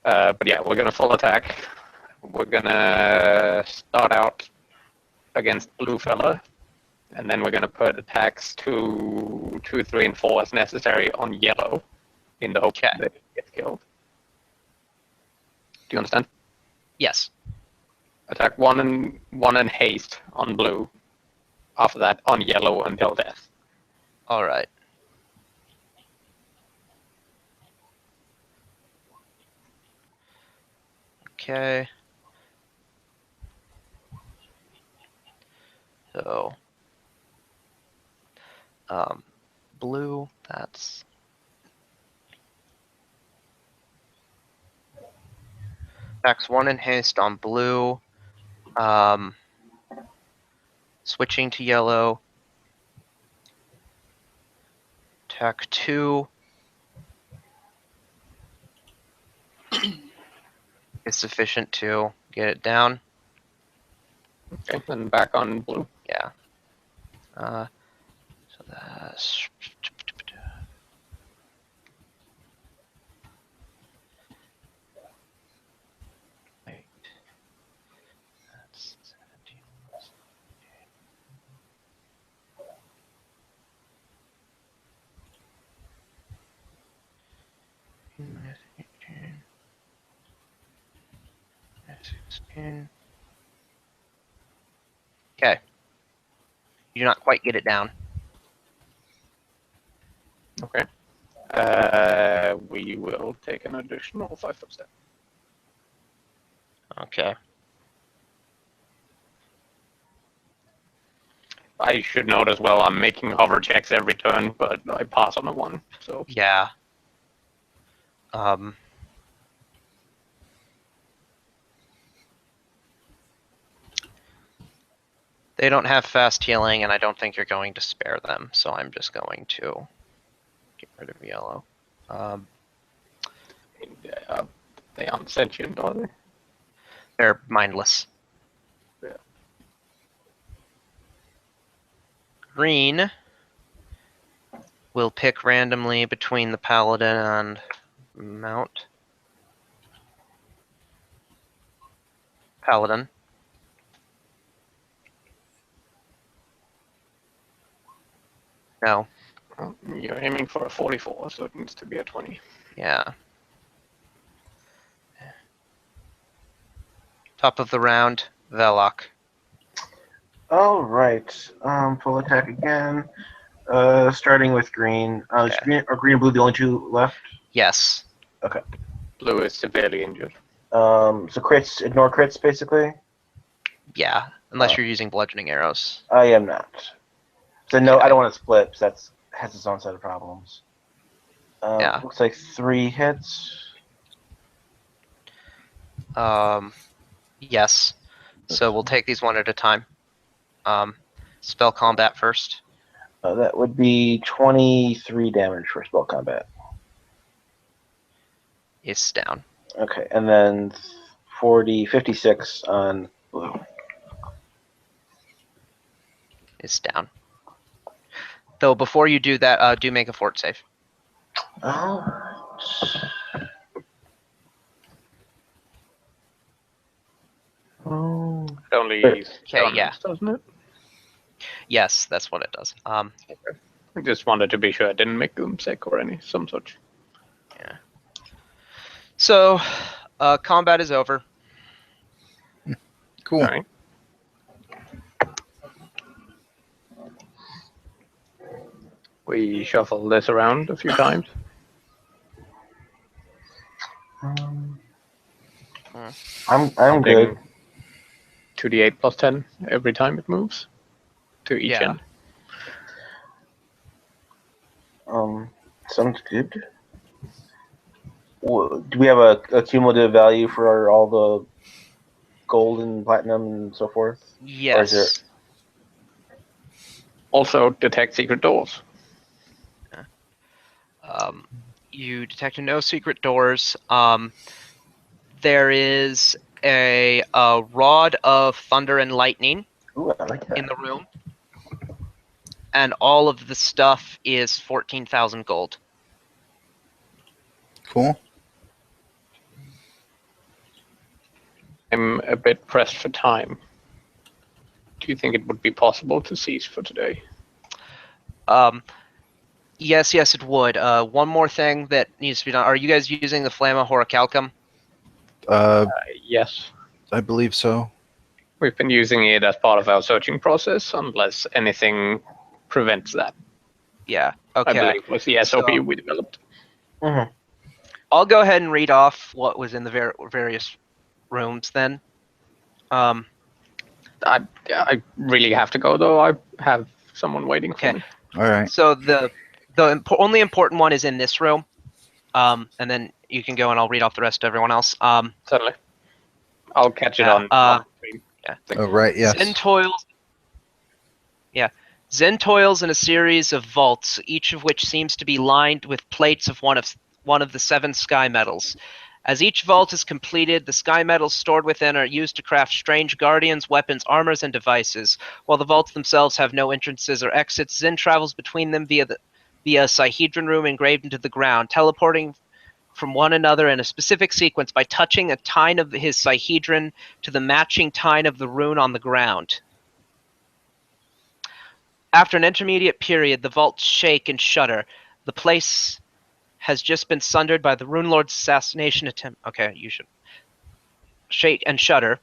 But yeah, we're gonna full attack. We're gonna start out against blue fella, and then we're gonna put attacks 2, 3, and 4 as necessary on yellow, in the hope that it gets killed. Do you understand? yes. Attack 1 and haste on blue. After that, on yellow until death. All right. Okay. So, blue. That's attacks 1 and haste on blue. Switching to yellow. Attack 2 is sufficient to get it down. Okay, then back on blue. Yeah. So that's wait. That's 17. Minus 18. Minus 16. Okay. You do not quite get it down. Okay. We will take an additional 5 foot step. Okay. I should note as well, I'm making hover checks every turn, but I pass on a 1, so... Yeah. They don't have fast healing, and I don't think you're going to spare them, so I'm just going to get rid of yellow. They aren't sentient, are they? They're mindless. Yeah. Green will pick randomly between the paladin and mount. Paladin. No. Well, you're aiming for a 44, so it needs to be a 20. Yeah. Top of the round, Velok. All right. Full attack again. Starting with green. Is Okay. green or green and blue the only two left? Yes. Blue is severely injured. So crits, ignore crits, basically. Yeah. Unless you're using bludgeoning arrows. I am not. So no, I Okay. don't want to split. 'Cause that's has its own set of problems. Yeah. Looks like 3 hits. Yes. So we'll take these one at a time. Spell combat first. That would be 23 damage for spell combat. Is down. Okay, and then 56 on blue. Is down. Though before you do that, do make a fort save. Alright. Oh. It only Okay, yeah. doesn't it? Yes, that's what it does. I just wanted to be sure I didn't make them sick or some such. So, combat is over. Cool. All right. We shuffle this around a few times. I'm good. 2d8 plus 10 every time it moves to each Yeah. end. Sounds good. Do we have a cumulative value for all the gold and platinum and so forth? Yes. Or is Also, detect secret doors. You detect no secret doors. There is a rod of thunder and lightning Ooh, I like that. in the room, and all of the stuff is 14,000 gold. Cool. I'm a bit pressed for time. Do you think it would be possible to cease for today? Yes, it would. One more thing that needs to be done. Are you guys using the Flamma Horicalcum? Yes. I believe so. We've been using it as part of our searching process, unless anything prevents that. Yeah. I Okay. believe was the SOP So- we developed. Mm-hmm. I'll go ahead and read off what was in the various rooms then. I really have to go, though. I have someone waiting Okay. for me. All right. So the only important one is in this room, and then you can go and I'll read off the rest of everyone else. Certainly. I'll catch it Yeah, on stream. Oh, right. Yes. Zen toils in a series of vaults, each of which seems to be lined with plates of one of the 7 sky metals. As each vault is completed, the sky metals stored within are used to craft strange guardians, weapons, armors, and devices. While the vaults themselves have no entrances or exits, Zen travels between them via a Sihedron room engraved into the ground, teleporting from one another in a specific sequence by touching a tine of his Sihedron to the matching tine of the rune on the ground. After an intermediate period, the vaults shake and shudder. The place has just been sundered by the Rune Lord's assassination attempt. Okay, you should shake and shudder.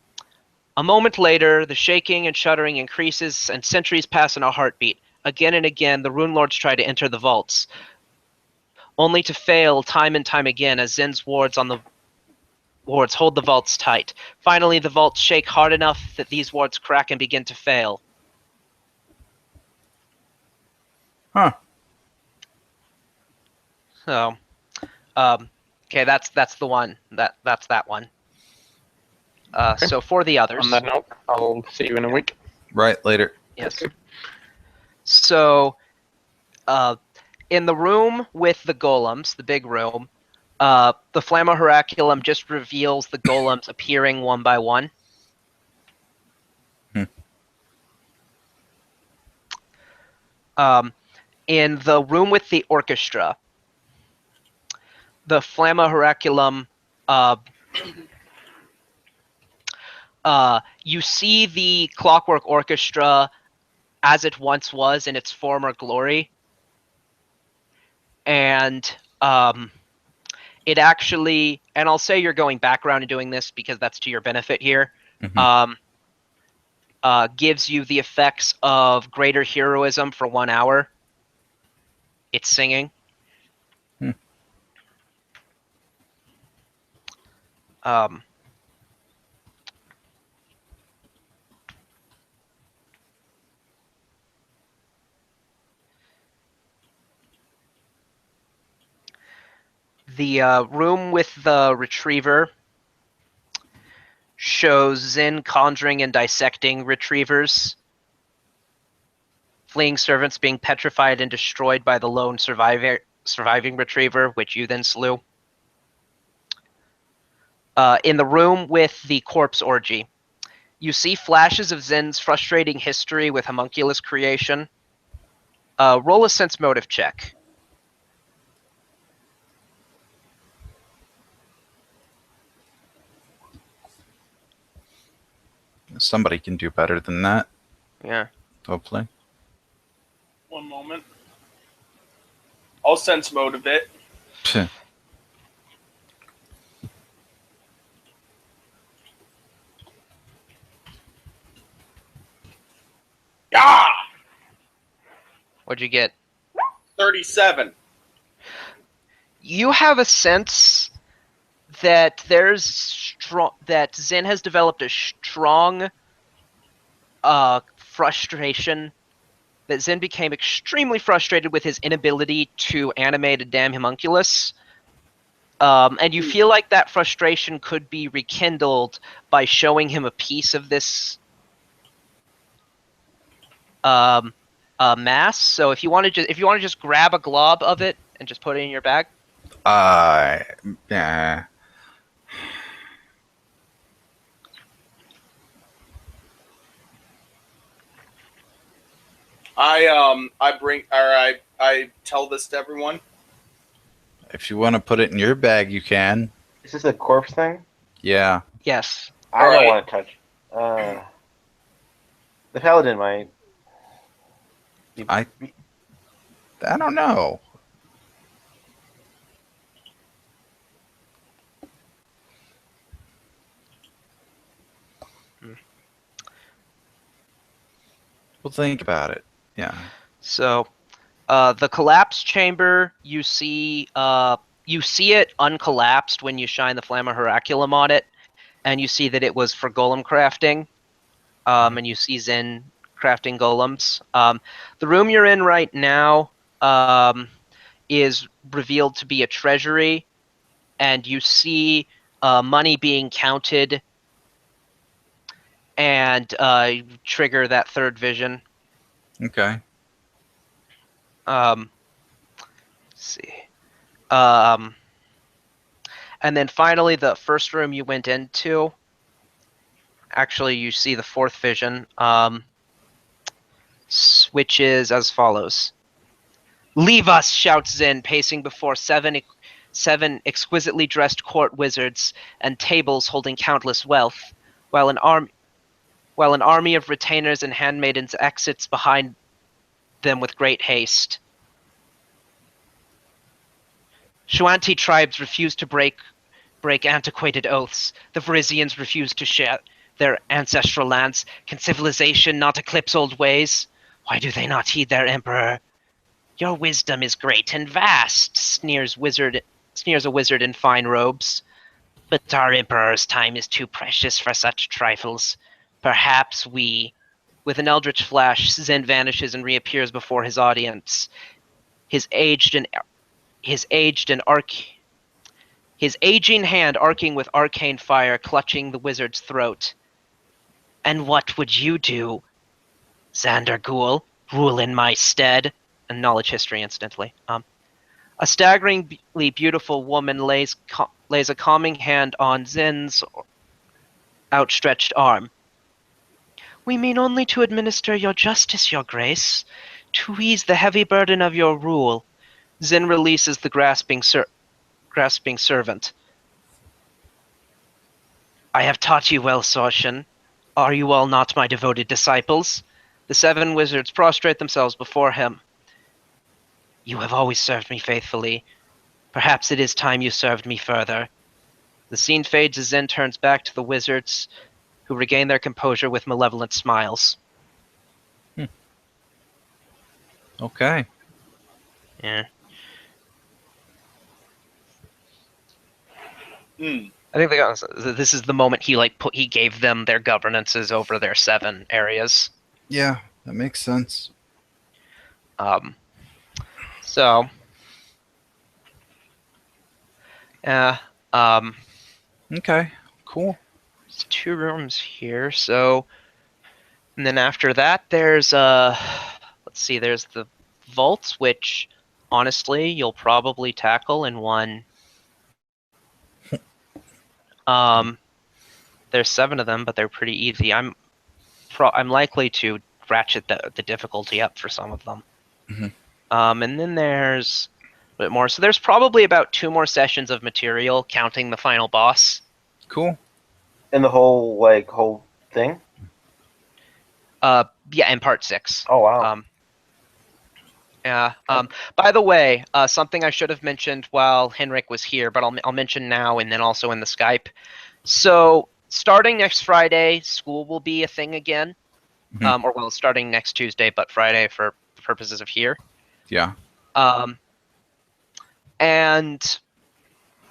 A moment later, the shaking and shuddering increases, and sentries pass in a heartbeat. Again and again, the Rune Lords try to enter the vaults, only to fail time and time again as Zen's wards hold the vaults tight. Finally, the vaults shake hard enough that these wards crack and begin to fail. Huh. So, okay, that's the one. That's that one. So for the others, On that note, I'll see you in a week. Right, later. yes. So, in the room with the golems, the big room, the Flamma Heraculum just reveals the golems appearing one by one. In the room with the orchestra, the Flamma Heraculum, you see the Clockwork Orchestra as it once was in its former glory, and it actually, and I'll say you're going background and doing this because that's to your benefit here, gives you the effects of greater heroism for 1 hour. It's singing. The room with the retriever shows Zin conjuring and dissecting retrievers, fleeing servants being petrified and destroyed by the lone surviving retriever, which you then slew. In the room with the corpse orgy, you see flashes of Zin's frustrating history with homunculus creation. Roll a sense motive check. Somebody can do better than that, Yeah. hopefully. One moment. I'll sense motive it. Psh. Yeah! What'd you get? 37. You have a sense that that Zin has developed a strong frustration, that Zin became extremely frustrated with his inability to animate a damn homunculus. And you feel like that frustration could be rekindled by showing him a piece of this mass. So if you want to just grab a glob of it and just put it in your bag. Yeah. I tell this to everyone. If you want to put it in your bag, you can. Is this a corpse thing? Yeah. Yes. I don't Alright. want to touch. The paladin might. I don't know. We'll think about it. Yeah. So, the collapse chamber, you see it uncollapsed when you shine the Flamma Heraculum on it, and you see that it was for golem crafting, and you see Zen crafting golems. The room you're in right now is revealed to be a treasury, and you see money being counted, and trigger that third vision. Okay. Let's see. And then finally, the first room you went into, actually, you see the fourth vision, which is as follows. "Leave us," shouts Zin, pacing before seven exquisitely dressed court wizards and tables holding countless wealth, while an army of retainers and handmaidens exits behind them with great haste. Shuanti tribes refuse to break antiquated oaths. The Varisians refuse to share their ancestral lands. Can civilization not eclipse old ways? Why do they not heed their emperor? Your wisdom is great and vast, sneers a wizard in fine robes. But our emperor's time is too precious for such trifles. Perhaps we With an eldritch flash, Zen vanishes and reappears before his audience. His aging hand arcing with arcane fire, clutching the wizard's throat. And what would you do, Xander Ghoul? Rule in my stead? And knowledge history instantly. A staggeringly beautiful woman lays a calming hand on Zen's outstretched arm. We mean only to administer your justice, your grace, to ease the heavy burden of your rule. Zen releases the grasping servant. I have taught you well, Sorshan. Are you all not my devoted disciples? The 7 wizards prostrate themselves before him. You have always served me faithfully. Perhaps it is time you served me further. The scene fades as Zen turns back to the wizards, who regain their composure with malevolent smiles. Okay. Yeah. Hmm. I think this is the moment he gave them their governances over their 7 areas. Yeah, that makes sense. So, yeah, Okay, cool. there's 2 rooms here. So, and then after that, there's let's see, there's the vaults, which honestly you'll probably tackle in one. There's 7 of them, but they're pretty easy. I'm likely to ratchet the difficulty up for some of them. Mhm. And then there's a bit more. So there's probably about 2 more sessions of material, counting the final boss. Cool. And the whole thing. Yeah, in part 6. Oh wow. Yeah. By the way, something I should have mentioned while Henrik was here, but I'll mention now and then also in the Skype. So starting next Friday, school will be a thing again. Mhm. Or well, starting next Tuesday, but Friday for the purposes of here. Yeah. And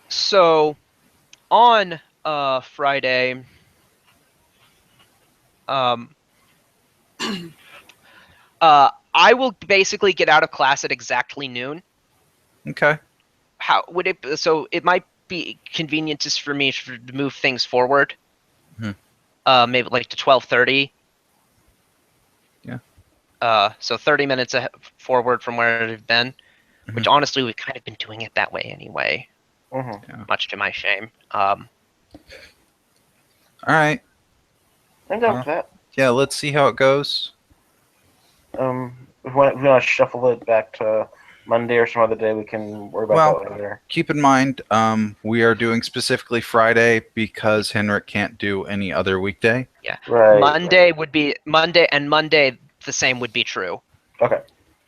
so on Friday, I will basically get out of class at exactly noon. Okay. How would it? So it might be convenient just for me to move things forward. Mhm. Maybe like to 12:30. Yeah. So 30 minutes forward from where it had been, which honestly we've kind of been doing it that way anyway. Mm-hmm. Much to my shame. All right. I'm down with that. Yeah, let's see how it goes. If we want to shuffle it back to Monday or some other day, we can worry about that later. Keep in mind, we are doing specifically Friday because Henrik can't do any other weekday. Yeah. Right. Monday would be Monday, and Monday the same would be true. Okay.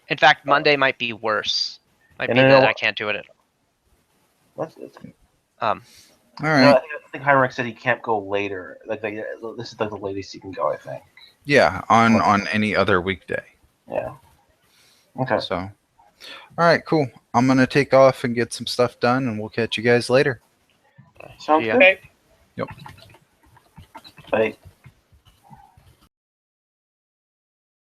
In fact, Monday might be worse. Might And be then that I can't do it at all. All No, right. I think Heinrich said he can't go later. This is like the latest he can go, I think. Yeah, on any other weekday. Yeah. Okay. So, all right, cool. I'm gonna take off and get some stuff done, and we'll catch you guys later. Sounds Yeah. good. Okay. Yep. Bye.